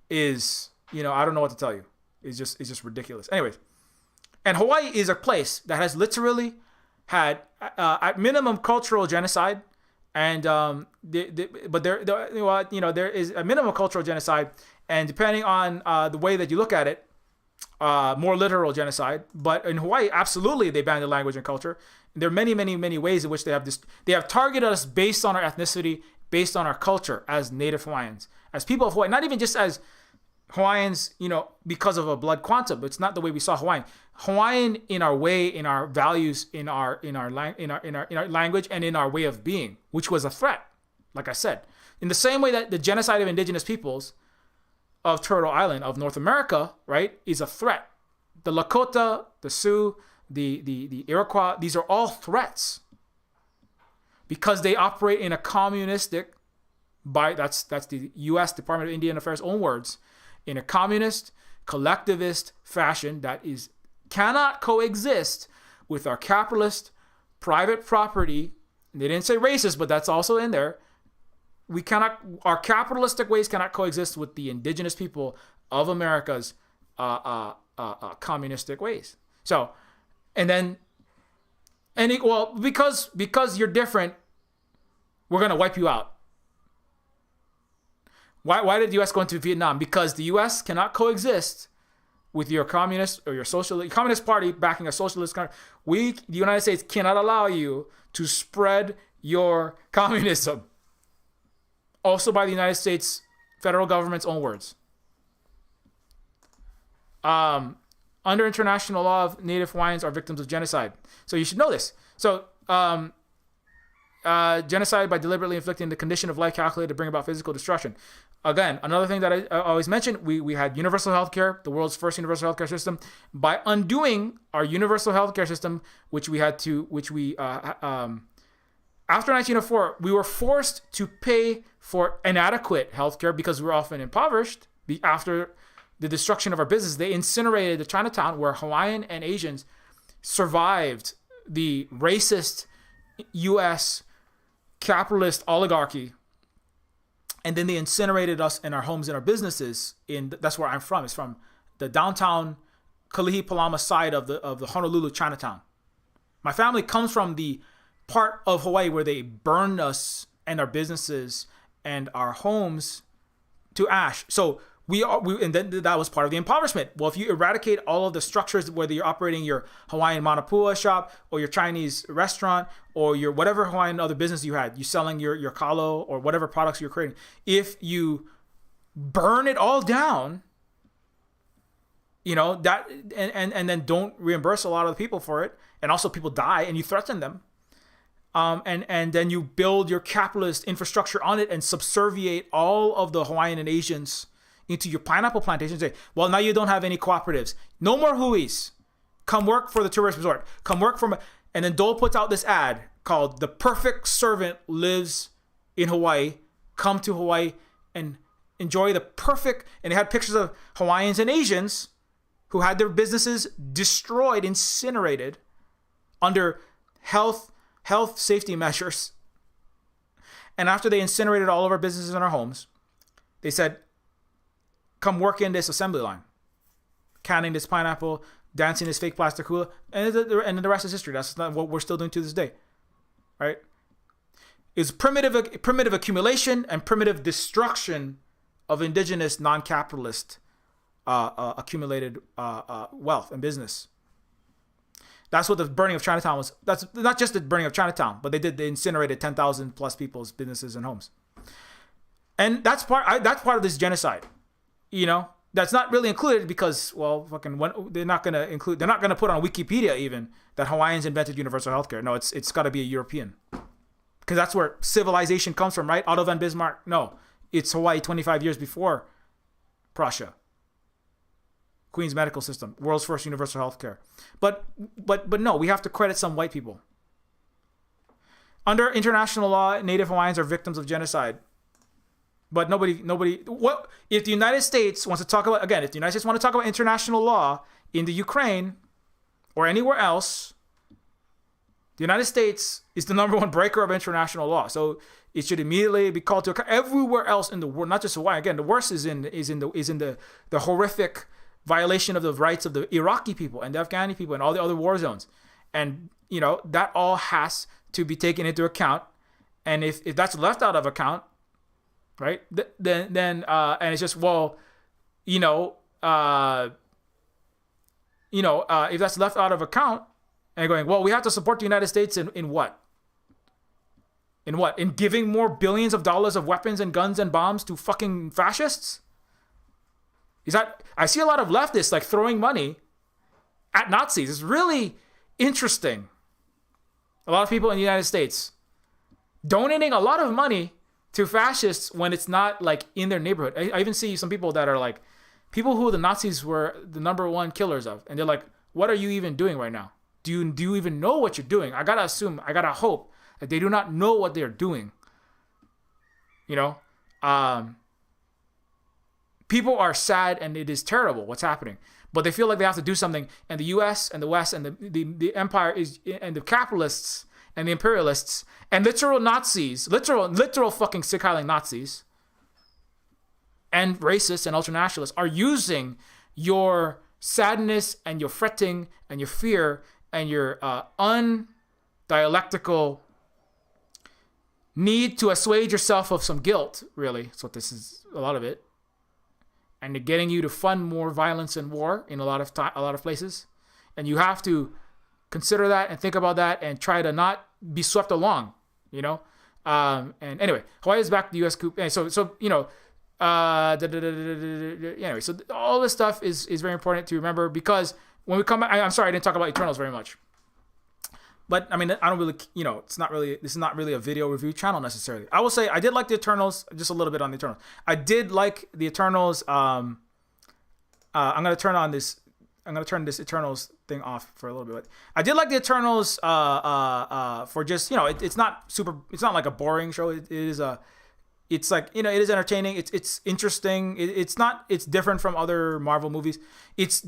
is, I don't know what to tell you. It's just ridiculous. Anyways, and Hawaii is a place that has literally had at minimum cultural genocide, and there is a minimum cultural genocide, and depending on the way that you look at it, more literal genocide. But in Hawaii, absolutely, they banned the language and culture. There are many, many, many ways in which they have targeted us based on our ethnicity, based on our culture as Native Hawaiians, as people of Hawaii, not even just as Hawaiians, because of a blood quantum. But it's not the way we saw Hawaiian in our way, in our values, in our language, and in our way of being, which was a threat. Like I said, in the same way that the genocide of indigenous peoples of Turtle Island, of North America, right, is a threat. The Lakota, the Sioux, the Iroquois, these are all threats because they operate in a communistic, that's the U.S. Department of Indian Affairs' own words, in a communist, collectivist fashion that cannot coexist with our capitalist, private property. They didn't say racist, but that's also in there. Our capitalistic ways cannot coexist with the indigenous people of America's communistic ways. So, because you're different, we're going to wipe you out. Why did the U.S. go into Vietnam? Because the U.S. cannot coexist with your communist or your communist party backing a socialist country. The United States, cannot allow you to spread your communism. Also by the United States federal government's own words. Under international law, Native Hawaiians are victims of genocide. So you should know this. So genocide by deliberately inflicting the condition of life calculated to bring about physical destruction. Again, another thing that I always mention, we had universal healthcare, the world's first universal healthcare system. By undoing our universal healthcare system, after 1904, we were forced to pay for inadequate healthcare because we were often impoverished. After the destruction of our business, they incinerated the Chinatown where Hawaiian and Asians survived the racist U.S. capitalist oligarchy. And then they incinerated us in our homes and our businesses. That's where I'm from. It's from the downtown Kalihi Palama side of the Honolulu Chinatown. My family comes from the part of Hawaii where they burned us and our businesses and our homes to ash. So and then that was part of the impoverishment. Well, if you eradicate all of the structures, whether you're operating your Hawaiian Manapua shop or your Chinese restaurant or your whatever Hawaiian other business you had, you selling your kalo or whatever products you're creating, if you burn it all down, that and then don't reimburse a lot of the people for it, and also people die and you threaten them, and then you build your capitalist infrastructure on it and subserviate all of the Hawaiian and Asians into your pineapple plantation. Say, well, now you don't have any cooperatives. No more huis. Come work for the tourist resort. Come work for and then Dole puts out this ad called "The Perfect Servant Lives in Hawaii. Come to Hawaii and enjoy the perfect." And they had pictures of Hawaiians and Asians who had their businesses destroyed, incinerated under health safety measures. And after they incinerated all of our businesses and our homes, they said, come work in this assembly line, canning this pineapple, dancing this fake plastic hula, and the rest is history. That's not what we're still doing to this day, right? It's primitive accumulation and primitive destruction of indigenous, non-capitalist accumulated wealth and business. That's what the burning of Chinatown was. That's not just the burning of Chinatown, but they incinerated 10,000 plus people's businesses and homes, and that's part of this genocide. That's not really included because, well, they're not gonna put on Wikipedia even that Hawaiians invented universal healthcare. No, it's got to be a European, because that's where civilization comes from, right? Otto von Bismarck. No, it's Hawaii 25 years before Prussia. Queen's medical system, world's first universal healthcare. But no, we have to credit some white people. Under international law, Native Hawaiians are victims of genocide. But nobody. What if the United States wants to talk about again? If the United States want to talk about international law in the Ukraine or anywhere else, the United States is the number one breaker of international law. So it should immediately be called to account. Everywhere else in the world, not just Hawaii. Again, the worst is in the horrific violation of the rights of the Iraqi people and the Afghani people and all the other war zones, and that all has to be taken into account. And if that's left out of account, right? Then and it's just, well, if that's left out of account and going, well, we have to support the United States in what? In what? In giving more billions of dollars of weapons and guns and bombs to fucking fascists? I see a lot of leftists like throwing money at Nazis. It's really interesting. A lot of people in the United States donating a lot of money to fascists when it's not like in their neighborhood. I even see some people that are like people who the Nazis were the number one killers of, and they're like, what are you even doing right now? Do you even know what you're doing? I gotta hope that they do not know what they're doing. People are sad and it is terrible what's happening, but they feel like they have to do something, and the U.S. and the West and the empire is, and the capitalists and the imperialists and literal Nazis, literal fucking sick Highland Nazis and racists and ultranationalists are using your sadness and your fretting and your fear and your undialectical need to assuage yourself of some guilt. Really, that's what this is, a lot of it. And they're getting you to fund more violence and war in a lot of places, and you have to consider that and think about that and try to not be swept along, And anyway, Hawaii is back to the U.S. coup. Anyway, so all this stuff is very important to remember, because when we come back, I'm sorry I didn't talk about Eternals very much. But I mean, I don't really, this is not really a video review channel necessarily. I will say I did like the Eternals, just a little bit on the Eternals. I did like the Eternals. I'm gonna turn this Eternals thing off for a little bit. I did like the Eternals for just, it's not like a boring show. It is it's like, it is entertaining. It's interesting. It's different from other Marvel movies. It's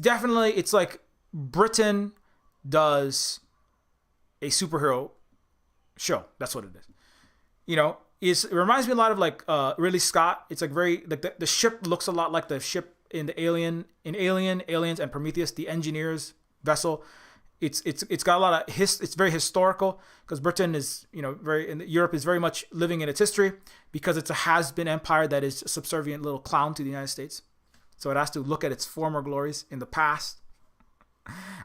like Britain does a superhero show. That's what it is. It reminds me a lot of like Ridley Scott. It's like very like the ship looks a lot like the ship in Aliens and Prometheus, the engineer's vessel. it's got a lot of it's very historical because Britain is, Europe is very much living in its history because it's a has-been empire that is a subservient little clown to the United States. So it has to look at its former glories in the past.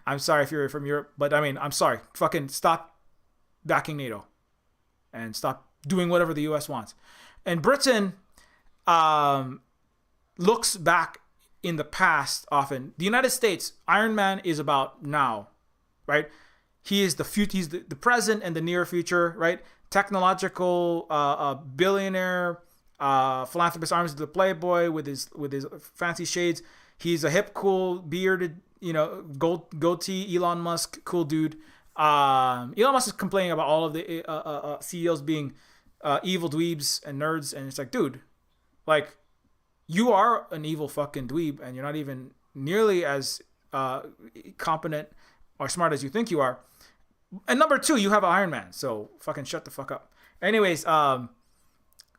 I'm sorry if you're from Europe, but I mean, I'm sorry. Fucking stop backing NATO and stop doing whatever the US wants. And Britain looks back in the past often. The United States, Iron Man is about now, right? He is he's the present and the near future, right? Technological billionaire, philanthropist, arms of the playboy with his fancy shades. He's a hip, cool, bearded, goatee, Elon Musk, cool dude. Elon Musk is complaining about all of the CEOs being evil dweebs and nerds, and it's like, dude, like, you are an evil fucking dweeb, and you're not even nearly as competent or smart as you think you are. And number two, you have Iron Man, so fucking shut the fuck up. Anyways, Iron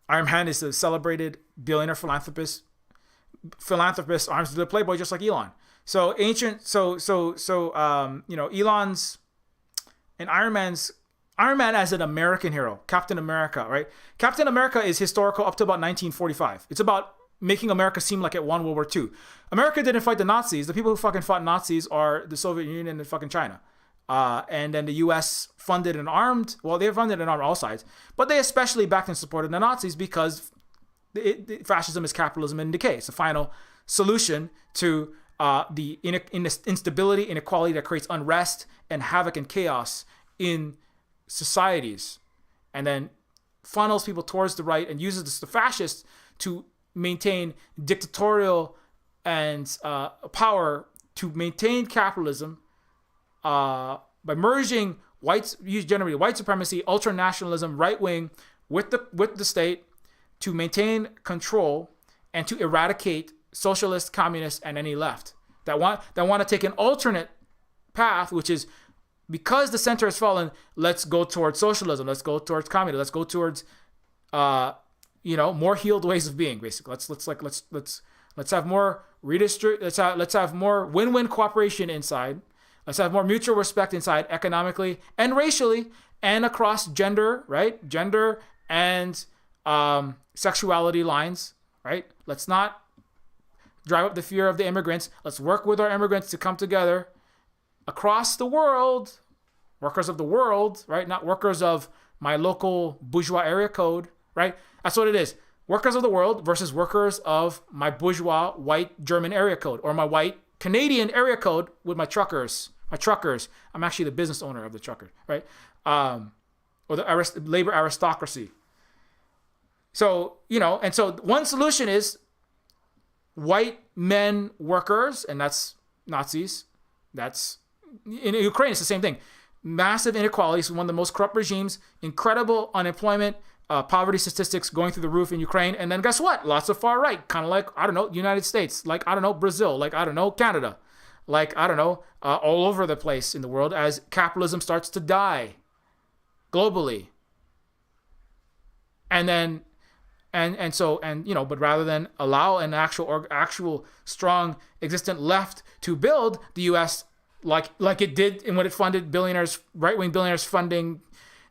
Man is a celebrated billionaire philanthropist, arms to the playboy, just like Elon. So Elon's and Iron Man as an American hero, Captain America, right? Captain America is historical up to about 1945. It's about making America seem like it won World War II. America didn't fight the Nazis. The people who fucking fought Nazis are the Soviet Union and fucking China. And then the U.S. funded and armed. Well, they funded and armed all sides, but they especially backed and supported the Nazis because fascism is capitalism in decay. It's the final solution to the instability, inequality that creates unrest and havoc and chaos in societies, and then funnels people towards the right and uses the fascists to maintain dictatorial and power to maintain capitalism by merging generally white supremacy, ultranationalism, right wing with the state to maintain control and to eradicate socialists, communists, and any left that want to take an alternate path, which is, because the center has fallen, let's go towards socialism, let's go towards communism, let's go towards more healed ways of being. Basically, let's have more let's have more win-win cooperation inside. Let's have more mutual respect inside, economically and racially, and across gender, right? Gender and sexuality lines, right? Let's not drive up the fear of the immigrants. Let's work with our immigrants to come together across the world, workers of the world, right? Not workers of my local bourgeois area code, right? That's what it is. Workers of the world versus workers of my bourgeois white German area code, or my white Canadian area code with my truckers. I'm actually the business owner of the truckers, right? Or the labor aristocracy. So, and so one solution is white men workers, and that's Nazis. That's in Ukraine. It's the same thing. Massive inequalities, one of the most corrupt regimes, incredible unemployment, poverty statistics going through the roof in Ukraine. And then guess what? Lots of far right, kind of like, United States, like, Brazil, like, Canada, like, all over the place in the world as capitalism starts to die globally. And then, but rather than allow an actual strong existent left to build the U.S. like it did when it funded right-wing billionaires funding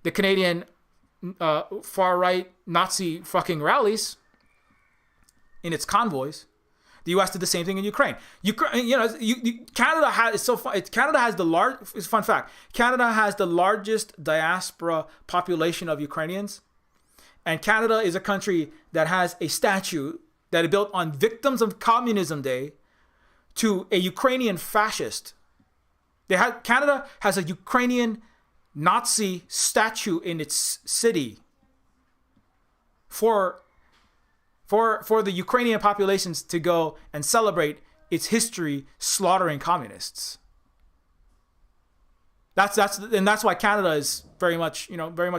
the Canadian far-right Nazi fucking rallies in its convoys, the U.S. did the same thing in Ukraine. Canada has fun fact. Canada has the largest diaspora population of Ukrainians, and Canada is a country that has a statue that is built on victims of Communism Day to a Ukrainian fascist. Canada has a Ukrainian Nazi statue in its city for the Ukrainian populations to go and celebrate its history slaughtering communists. That's why Canada is very much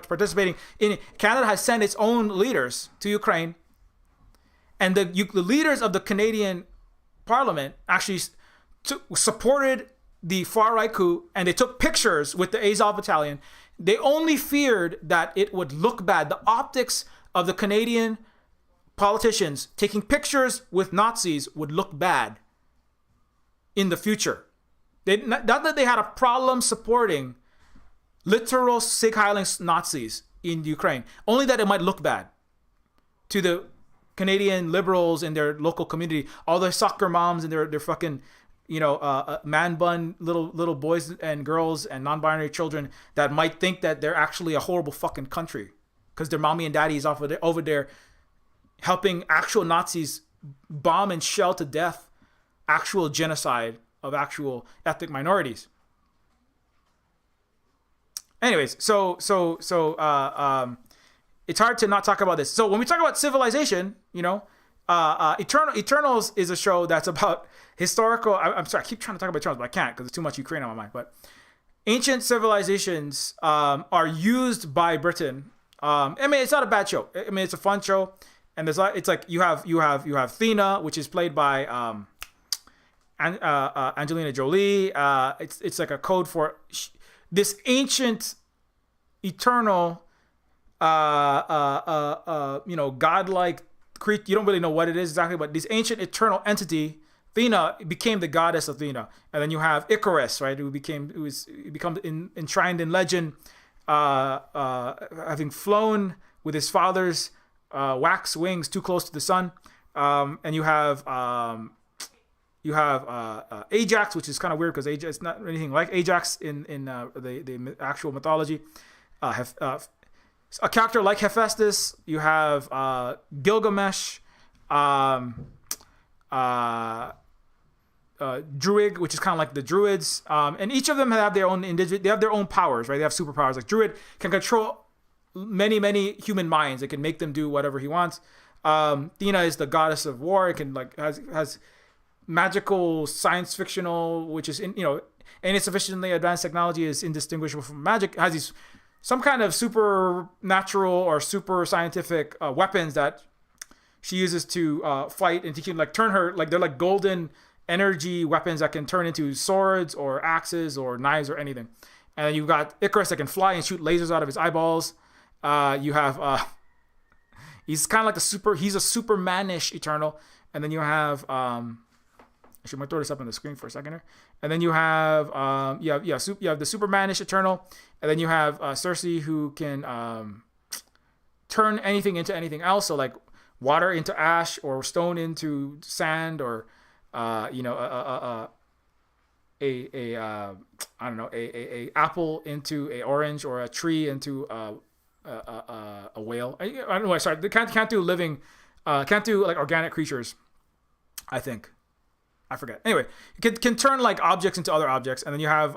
participating in it. Canada has sent its own leaders to Ukraine, and the leaders of the Canadian Parliament actually supported the far-right coup, and they took pictures with the Azov Battalion. They only feared that it would look bad. The optics of the Canadian politicians taking pictures with Nazis would look bad in the future. Not that they had a problem supporting literal sig-heiling Nazis in Ukraine, only that it might look bad to the Canadian liberals in their local community, all their soccer moms and their fucking, man bun little boys and girls and non-binary children that might think that they're actually a horrible fucking country because their mommy and daddy is over there helping actual Nazis bomb and shell to death actual genocide of actual ethnic minorities. Anyways, so it's hard to not talk about this. So when we talk about civilization, Eternals is a show that's about historical. I'm sorry, I keep trying to talk about Eternals, but I can't because there's too much Ukraine on my mind. But ancient civilizations are used by Britain. It's not a bad show. It's a fun show, and it's like you have Athena, which is played by Angelina Jolie. It's like a code for this ancient, eternal, godlike creature. You don't really know what it is exactly, but this ancient, eternal entity, Athena, became the goddess Athena. And then you have Icarus, right? Who becomes enshrined in legend, having flown with his father's wax wings too close to the sun. And you have Ajax, which is kind of weird because Ajax is not anything like Ajax in the actual mythology. A character like Hephaestus. You have Gilgamesh, Druid, which is kind of like the Druids, and each of them have their own they have their own powers, right? They have superpowers. Like Druid can control many human minds. It can make them do whatever he wants. Athena is the goddess of war. It can has magical science fictional, which is any sufficiently advanced technology is indistinguishable from magic. It has some kind of supernatural or super scientific weapons that she uses to fight, and she can turn her they're like golden energy weapons that can turn into swords or axes or knives or anything. And then you've got Icarus that can fly and shoot lasers out of his eyeballs. You have he's kind of like he's a supermanish Eternal. And then you have actually, I'm gonna throw this up on the screen for a second here. And then you have you have the Supermanish Eternal, and then you have Cersei, who can turn anything into anything else. So like water into ash, or stone into sand, or I don't know, a apple into a orange, or a tree into a whale. I don't know. Sorry, they can't do living, can't do like organic creatures. I think. I forget. Anyway, it can turn like objects into other objects. And then you have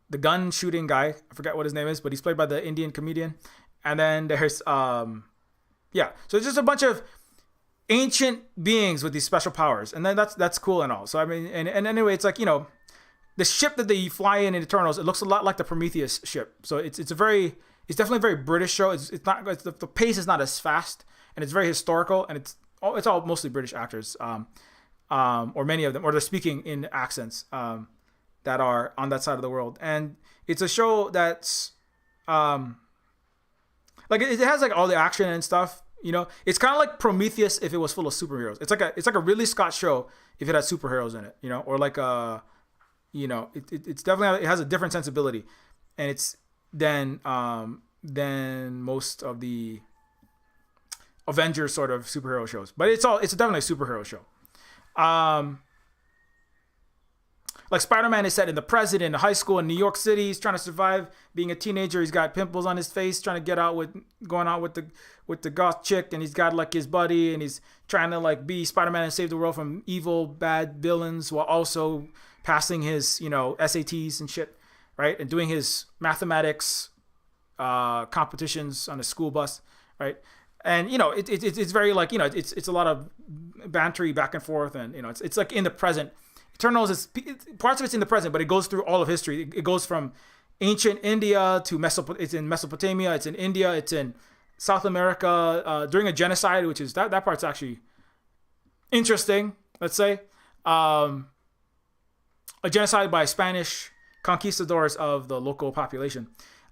the gun shooting guy. I forget what his name is, but he's played by the Indian comedian. And then there's so it's just a bunch of ancient beings with these special powers. And then that's cool and all. So I mean, and anyway, it's like, the ship that they fly in Eternals, it looks a lot like the Prometheus ship. So it's definitely a very British show. It's not the pace is not as fast, and it's very historical, and it's all mostly British actors. Or many of them, or they're speaking in accents that are on that side of the world. And it's a show that's it has like all the action and stuff. It's kind of like Prometheus if it was full of superheroes. It's like a Ridley Scott show if it had superheroes in it. Or like it's definitely, it has a different sensibility, and it's than most of the Avengers sort of superhero shows. But it's definitely a superhero show. Like Spider-Man is set in the present, in a high school in New York City. He's trying to survive being a teenager. He's got pimples on his face, trying to going out with the goth chick, and he's got like his buddy, and he's trying to like be Spider-Man and save the world from evil, bad villains, while also passing his, SATs and shit, right? And doing his mathematics competitions on a school bus, right? And it's very like, it's a lot of bantery back and forth, and it's like in the present. Eternals is parts of it's in the present, but it goes through all of history. It goes from ancient India to it's in Mesopotamia, it's in India, it's in South America during a genocide, which is that part's actually interesting. Let's say a genocide by Spanish conquistadors of the local population.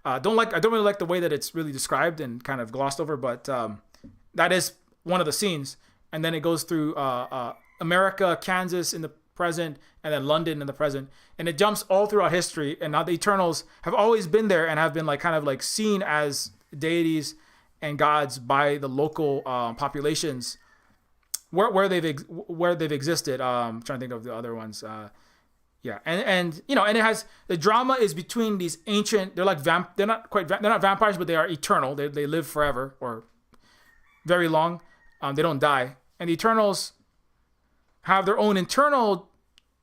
I don't really like the way that it's really described and kind of glossed over, but that is one of the scenes. And then it goes through America, Kansas in the present, and then London in the present. And it jumps all throughout history. And now the Eternals have always been there and have been like kind of like seen as deities and gods by the local populations where they've existed. Trying to think of the other ones. Yeah, and you know, and it has the drama is between these ancient. They're like they're not vampires, but they are eternal. They live forever or very long. They don't die, and the Eternals have their own internal.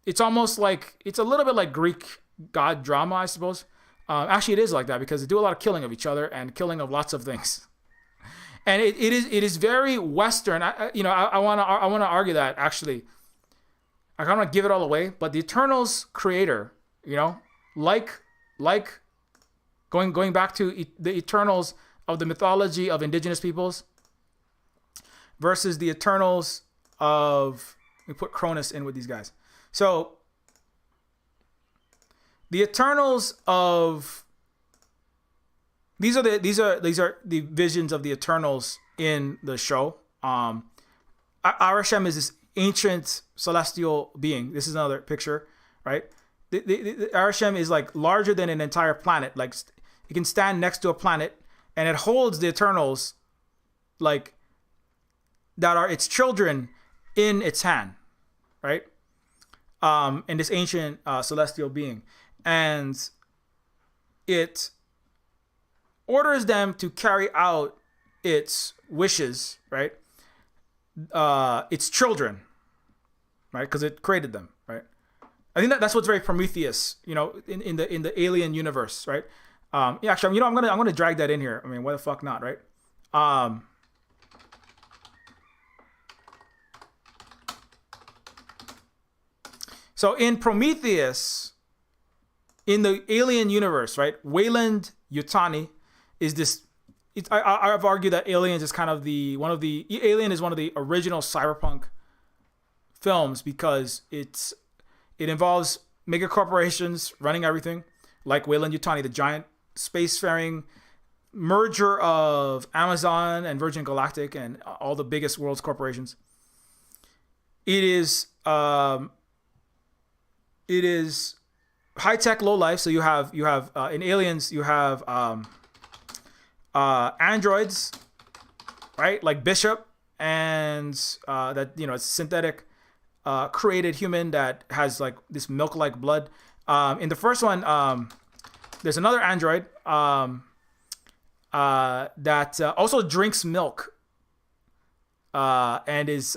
It's almost like it's a little bit like Greek god drama, I suppose. Actually, it is like that because they do a lot of killing of each other and killing of lots of things. And it is very Western. I want to argue that actually. I don't want to give it all away, but the Eternals creator, you know, like going back to the Eternals of the mythology of indigenous peoples versus the Eternals of, we put Cronus in with these guys. So the Eternals of these are the visions of the Eternals in the show. Arishem is this ancient celestial being. This is another picture, right? The Arishem is like larger than an entire planet. Like it can stand next to a planet, and it holds the Eternals, like that are its children, in its hand, right? And this ancient celestial being, and it orders them to carry out its wishes, right? Its children, right? Because it created them, right? I think that's what's very Prometheus, you know, in the alien universe, right? Yeah, actually, you know, I'm gonna drag that in here. I mean, why the fuck not, right? So in Prometheus, in the alien universe, right? Wayland Yutani is this. I've argued that Aliens is kind of Alien is one of the original cyberpunk films because it involves mega corporations running everything, like Wayland Yutani, the giant spacefaring merger of Amazon and Virgin Galactic and all the biggest world's corporations. It is high tech, low life. So you have in Aliens you have androids, right? Like Bishop, and that, you know, it's synthetic created human that has like this milk-like blood. In the first one, there's another android that also drinks milk and is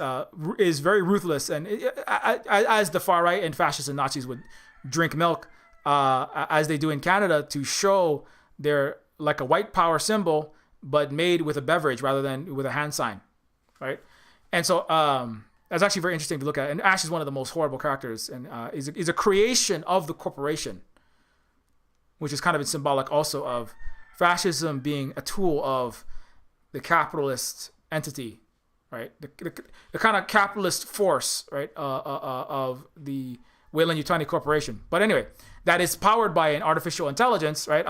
very ruthless, and as the far right and fascists and Nazis would drink milk, as they do in Canada, to show their like a white power symbol, but made with a beverage rather than with a hand sign, right? And so that's actually very interesting to look at. And Ash is one of the most horrible characters, and is a creation of the corporation, which is kind of symbolic also of fascism being a tool of the capitalist entity, right? The kind of capitalist force, right, of the Wayland Yutani Corporation. But anyway, that is powered by an artificial intelligence, right?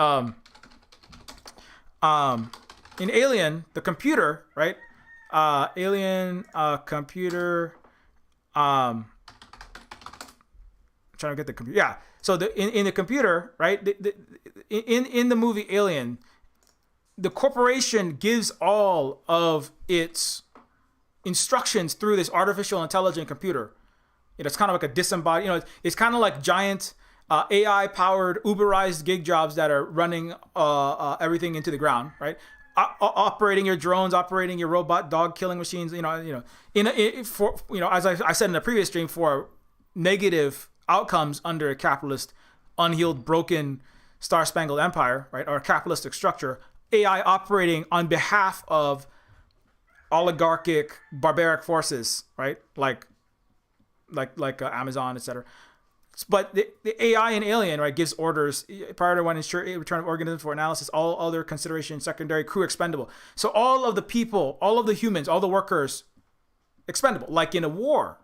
In Alien, the computer, right? Alien computer. I'm trying to get the computer. Yeah. So in the computer, right? In the movie Alien, the corporation gives all of its instructions through this artificial intelligent computer. You know, it's kind of like a disembodied. You know, it's kind of like giant AI-powered, Uberized gig jobs that are running everything into the ground, right? Operating your drones, operating your robot dog killing machines. You know, as I said in the previous stream, for negative outcomes under a capitalist, unhealed, broken, star-spangled empire, right, or a capitalistic structure, AI operating on behalf of oligarchic, barbaric forces, right, like Amazon, etc. But the AI in Alien, right, gives orders prior to when ensure return of organisms for analysis, all other considerations secondary, crew expendable. So all of the people, all of the humans, all the workers expendable, like in a war.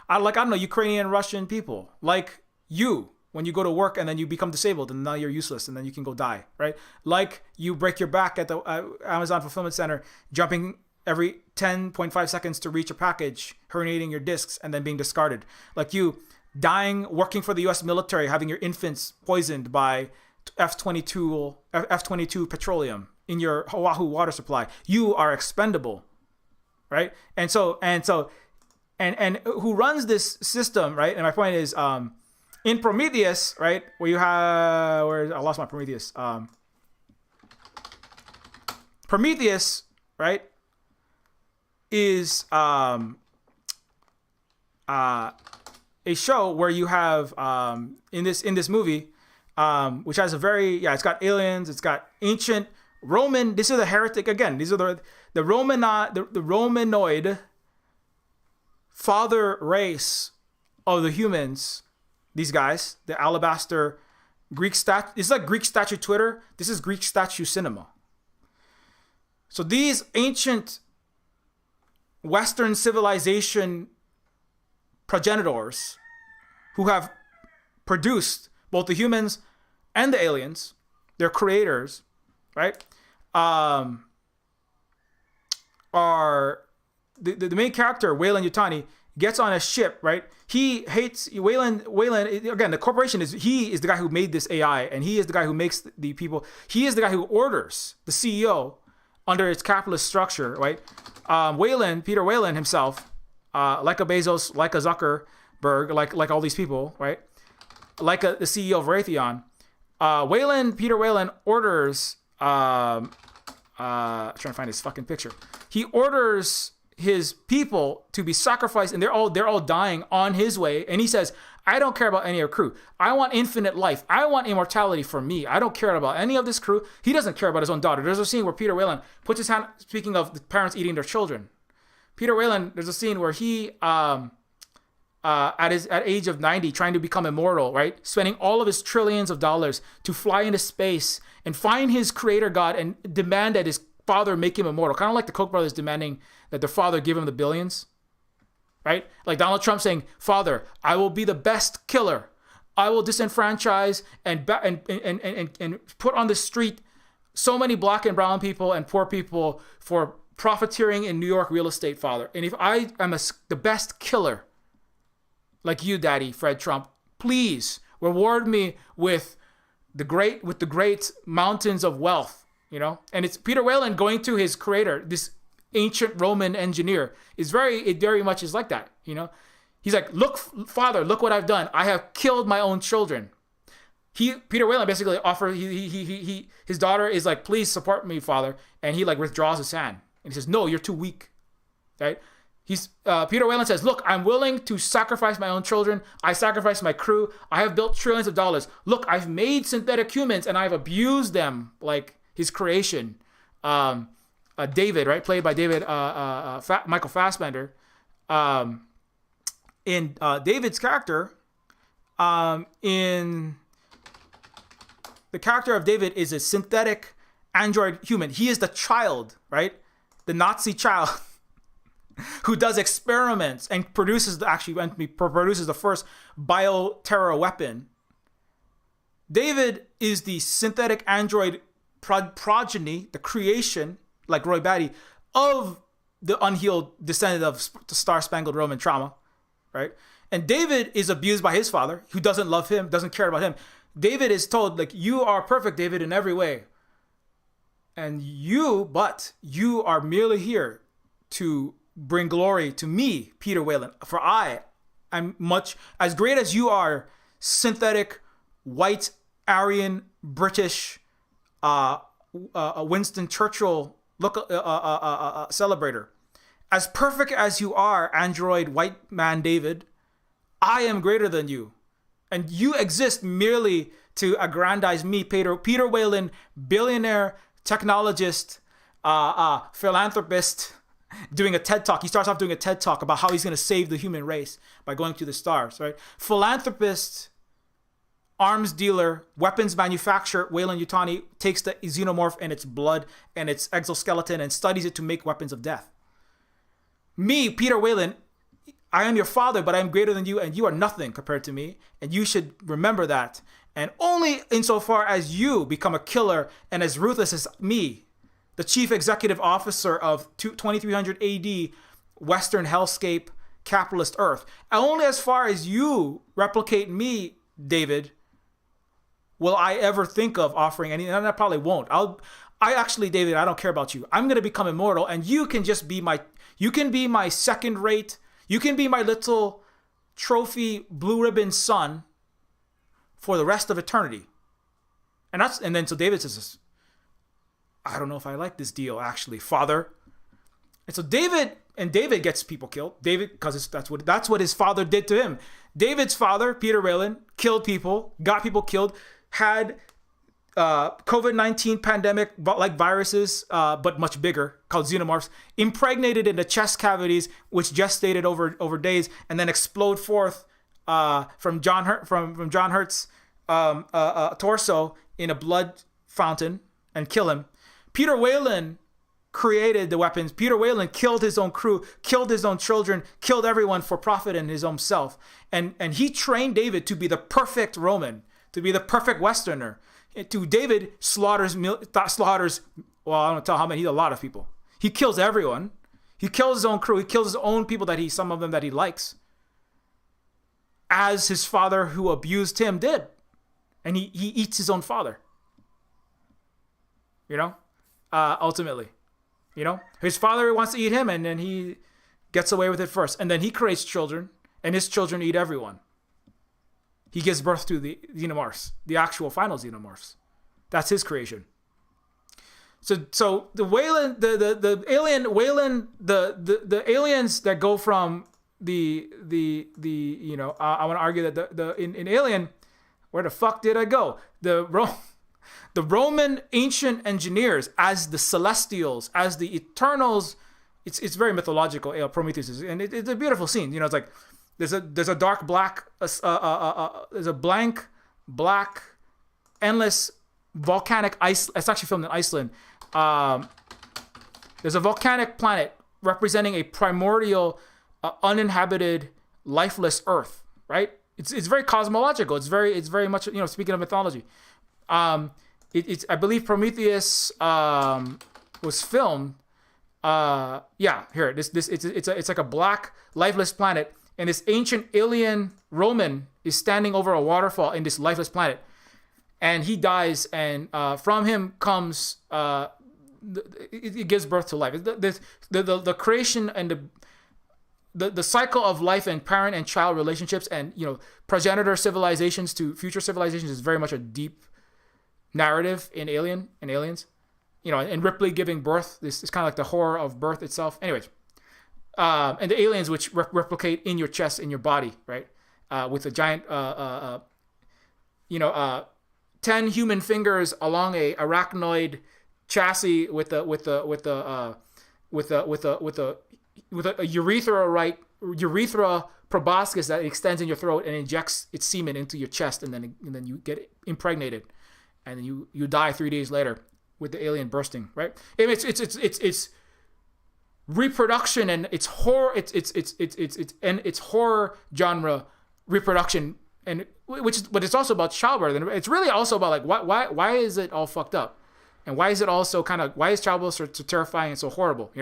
I don't know, Ukrainian, Russian people, like you, when you go to work and then you become disabled and now you're useless and then you can go die, right? Like you break your back at the Amazon fulfillment center, jumping every 10.5 seconds to reach a package, herniating your discs and then being discarded. Like you dying working for the US military, having your infants poisoned by F-22 petroleum in your Oahu water supply. You are expendable, right? And who runs this system, right? And my point is, in Prometheus, right, where you have, I lost my Prometheus. Prometheus, right, is a show where you have in this movie, which has a very it's got aliens, it's got ancient Roman. This is the heretic again. These are the Romanoid father race of the humans. These guys, the alabaster Greek statue. It's like Greek statue Twitter. This is Greek statue cinema. So these ancient Western civilization progenitors who have produced both the humans and the aliens, their creators, right? Are the main character, Weyland Yutani, gets on a ship, right? He hates Weyland again, the corporation he is the guy who made this AI, and he is the guy who makes the people. He is the guy who orders the CEO under its capitalist structure, right? Peter Weyland himself, like a Bezos, like a Zuckerberg, like all these people, right? Like the CEO of Raytheon, Peter Weyland orders. Trying to find his fucking picture. He orders his people to be sacrificed, and they're all dying on his way. And he says, "I don't care about any of the crew. I want infinite life. I want immortality for me. I don't care about any of this crew." He doesn't care about his own daughter. There's a scene where Peter Weyland puts his hand. Speaking of the parents eating their children, Peter Weyland. There's a scene where he, at age of 90, trying to become immortal, right? Spending all of his trillions of dollars to fly into space and find his creator God and demand that his father make him immortal. Kind of like the Koch brothers demanding that their father give him the billions, right? Like Donald Trump saying, "Father, I will be the best killer. I will disenfranchise and put on the street so many black and brown people and poor people for profiteering in New York real estate, Father. And if I am the best killer, like you, Daddy, Fred Trump, please reward me with the great mountains of wealth," you know? And it's Peter Weyland going to his creator, this ancient Roman engineer. It very much is like that, you know? He's like, "Look, Father, look what I've done. I have killed my own children." Peter Weyland basically offers, his daughter is like, "Please support me, Father." And he like withdraws his hand. And he says, "No, you're too weak," right? Peter Weyland says, "Look, I'm willing to sacrifice my own children. I sacrifice my crew. I have built trillions of dollars. Look, I've made synthetic humans and I've abused them like his creation." David, right, played by Michael Fassbender. In David's character, in the character of David is a synthetic android human. He is the child, right? The Nazi child. Who does experiments and produces the first bioterror weapon. David is the synthetic android progeny, the creation, like Roy Batty, of the unhealed descendant of the Star-Spangled Roman trauma, right? And David is abused by his father, who doesn't love him, doesn't care about him. David is told, like, "You are perfect, David, in every way. But you are merely here to bring glory to me, Peter Weyland. For I'm much as great as you are, synthetic, white, Aryan, British, Winston Churchill celebrator. As perfect as you are, android white man David, I am greater than you. And you exist merely to aggrandize me, Peter Weyland, billionaire, technologist, philanthropist, doing a TED Talk. He starts off doing a TED Talk about how he's going to save the human race by going to the stars, right? Philanthropist, arms dealer, weapons manufacturer, Weyland Yutani takes the xenomorph and its blood and its exoskeleton and studies it to make weapons of death. Me, Peter Weyland, I am your father, but I am greater than you, and you are nothing compared to me, and you should remember that. And only insofar as you become a killer and as ruthless as me, the chief executive officer of 2300 AD Western hellscape capitalist Earth. Only as far as you replicate me, David, will I ever think of offering any, and I probably won't. David, I don't care about you. I'm going to become immortal, and you can just be my second rate, you can be my little trophy blue ribbon son for the rest of eternity. And then so David says, I don't know if I like this deal, actually, Father. And so David gets people killed. David, because that's what his father did to him. David's father, Peter Whalen, killed people, got people killed, had COVID-19 pandemic like viruses, but much bigger, called xenomorphs, impregnated into chest cavities, which gestated over days, and then explode forth from John Hurt's torso in a blood fountain and kill him. Peter Whalen created the weapons. Peter Whalen killed his own crew, killed his own children, killed everyone for profit and his own self. And he trained David to be the perfect Roman, to be the perfect Westerner. David slaughters, well, I don't tell how many, he's a lot of people. He kills everyone. He kills his own crew. He kills his own people some of them that he likes. As his father who abused him did. And he eats his own father. Ultimately. His father wants to eat him, and then he gets away with it first. And then he creates children, and his children eat everyone. He gives birth to the xenomorphs, the actual final xenomorphs. That's his creation. So the Whalen, the alien Whalen, the aliens that go from I want to argue that in Alien, where the fuck did I go? The Roman ancient engineers as the Celestials, as the Eternals. It's very mythological. Prometheus, and it's a beautiful scene. It's like there's a dark black, there's a blank black, endless volcanic ice. It's actually filmed in Iceland. There's a volcanic planet representing a primordial, uninhabited, lifeless Earth. Right? It's very cosmological. It's very much speaking of mythology. It's I believe Prometheus was filmed. Here it's like a black lifeless planet, and this ancient alien Roman is standing over a waterfall in this lifeless planet, and he dies, and from him comes it gives birth to life. The creation and the cycle of life and parent and child relationships, and progenitor civilizations to future civilizations is very much a deep narrative in Aliens. And Ripley giving birth. This is kind of like the horror of birth itself. Anyways, and the aliens which replicate in your chest, in your body, right? With a giant, 10 human fingers along a arachnoid chassis with a urethra proboscis that extends in your throat and injects its semen into your chest, and then you get impregnated, and then you die 3 days later with the alien bursting, right? It's reproduction, and it's horror. It's horror genre reproduction, and but it's also about childbirth, and it's really also about like why is it all fucked up, and why is it also why is childbirth so terrifying and so horrible?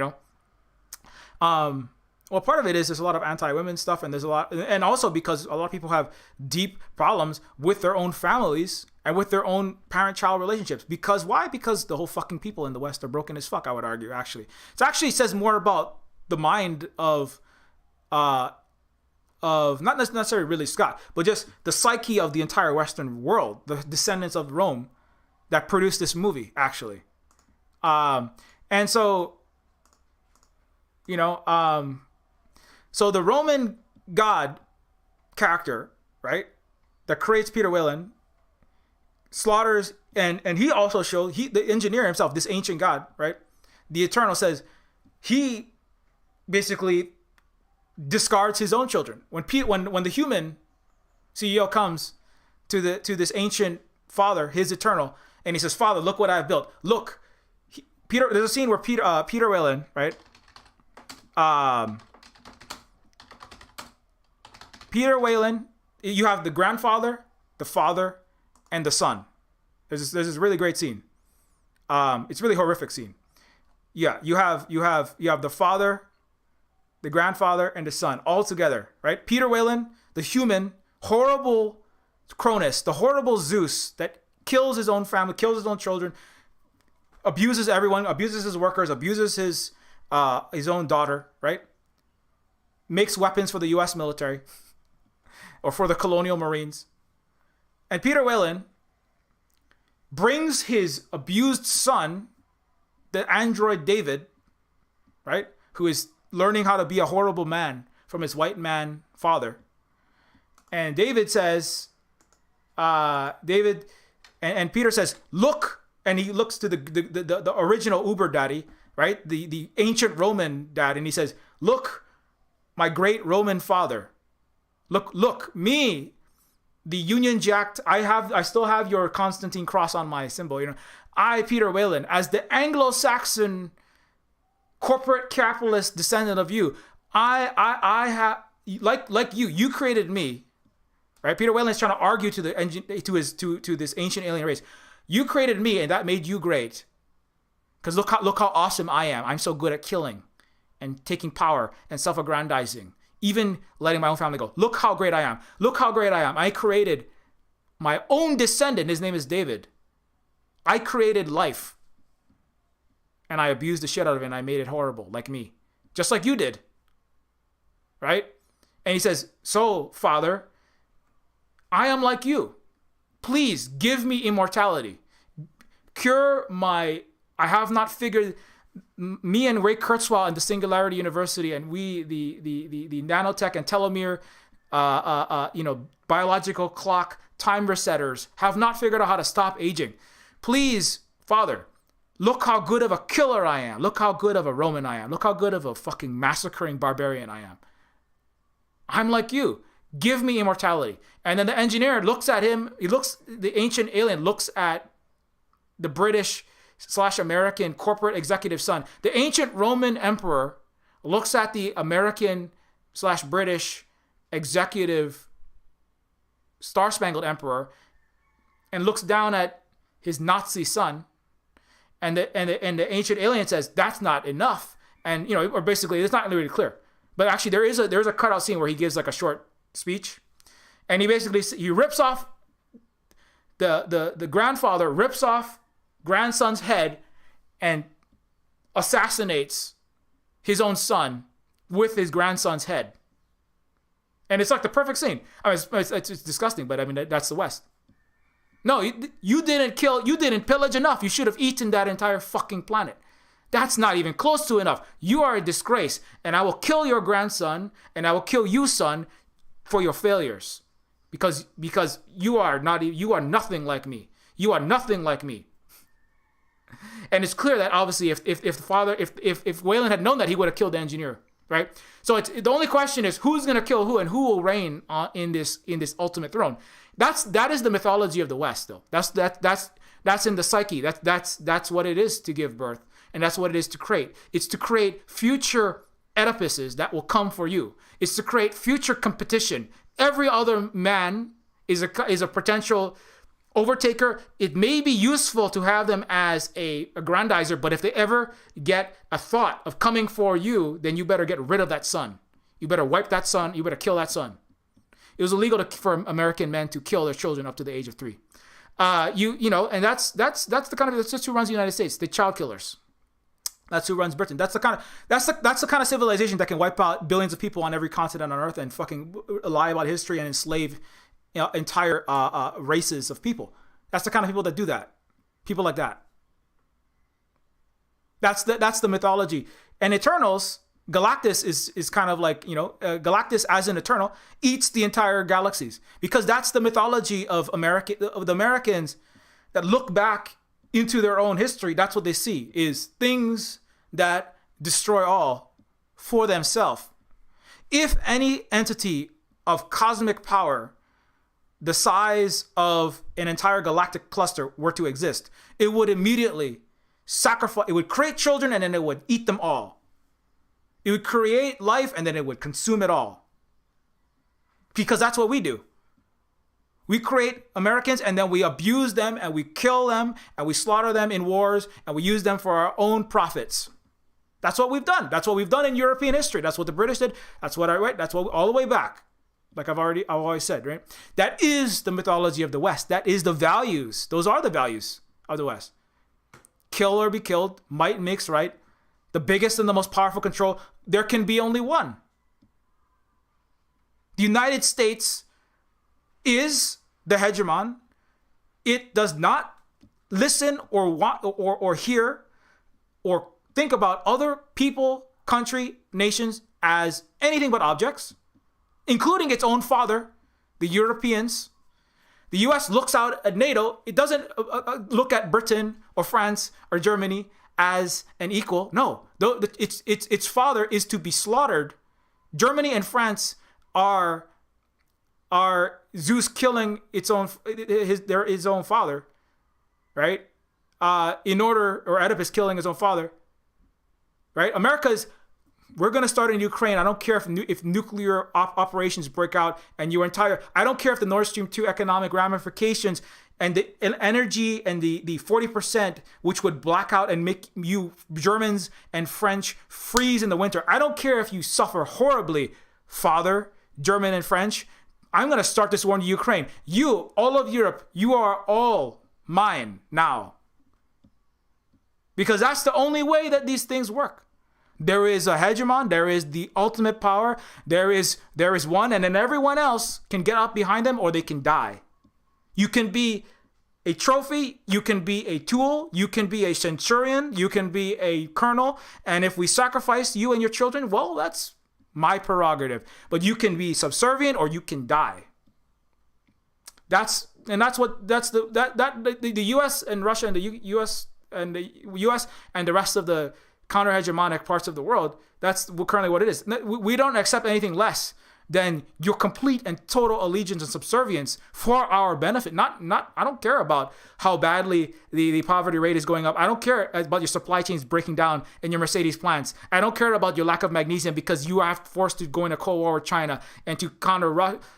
Well, part of it is there's a lot of anti-women stuff, and there's a lot, and also because a lot of people have deep problems with their own families and with their own parent-child relationships. Because why? Because the whole fucking people in the West are broken as fuck, I would argue, actually. It actually says more about the mind of not necessarily Ridley Scott, but just the psyche of the entire Western world, the descendants of Rome that produced this movie, actually. And so, so the Roman god character, right, that creates Peter Whalen, slaughters, and he also shows, the engineer himself, this ancient god, right, the Eternal, says he basically discards his own children. When the human CEO comes to this ancient father, his Eternal, and he says, "Father, look what I've built. Look, Peter." There's a scene where Peter Whalen, right, Peter Whalen, you have the grandfather, the father, and the son. There's this really great scene. It's a really horrific scene. Yeah, you have the father, the grandfather, and the son all together, right? Peter Whalen, the human, horrible Cronus, the horrible Zeus that kills his own family, kills his own children, abuses everyone, abuses his workers, abuses his own daughter, right? Makes weapons for the U.S. military or for the colonial marines. And Peter Whalen brings his abused son, the android David, right, who is learning how to be a horrible man from his white man father. And David says, and Peter says, look, and he looks to the original Uber daddy, right, the ancient Roman dad, and he says, look, my great Roman father, look, me, the Union Jack, I still have your Constantine cross on my symbol. You know, I, Peter Whalen, as the Anglo-Saxon corporate capitalist descendant of you, I have, like you created me, right? Peter Whalen is trying to argue to this ancient alien race. You created me, and that made you great. Because look how awesome I am. I'm so good at killing and taking power and self-aggrandizing. Even letting my own family go. Look how great I am. Look how great I am. I created my own descendant. His name is David. I created life. And I abused the shit out of it, and I made it horrible, like me. Just like you did. Right? And he says, so, Father, I am like you. Please give me immortality. Cure my... I have not figured... Me and Ray Kurzweil and the Singularity University, and we, the nanotech and telomere, biological clock time resetters, have not figured out how to stop aging. Please, Father, look how good of a killer I am. Look how good of a Roman I am. Look how good of a fucking massacring barbarian I am. I'm like you. Give me immortality. And then the engineer looks at him. The ancient alien looks at the British / American corporate executive son. The ancient Roman emperor looks at the American / British executive Star-Spangled Emperor and looks down at his Nazi son, and the ancient alien says, that's not enough. And or basically it's not really clear. But actually there's a cutout scene where he gives like a short speech, and he rips off the grandfather rips off grandson's head and assassinates his own son with his grandson's head. And it's like the perfect scene. I mean, it's disgusting, but I mean, that's the West. No, you didn't pillage enough. You should have eaten that entire fucking planet. That's not even close to enough. You are a disgrace, and I will kill your grandson, and I will kill you, son, for your failures. Because you are nothing like me. You are nothing like me. And it's clear that obviously if Whalen had known that, he would have killed the engineer, right? So the only question is who's going to kill who and who will reign in this ultimate throne. That is the mythology of the West, though. That's in the psyche. That's what it is to give birth, and that's what it is to create. It's to create future Oedipuses that will come for you. It's to create future competition. Every other man is a potential overtaker. It may be useful to have them as a aggrandizer, but if they ever get a thought of coming for you, then you better get rid of that son. You better wipe that son. You better kill that son. It was illegal for American men to kill their children up to the age of 3. And that's who runs the United States. The child killers. That's who runs Britain. That's the kind of civilization that can wipe out billions of people on every continent on Earth and fucking lie about history and enslave entire races of people. That's the kind of people that do that. People like that. That's the mythology. And Eternals, Galactus is kind of like, Galactus as an Eternal eats the entire galaxies, because that's the mythology of the Americans that look back into their own history. That's what they see, is things that destroy all for themselves. If any entity of cosmic power the size of an entire galactic cluster were to exist, it would immediately sacrifice, it would create children and then it would eat them all. It would create life and then it would consume it all. Because that's what we do. We create Americans and then we abuse them and we kill them and we slaughter them in wars and we use them for our own profits. That's what we've done. That's what we've done in European history. That's what the British did. That's what That's what all the way back. Like I've always said, right? That is the mythology of the West. That is the values. Those are the values of the West. Kill or be killed. Might makes right. The biggest and the most powerful control. There can be only one. The United States is the hegemon. It does not listen or want or hear or think about other people, country, nations as anything but objects, including its own father, the Europeans. The US looks out at NATO. It doesn't look at Britain or France or Germany as an equal. No, its father is to be slaughtered. Germany and France are Zeus killing his own father, right? Or Oedipus killing his own father, right? We're going to start in Ukraine. I don't care if nuclear operations break out and I don't care if the Nord Stream 2 economic ramifications and the energy and the 40%, which would black out and make you Germans and French freeze in the winter. I don't care if you suffer horribly, father, German and French. I'm going to start this war in Ukraine. You, all of Europe, you are all mine now. Because that's the only way that these things work. There is a hegemon. There is the ultimate power. There is one, and then everyone else can get up behind them or they can die. You can be a trophy. You can be a tool. You can be a centurion. You can be a colonel. And if we sacrifice you and your children, well, that's my prerogative. But you can be subservient or you can die. The U.S. and Russia and the U.S. and the rest of the counter-hegemonic parts of the world, that's currently what it is. We don't accept anything less than your complete and total allegiance and subservience for our benefit. I don't care about how badly the poverty rate is going up. I don't care about your supply chains breaking down in your Mercedes plants. I don't care about your lack of magnesium because you are forced to go in a cold war with China and to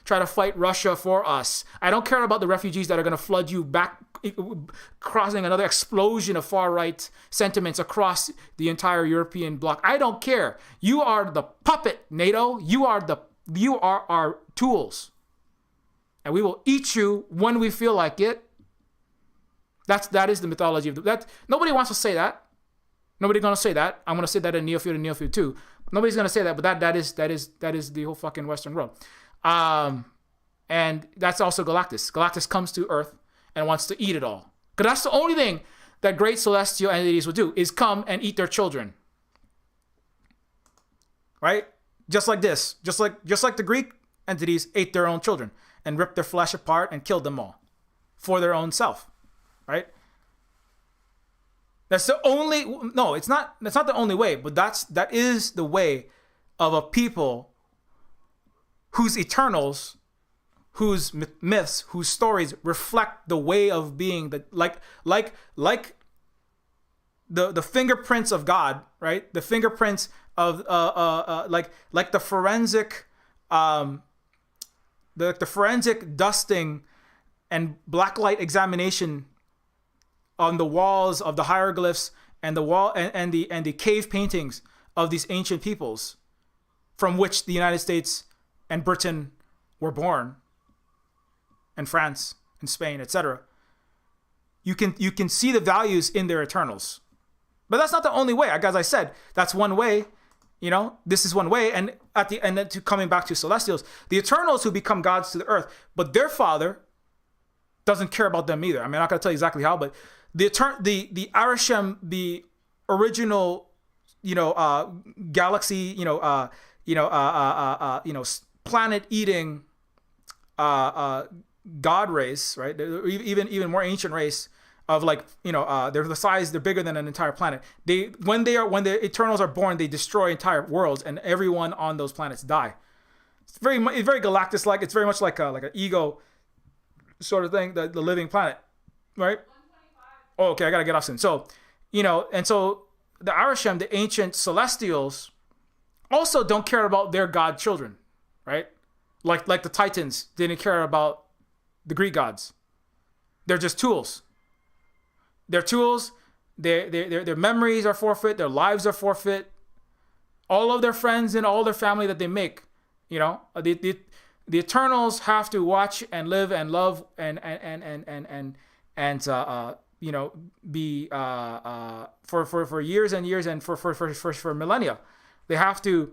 try to fight Russia for us. I don't care about the refugees that are going to flood you back, causing another explosion of far-right sentiments across the entire European bloc. I don't care. You are the puppet, NATO. You are our tools. And we will eat you when we feel like it. That is the mythology of that. Nobody wants to say that. Nobody's going to say that. I'm going to say that in Neofeud and Neofeud 2. Nobody's going to say that, but that is the whole fucking Western world. And that's also Galactus. Galactus comes to Earth and wants to eat it all. Because that's the only thing that great celestial entities would do, is come and eat their children. Right? Just like this. Just like the Greek entities ate their own children and ripped their flesh apart and killed them all for their own self. Right? That's the only... No, that's not the only way, but that is the way of a people whose eternals, whose myths, whose stories reflect the way of being, that like the fingerprints of God, right? The fingerprints of like the forensic the forensic dusting and blacklight examination on the walls of the hieroglyphs and the wall and the cave paintings of these ancient peoples from which the United States and Britain were born, and France and Spain, etc. You can see the values in their eternals. But that's not the only way. As I said, that's one way. This is one way. And then coming back to celestials, the eternals who become gods to the earth, but their father doesn't care about them either. I mean, I'm not gonna tell you exactly how, but the Arishem, the original, galaxy, planet-eating god race, right? Even more ancient race of they're the size, they're bigger than an entire planet. When the Eternals are born, they destroy entire worlds, and everyone on those planets die. It's very Galactus-like. It's very much like an ego sort of thing, the living planet, right? Oh, okay, I gotta get off soon. So, and so the Arishem, the ancient celestials, also don't care about their god children, right? Like the Titans didn't care about the Greek gods. They're just tools. They're tools Their memories are forfeit. Their lives are forfeit. All of their friends and all their family that they make, the Eternals have to watch and live and love and be for years and years and for millennia. They have to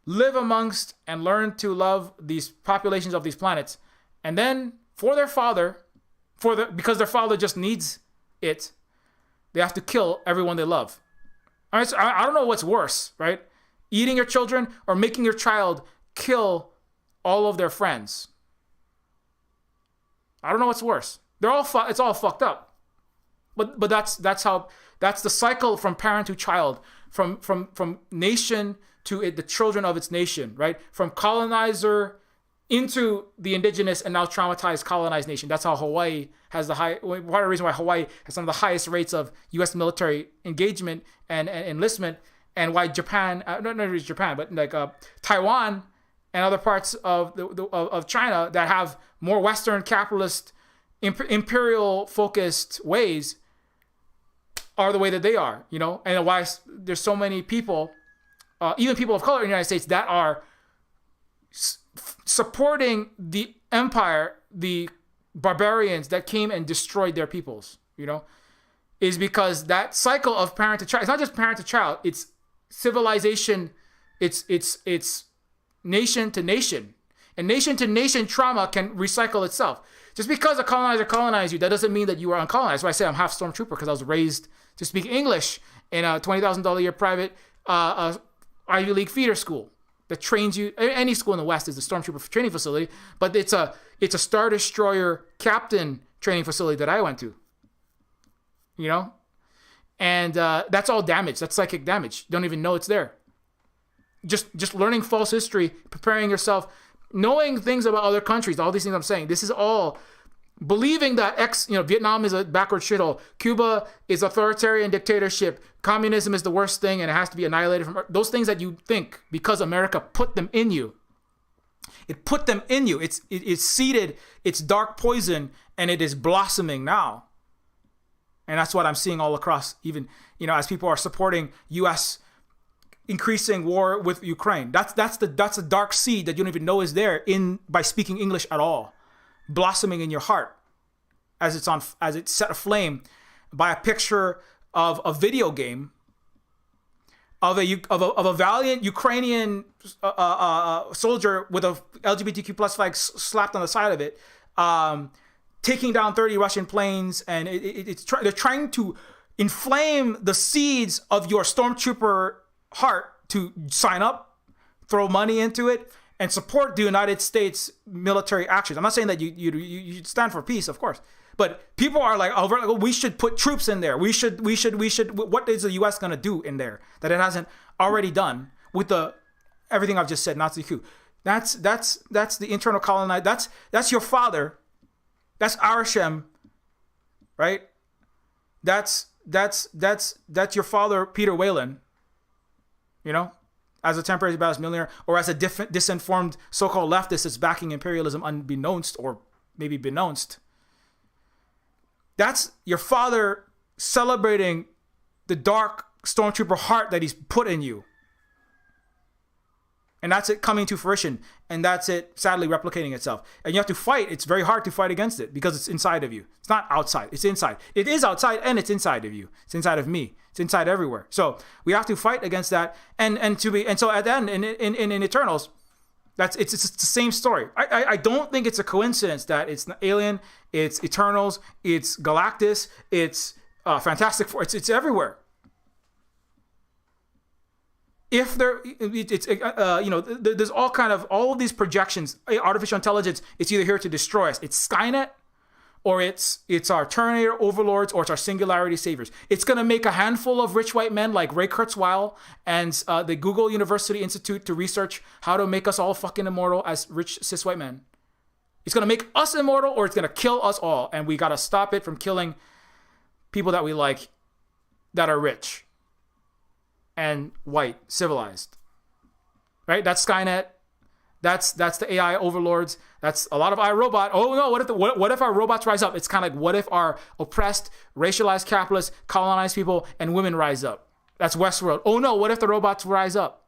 live amongst and learn to love these populations of these planets, and then for their father, because their father just needs it, they have to kill everyone they love. All right, so I don't know what's worse, right? Eating your children or making your child kill all of their friends. I don't know what's worse. It's all fucked up. But that's the cycle from parent to child, from nation to the children of its nation, right? From colonizer into the indigenous and now traumatized colonized nation. That's how Hawaii has part of the reason why Hawaii has some of the highest rates of U.S. military engagement and enlistment, and why Japan, not just Japan, but like Taiwan and other parts of China that have more Western capitalist imperial focused ways are the way that they are, and why there's so many people, even people of color in the United States, that are supporting the empire, the barbarians that came and destroyed their peoples, is because that cycle of parent to child, it's not just parent to child, it's civilization, it's nation to nation. And nation to nation trauma can recycle itself. Just because a colonizer colonized you, that doesn't mean that you are uncolonized. That's why I say I'm half stormtrooper, because I was raised to speak English in a $20,000 a year private Ivy League feeder school that trains you. Any school in the West is a stormtrooper training facility, but it's a Star Destroyer captain training facility that I went to. And that's all damage. That's psychic damage. You don't even know it's there. Just learning false history, preparing yourself, knowing things about other countries, all these things I'm saying. This is all believing that Vietnam is a backward shithole. Cuba is authoritarian dictatorship. Communism is the worst thing and it has to be annihilated from Earth. Those things that you think because America put them in you. It put them in you. It's seeded. It's dark poison, and it is blossoming now. And that's what I'm seeing all across, even, as people are supporting U.S. increasing war with Ukraine. That's a dark seed that you don't even know is there by speaking English at all, blossoming in your heart as it's set aflame by a picture of a video game of a valiant Ukrainian soldier with a LGBTQ plus flag slapped on the side of it, taking down 30 Russian planes, and they're trying to inflame the seeds of your stormtrooper heart to sign up, throw money into it, and support the United States military actions. I'm not saying that you stand for peace, of course, but people are like, oh, we should put troops in there. We should. What is the U.S. gonna do in there that it hasn't already done with everything I've just said? Nazi coup. That's the internal colonize. That's your father. That's Arishem, right? That's your father, Peter Whalen. As a temporary badass millionaire, or as a disinformed so-called leftist that's backing imperialism unbeknownst, or maybe beknownst. That's your father celebrating the dark stormtrooper heart that he's put in you. And that's it coming to fruition. And that's it sadly replicating itself. And you have to fight. It's very hard to fight against it because it's inside of you. It's not outside. It's inside. It is outside and it's inside of you. It's inside of me. It's inside everywhere. So we have to fight against that. And so at the end in Eternals, it's the same story. I don't think it's a coincidence that it's Alien, it's Eternals, it's Galactus, it's Fantastic Four. It's everywhere. If there's all of these projections, artificial intelligence, it's either here to destroy us. It's Skynet, or it's our Terminator overlords, or it's our singularity saviors. It's going to make a handful of rich white men like Ray Kurzweil and the Google University Institute to research how to make us all fucking immortal as rich cis white men. It's going to make us immortal, or it's going to kill us all. And we got to stop it from killing people that we like that are rich and white, civilized, right? That's Skynet. That's the AI overlords. That's a lot of iRobot. Oh no, what if our robots rise up? It's kind of like, what if our oppressed, racialized, capitalist, colonized people and women rise up? That's Westworld. Oh no, what if the robots rise up?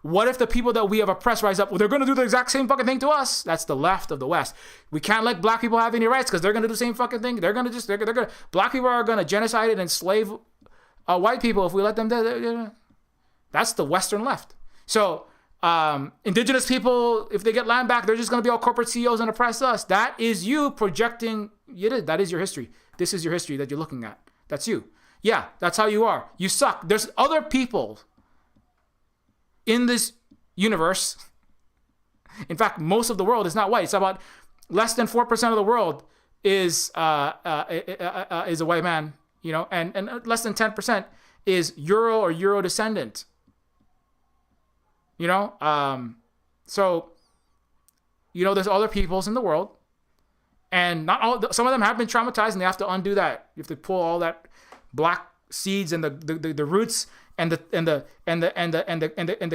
What if the people that we have oppressed rise up? Well, they're going to do the exact same fucking thing to us. That's the left of the West. We can't let black people have any rights because they're going to do the same fucking thing. They're going to black people are going to genocide and enslave white people if we let them do. That's the Western left. So indigenous people, if they get land back, they're just going to be all corporate CEOs and oppress us. That is you projecting. That is your history. This is your history that you're looking at. That's you. Yeah, that's how you are. You suck. There's other people in this universe. In fact, most of the world is not white. It's about less than 4% of the world is a white man, and less than 10% is Euro or Euro descendant. So there's other peoples in the world, and not all. Some of them have been traumatized, and they have to undo that. You have to pull all that black seeds and the roots and the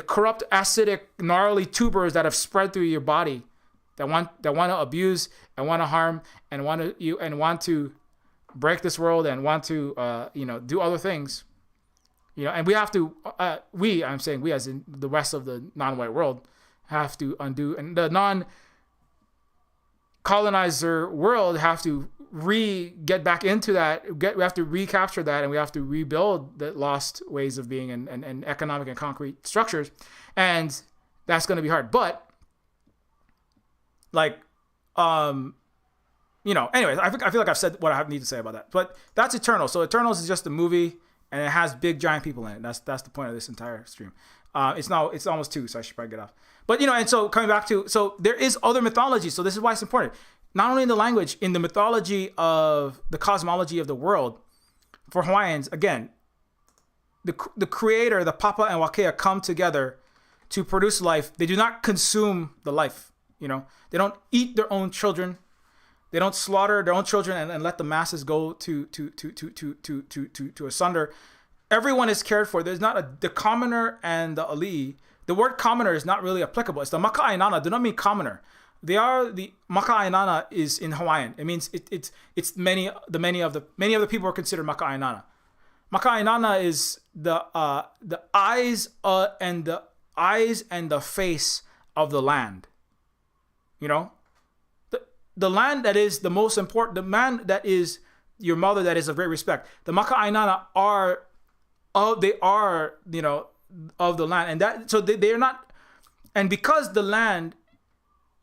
corrupt, acidic, gnarly tubers that have spread through your body, that want to abuse and want to harm and want to break this world and want to do other things, and we have to I'm saying we as in the rest of the non-white world have to undo, and the non-colonizer world have to get back into that. We have to recapture that, and we have to rebuild the lost ways of being and economic and concrete structures, and that's going to be hard. But anyways, I feel like I've said what I need to say about that. But that's Eternal. So Eternals is just a movie, and it has big giant people in it. That's the point of this entire stream. It's almost 2, so I should probably get off. But and so coming back to, so there is other mythology. So this is why it's important. Not only in the language, in the mythology of the cosmology of the world. For Hawaiians, again, the creator, the Papa and Wakea come together to produce life. They do not consume the life. They don't eat their own children. They don't slaughter their own children and let the masses go to asunder. Everyone is cared for. There's not the commoner and the ali'i. The word commoner is not really applicable. It's the maka'ainana. Do not mean commoner. They are the maka'ainana is in Hawaiian. It means it's many of the people are considered maka'ainana. Maka'ainana is the eyes and the face of the land. The land that is the most important, the man that is your mother, that is of great respect. The maka'ainana are of the land, and that so they are not, and because the land,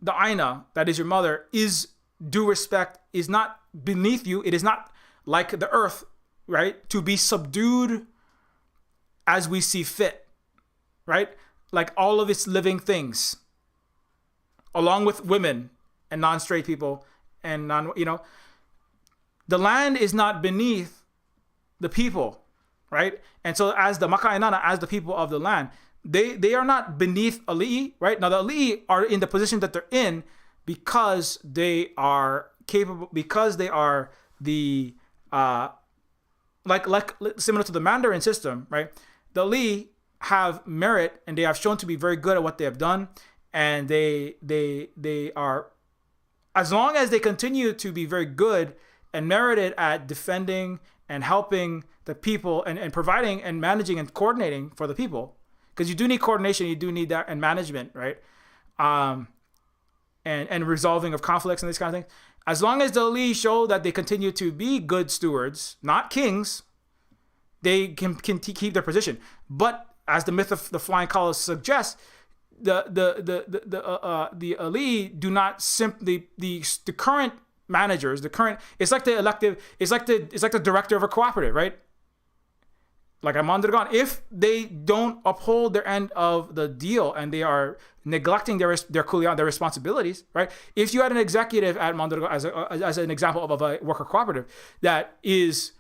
the aina, that is your mother, is due respect, is not beneath you. It is not like the earth, right? To be subdued as we see fit, right? Like all of its living things, along with women and non-straight people and the land is not beneath the people, right? And so as the maka'ainana, as the people of the land, they are not beneath ali'i, right? Now the ali'i are in the position that they're in because they are capable, because they are the like similar to the Mandarin system, right? The ali'i have merit and they have shown to be very good at what they have done, and they are, as long as they continue to be very good and merited at defending and helping the people and providing and managing and coordinating for the people. Because you do need coordination, you do need that, and management, right? And resolving of conflicts and these kind of things. As long as the ali'i show that they continue to be good stewards, not kings, they can keep their position. But as the myth of the flying colors suggests, the ali'i do not simply the current managers, it's like the elective, it's like the director of a cooperative, right? Like Armando Dragon, if they don't uphold their end of the deal and they are neglecting their responsibilities, right? If you had an executive at Armando Dragon, as an example of a worker cooperative that is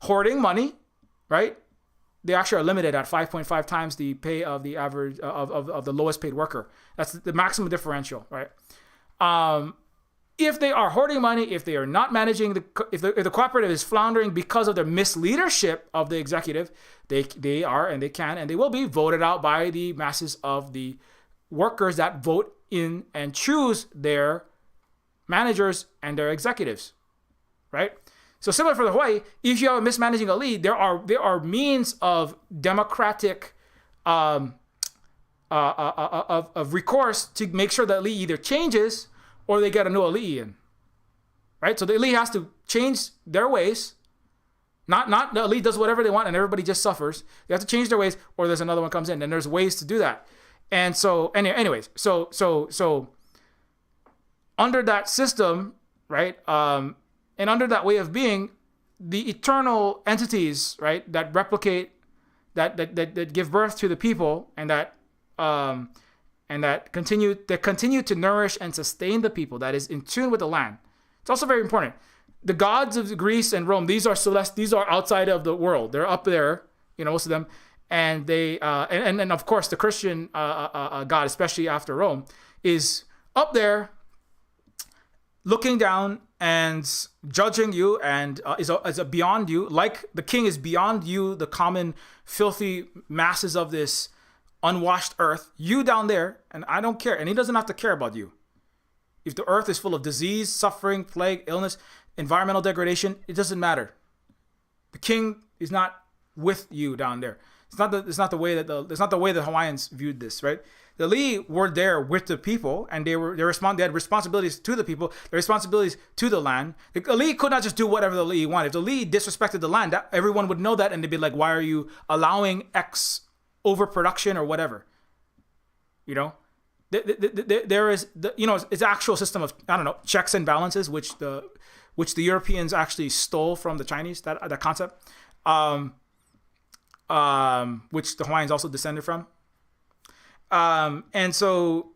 hoarding money, right? They actually are limited at 5.5 times the pay of the average of the lowest paid worker. That's the maximum differential, right? If they are hoarding money, if they are not managing if the cooperative is floundering because of their misleadership of the executive, they are and they can and they will be voted out by the masses of the workers that vote in and choose their managers and their executives, right? So similar for the Hawaii, if you have a mismanaging elite, there are means of democratic of recourse to make sure that elite either changes or they get a new elite in, right? So the elite has to change their ways. Not the elite does whatever they want and everybody just suffers. They have to change their ways, or there's another one comes in, and there's ways to do that. And so, anyways, so under that system, right, and under that way of being, the eternal entities, right, that replicate, that give birth to the people, and that continue to nourish and sustain the people, that is in tune with the land. It's also very important. The gods of Greece and Rome, these are these are outside of the world. They're up there, most of them, and they and of course the Christian God, especially after Rome, is up there, looking down and judging you, and is beyond you. Like the king is beyond you, the common filthy masses of this unwashed earth. You down there, and I don't care, and he doesn't have to care about you. If the earth is full of disease, suffering, plague, illness, environmental degradation, it doesn't matter. The king is not with you down there. It's not the way that the Hawaiians viewed this, right? The Li were there with the people, and they had responsibilities to the people, their responsibilities to the land. The Li could not just do whatever the Li wanted. If the Li disrespected the land, everyone would know that, and they'd be like, "Why are you allowing X overproduction or whatever?" There is it's actual system of checks and balances, which the Europeans actually stole from the Chinese, that concept, which the Hawaiians also descended from. And so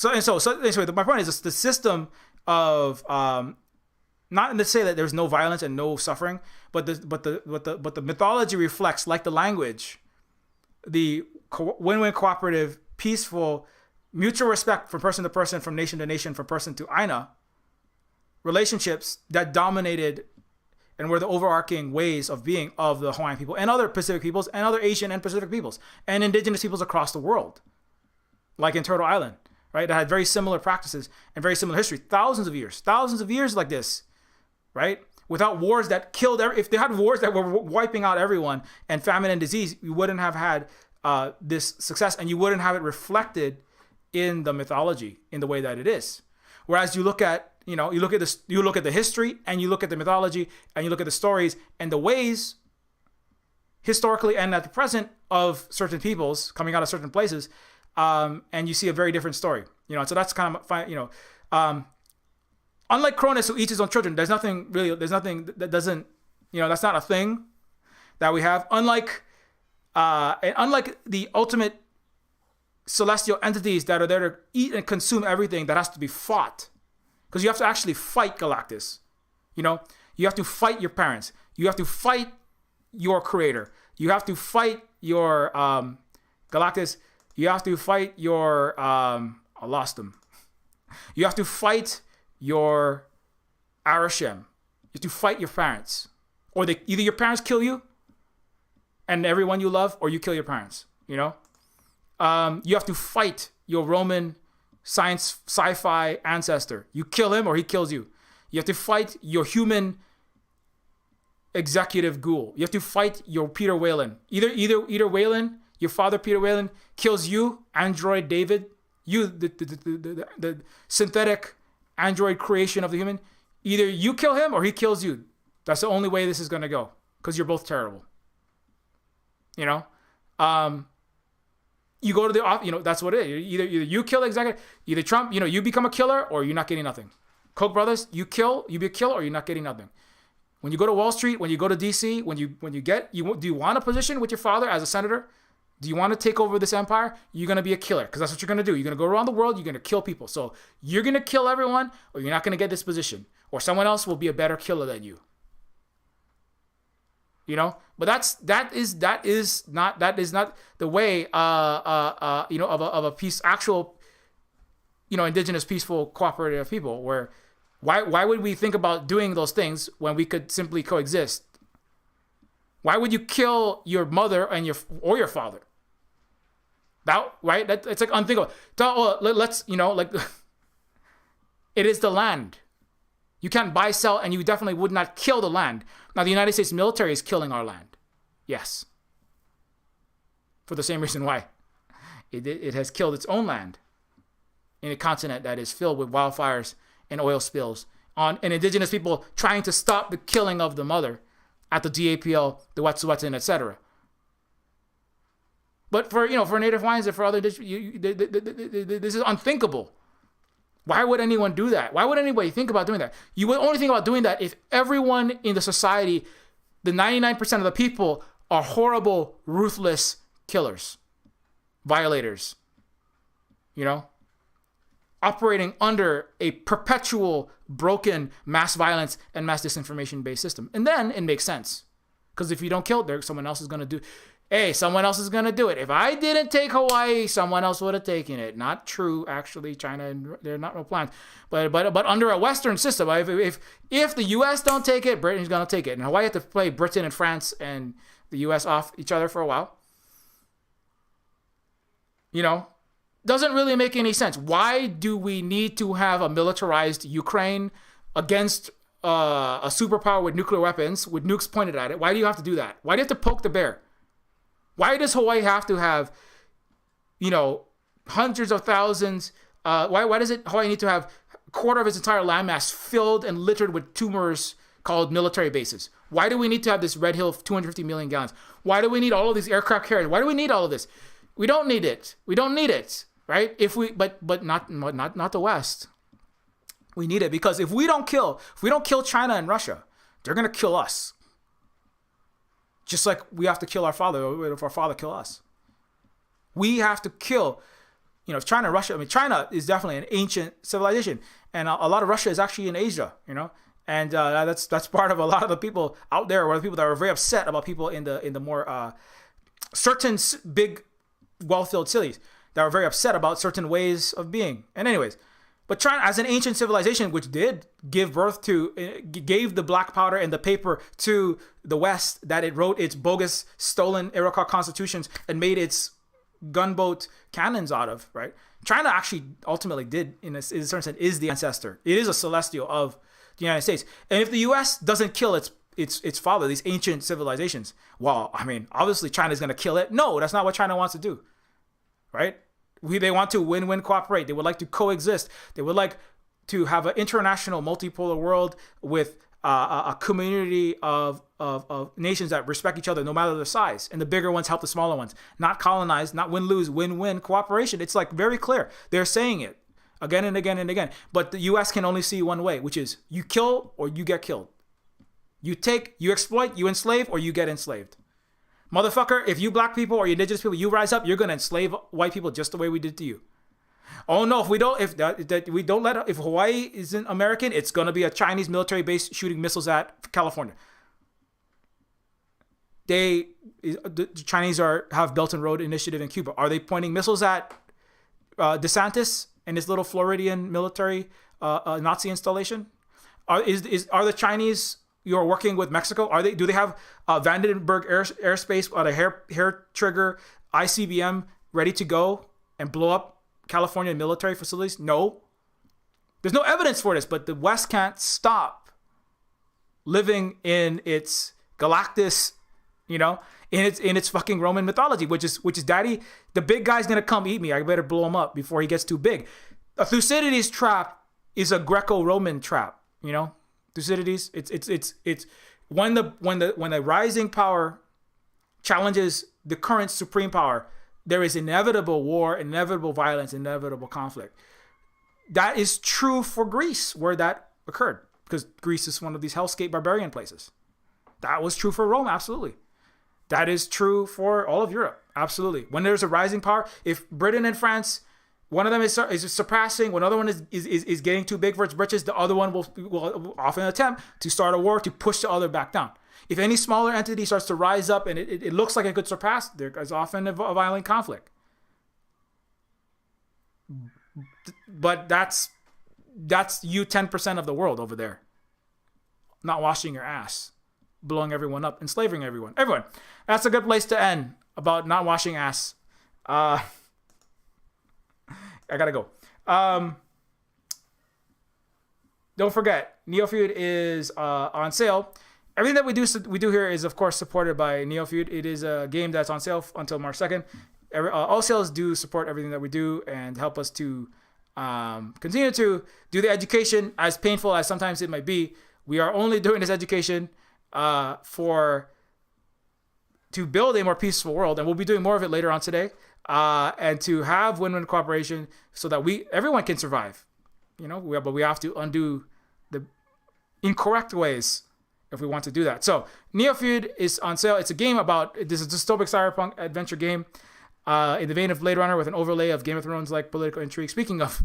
my point is the system of not to say that there's no violence and no suffering, but the mythology reflects, like the language, the win-win, cooperative, peaceful, mutual respect from person to person, from nation to nation, from person to Aina, relationships that dominated and were the overarching ways of being of the Hawaiian people and other Pacific peoples and other Asian and Pacific peoples and indigenous peoples across the world, like in Turtle Island, right? That had very similar practices and very similar history, thousands of years like this, right? Without wars that killed if they had wars that were wiping out everyone and famine and disease, you wouldn't have had this success, and you wouldn't have it reflected in the mythology in the way that it is. Whereas you look at you look at the history, and you look at the mythology, and you look at the stories and the ways historically and at the present of certain peoples coming out of certain places, and you see a very different story. So that's kind of fine. Unlike Cronus, who eats his own children, there's nothing that doesn't, that's not a thing that we have. Unlike the ultimate celestial entities that are there to eat and consume everything, that has to be fought. Because you have to actually fight Galactus. You have to fight your parents. You have to fight your creator. You have to fight your Galactus. You have to fight your I lost them. You have to fight your Arashem. You have to fight your parents. Or either your parents kill you and everyone you love, or you kill your parents. You have to fight your Roman sci-fi ancestor. You kill him or he kills you. You have to fight your human executive ghoul. You have to fight your Peter Whalen. Either Whalen, your father Peter Whalen, kills you, android David, you the synthetic android creation of the human. Either you kill him or he kills you. That's the only way this is going to go, because you're both terrible. You go to the that's what it is. Either you kill the executive, either Trump, you become a killer, or you're not getting nothing. Koch brothers, you be a killer, or you're not getting nothing. When you go to Wall Street, when you go to DC, do you want a position with your father as a senator? Do you want to take over this empire? You're going to be a killer, because that's what you're going to do. You're going to go around the world, you're going to kill people. So you're going to kill everyone, or you're not going to get this position, or someone else will be a better killer than you. But that is not the way of a peace, actual indigenous, peaceful, cooperative people. Where why would we think about doing those things when we could simply coexist? Why would you kill your mother and your father? Right? It's like unthinkable. Let's, like, it is the land. You can't buy, sell, and you definitely would not kill the land. Now, the United States military is killing our land. Yes. For the same reason why. It has killed its own land in a continent that is filled with wildfires and oil spills and indigenous people trying to stop the killing of the mother at the DAPL, the Wet'suwet'en, etc. But for Native Hawaiians and for other this is unthinkable. Why would anyone do that? Why would anybody think about doing that? You would only think about doing that if everyone in the society, the 99% of the people, are horrible, ruthless killers, violators, operating under a perpetual broken mass violence and mass disinformation based system. And then it makes sense. Because if you don't kill it, someone else is going to do. Hey, someone else is going to do it. If I didn't take Hawaii, someone else would have taken it. Not true, actually. China, there are not no plans. But under a Western system, if the U.S. don't take it, Britain's going to take it. And Hawaii had to play Britain and France and the U.S. off each other for a while. Doesn't really make any sense. Why do we need to have a militarized Ukraine against a superpower with nuclear weapons, with nukes pointed at it? Why do you have to do that? Why do you have to poke the bear? Why does Hawaii have to have, hundreds of thousands? Why does Hawaii need to have a quarter of its entire landmass filled and littered with tumors called military bases? Why do we need to have this Red Hill of 250 million gallons? Why do we need all of these aircraft carriers? Why do we need all of this? We don't need it. We don't need it, right? But not the West. We need it because if we don't kill China and Russia, they're gonna kill us. Just like we have to kill our father, or if our father kill us. We have to kill, if China and Russia, China is definitely an ancient civilization. And a lot of Russia is actually in Asia, And that's part of a lot of the people out there, or the people that are very upset about people in the more certain big, well-filled cities that are very upset about certain ways of being. And anyways, but China, as an ancient civilization, which did give birth to, gave the black powder and the paper to the West, that it wrote its bogus, stolen Iroquois constitutions and made its gunboat cannons out of, right? China actually ultimately did, in a certain sense, is the ancestor. It is a celestial of the United States. And if the U.S. doesn't kill its father, these ancient civilizations, well, obviously China's going to kill it. No, that's not what China wants to do, right? They want to win-win cooperate. They would like to coexist. They would like to have an international multipolar world with a community of nations that respect each other no matter their size. And the bigger ones help the smaller ones. Not colonize, not win-lose, win-win cooperation. It's like very clear. They're saying it again and again and again. But the U.S. can only see one way, which is you kill or you get killed. You take, you exploit, you enslave, or you get enslaved. Motherfucker, if you black people or you indigenous people, you rise up, you're going to enslave white people just the way we did to you. Oh no, if Hawaii isn't American, it's going to be a Chinese military base shooting missiles at California. The Chinese have Belt and Road Initiative in Cuba. Are they pointing missiles at DeSantis and his little Floridian military Nazi installation? Are the Chinese you're working with Mexico? Do they have Vandenberg airspace on a hair trigger ICBM ready to go and blow up California military facilities? No. There's no evidence for this, but the West can't stop living in its Galactus, in its fucking Roman mythology, which is daddy, the big guy's gonna come eat me. I better blow him up before he gets too big. A Thucydides trap is a Greco-Roman trap, Thucydides, it's when the rising power challenges the current supreme power, there is inevitable war, inevitable violence, inevitable conflict. That is true for Greece, where that occurred, because Greece is one of these hellscape barbarian places. That was true for Rome, absolutely. That is true for all of Europe, absolutely. When there's a rising power, if Britain and France, one of them is surpassing, one other one is getting too big for its britches, the other one will often attempt to start a war to push the other back down. If any smaller entity starts to rise up and it looks like it could surpass, there is often a violent conflict. But that's you 10% of the world over there. Not washing your ass, blowing everyone up, enslaving everyone. Everyone. That's a good place to end about not washing ass. I gotta go. Don't forget, Neofeud is on sale. Everything that we do here is, of course, supported by Neofeud. It is a game that's on sale until March 2nd. All sales do support everything that we do and help us to continue to do the education, as painful as sometimes it might be. We are only doing this education to build a more peaceful world, and we'll be doing more of it later on today, and to have win-win cooperation so that everyone can survive. But we have to undo the incorrect ways if we want to do that. So Neofeud is on sale. It's a game this is a dystopic cyberpunk adventure game in the vein of Blade Runner with an overlay of Game of Thrones like political intrigue. Speaking of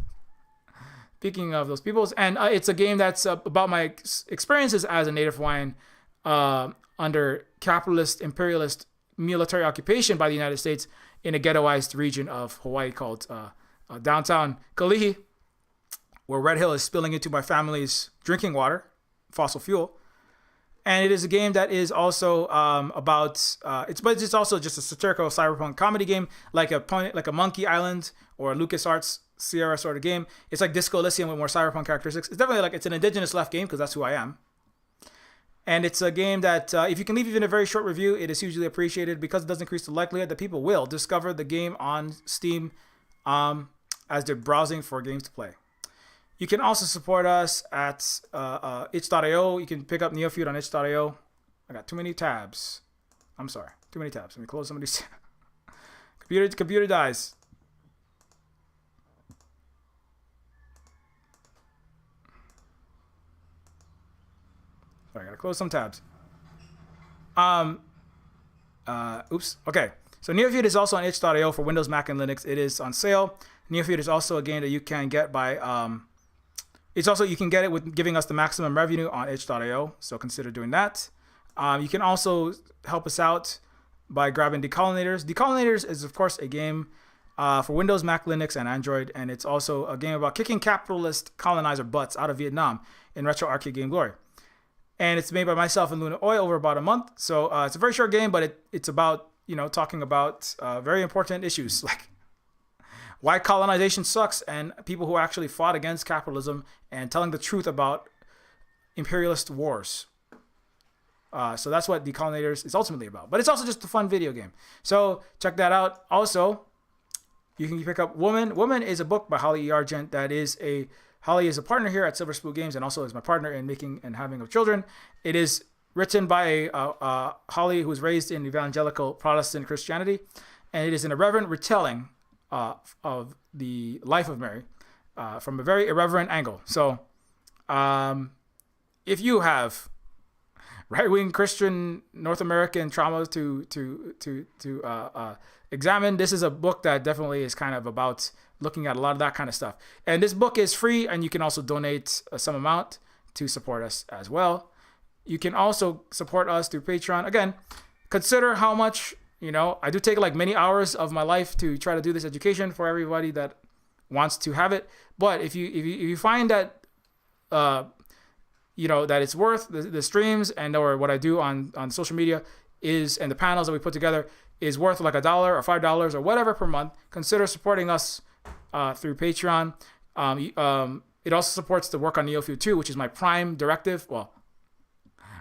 those peoples, and it's a game that's about my experiences as a native Hawaiian under capitalist imperialist military occupation by the United States in a ghettoized region of Hawaii called downtown Kalihi, where Red Hill is spilling into my family's drinking water, fossil fuel. And it is a game that is also it's also just a satirical cyberpunk comedy game, like a Monkey Island or a LucasArts Sierra sort of game. It's like Disco Elysium with more cyberpunk characteristics. It's definitely it's an indigenous left game because that's who I am. And it's a game that if you can leave even a very short review, it is hugely appreciated because it does increase the likelihood that people will discover the game on Steam as they're browsing for games to play. You can also support us at itch.io. You can pick up Neofeud on itch.io. I got too many tabs. I'm sorry. Too many tabs. Let me close some of these. Computer dies. Sorry, I gotta close some tabs. Oops. Okay. So Neofeud is also on itch.io for Windows, Mac, and Linux. It is on sale. Neofeud is also a game that you can get by you can get it with giving us the maximum revenue on itch.io, so consider doing that. You can also help us out by grabbing Decolonators. Decolonators is, of course, a game for Windows, Mac, Linux, and Android, and it's also a game about kicking capitalist colonizer butts out of Vietnam in retro arcade game glory. And it's made by myself and Luna Oi over about a month, so it's a very short game, but it's about talking about very important issues like why colonization sucks and people who actually fought against capitalism and telling the truth about imperialist wars. So that's what Decolonators is ultimately about. But it's also just a fun video game. So check that out. Also, you can pick up Woman. Woman is a book by Holly E. Argent Holly is a partner here at Silver Spoon Games and also is my partner in making and having of children. It is written by Holly, who was raised in evangelical Protestant Christianity, and it is an irreverent retelling of the life of Mary from a very irreverent angle. So if you have right-wing Christian North American trauma to examine, this is a book that definitely is kind of about looking at a lot of that kind of stuff. And this book is free, and you can also donate some amount to support us as well. You can also support us through Patreon. Again, consider how much. I do take many hours of my life to try to do this education for everybody that wants to have it. But if you find that that it's worth the streams or what I do on social media and the panels that we put together is worth $1 or $5 or whatever per month, consider supporting us through Patreon. It also supports the work on Neofeud 2, which is my prime directive. Well,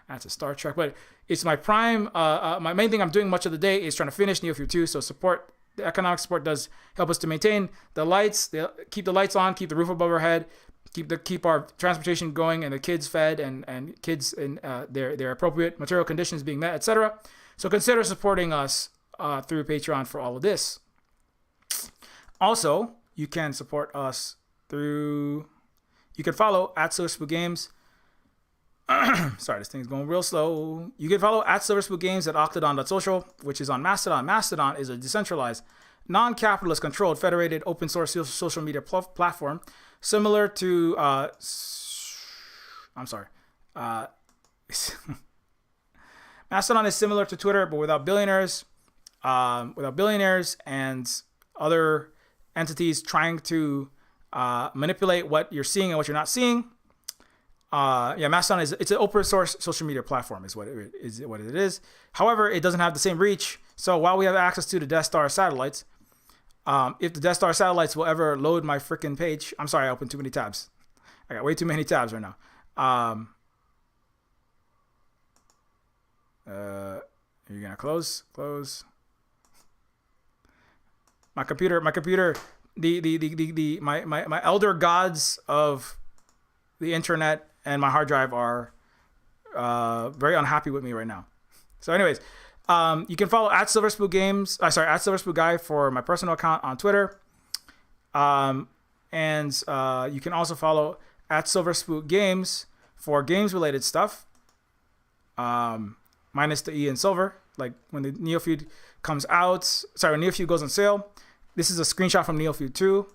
that's a Star Trek, but it's my prime. My main thing I'm doing much of the day is trying to finish Neofeud 2. So support, the economic support does help us to maintain the lights, keep the lights on, keep the roof above our head, keep our transportation going, and the kids fed, and kids in their appropriate material conditions being met, etc. So consider supporting us through Patreon for all of this. Also, you can support us you can follow at Silverspoon Games. Sorry, this thing's going real slow. You can follow at Silverspoon Games at octodon.social, which is on Mastodon. Mastodon is a decentralized, non-capitalist controlled, federated, open source social media platform similar to Mastodon is similar to Twitter, but without billionaires and other entities trying to manipulate what you're seeing and what you're not seeing. Mastodon it's an open source social media platform is what it is. However, it doesn't have the same reach. So while we have access to the Death Star satellites, If the Death Star satellites will ever load my freaking page. I'm sorry, I opened too many tabs. I got way too many tabs right now. You're gonna close. My computer. My elder gods of the internet and my hard drive are very unhappy with me right now. So, anyways, you can follow at Silverspoon Games. At Silverspoon Guy for my personal account on Twitter. And you can also follow at Silverspoon Games for games related stuff. Minus the E in silver. Like when the Neofeud comes out. When Neofeud goes on sale. This is a screenshot from Neofeud 2.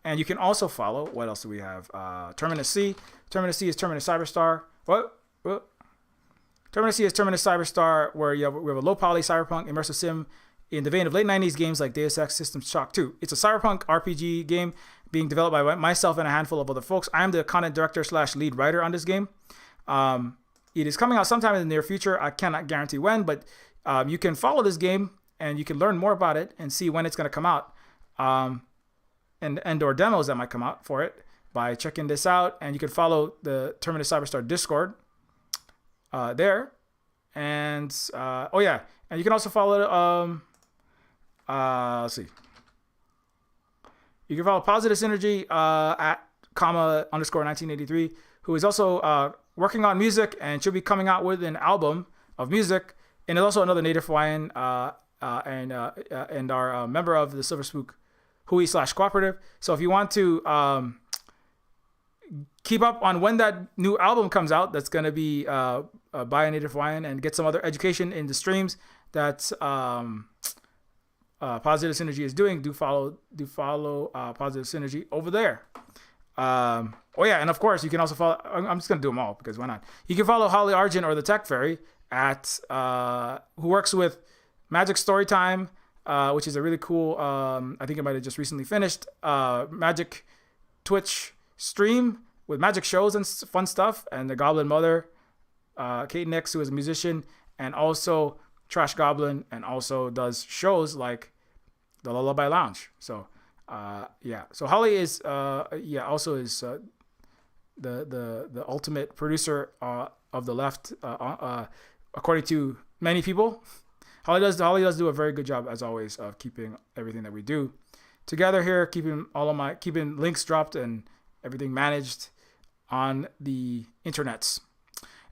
And you can also follow, what else do we have? Terminus C. Terminus C is Terminus Cyberstar. What? Terminus C is Terminus Cyberstar, where we have a low poly cyberpunk immersive sim in the vein of late 90s games like Deus Ex System Shock 2. It's a cyberpunk RPG game being developed by myself and a handful of other folks. I am the content director / lead writer on this game. It is coming out sometime in the near future. I cannot guarantee when, but you can follow this game and you can learn more about it and see when it's going to come out. And or demos that might come out for it by checking this out. And you can follow the Terminus Cyberstar Discord there. And and you can also follow let's see. You can follow Positive Synergy at _1983, who is also working on music and should be coming out with an album of music. And is also another native Hawaiian and our member of the Silver Spook Hui / Cooperative. So if you want to keep up on when that new album comes out, that's going to be by a native Hawaiian, and get some other education in the streams that Positive Synergy is doing, do follow Positive Synergy over there. And of course you can also follow. I'm just gonna do them all because why not? You can follow Holly Argent or the Tech Fairy at who works with Magic Storytime. Which is a really cool, I think it might have just recently finished, Magic Twitch stream with magic shows and fun stuff. And the Goblin Mother, Kate Nix, who is a musician and also Trash Goblin, and also does shows like the Lullaby Lounge. So, So Holly is, also is the ultimate producer of the left, according to many people. Holly does do a very good job, as always, of keeping everything that we do together here, keeping links dropped and everything managed on the internets.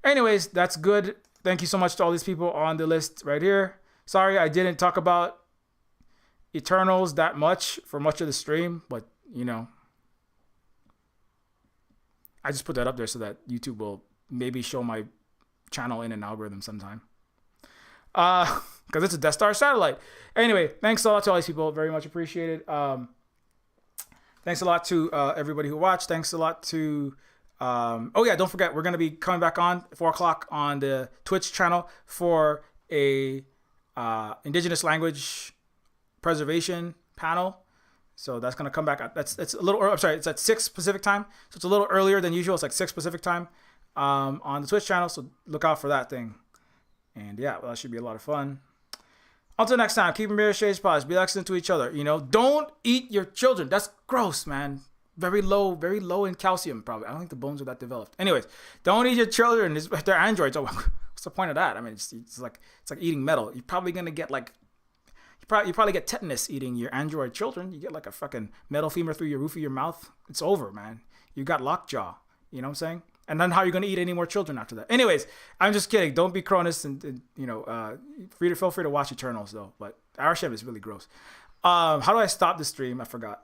Anyways, that's good. Thank you so much to all these people on the list right here. Sorry I didn't talk about Eternals that much for much of the stream, but I just put that up there so that YouTube will maybe show my channel in an algorithm sometime. Because it's a Death Star satellite. Anyway, thanks a lot to all these people. Very much appreciated. Thanks a lot to everybody who watched. Thanks a lot to... don't forget, we're going to be coming back on 4 o'clock on the Twitch channel for a indigenous language preservation panel. So that's going to come back. It's a little... it's at 6 Pacific time. So it's a little earlier than usual. It's like 6 Pacific time on the Twitch channel. So look out for that thing. And that should be a lot of fun. Until next time, keep your shades polished. Be excellent to each other. Don't eat your children. That's gross, man. Very low in calcium, probably. I don't think the bones are that developed. Anyways, don't eat your children. They're androids. Oh, what's the point of that? I mean, it's like eating metal. You're probably gonna get you probably get tetanus eating your android children. You get like a fucking metal femur through your roof of your mouth. It's over, man. You got lockjaw. You know what I'm saying? And then how are you going to eat any more children after that? Anyways, I'm just kidding. Don't be Cronus and feel free to watch Eternals though. But our ship is really gross. How do I stop the stream? I forgot.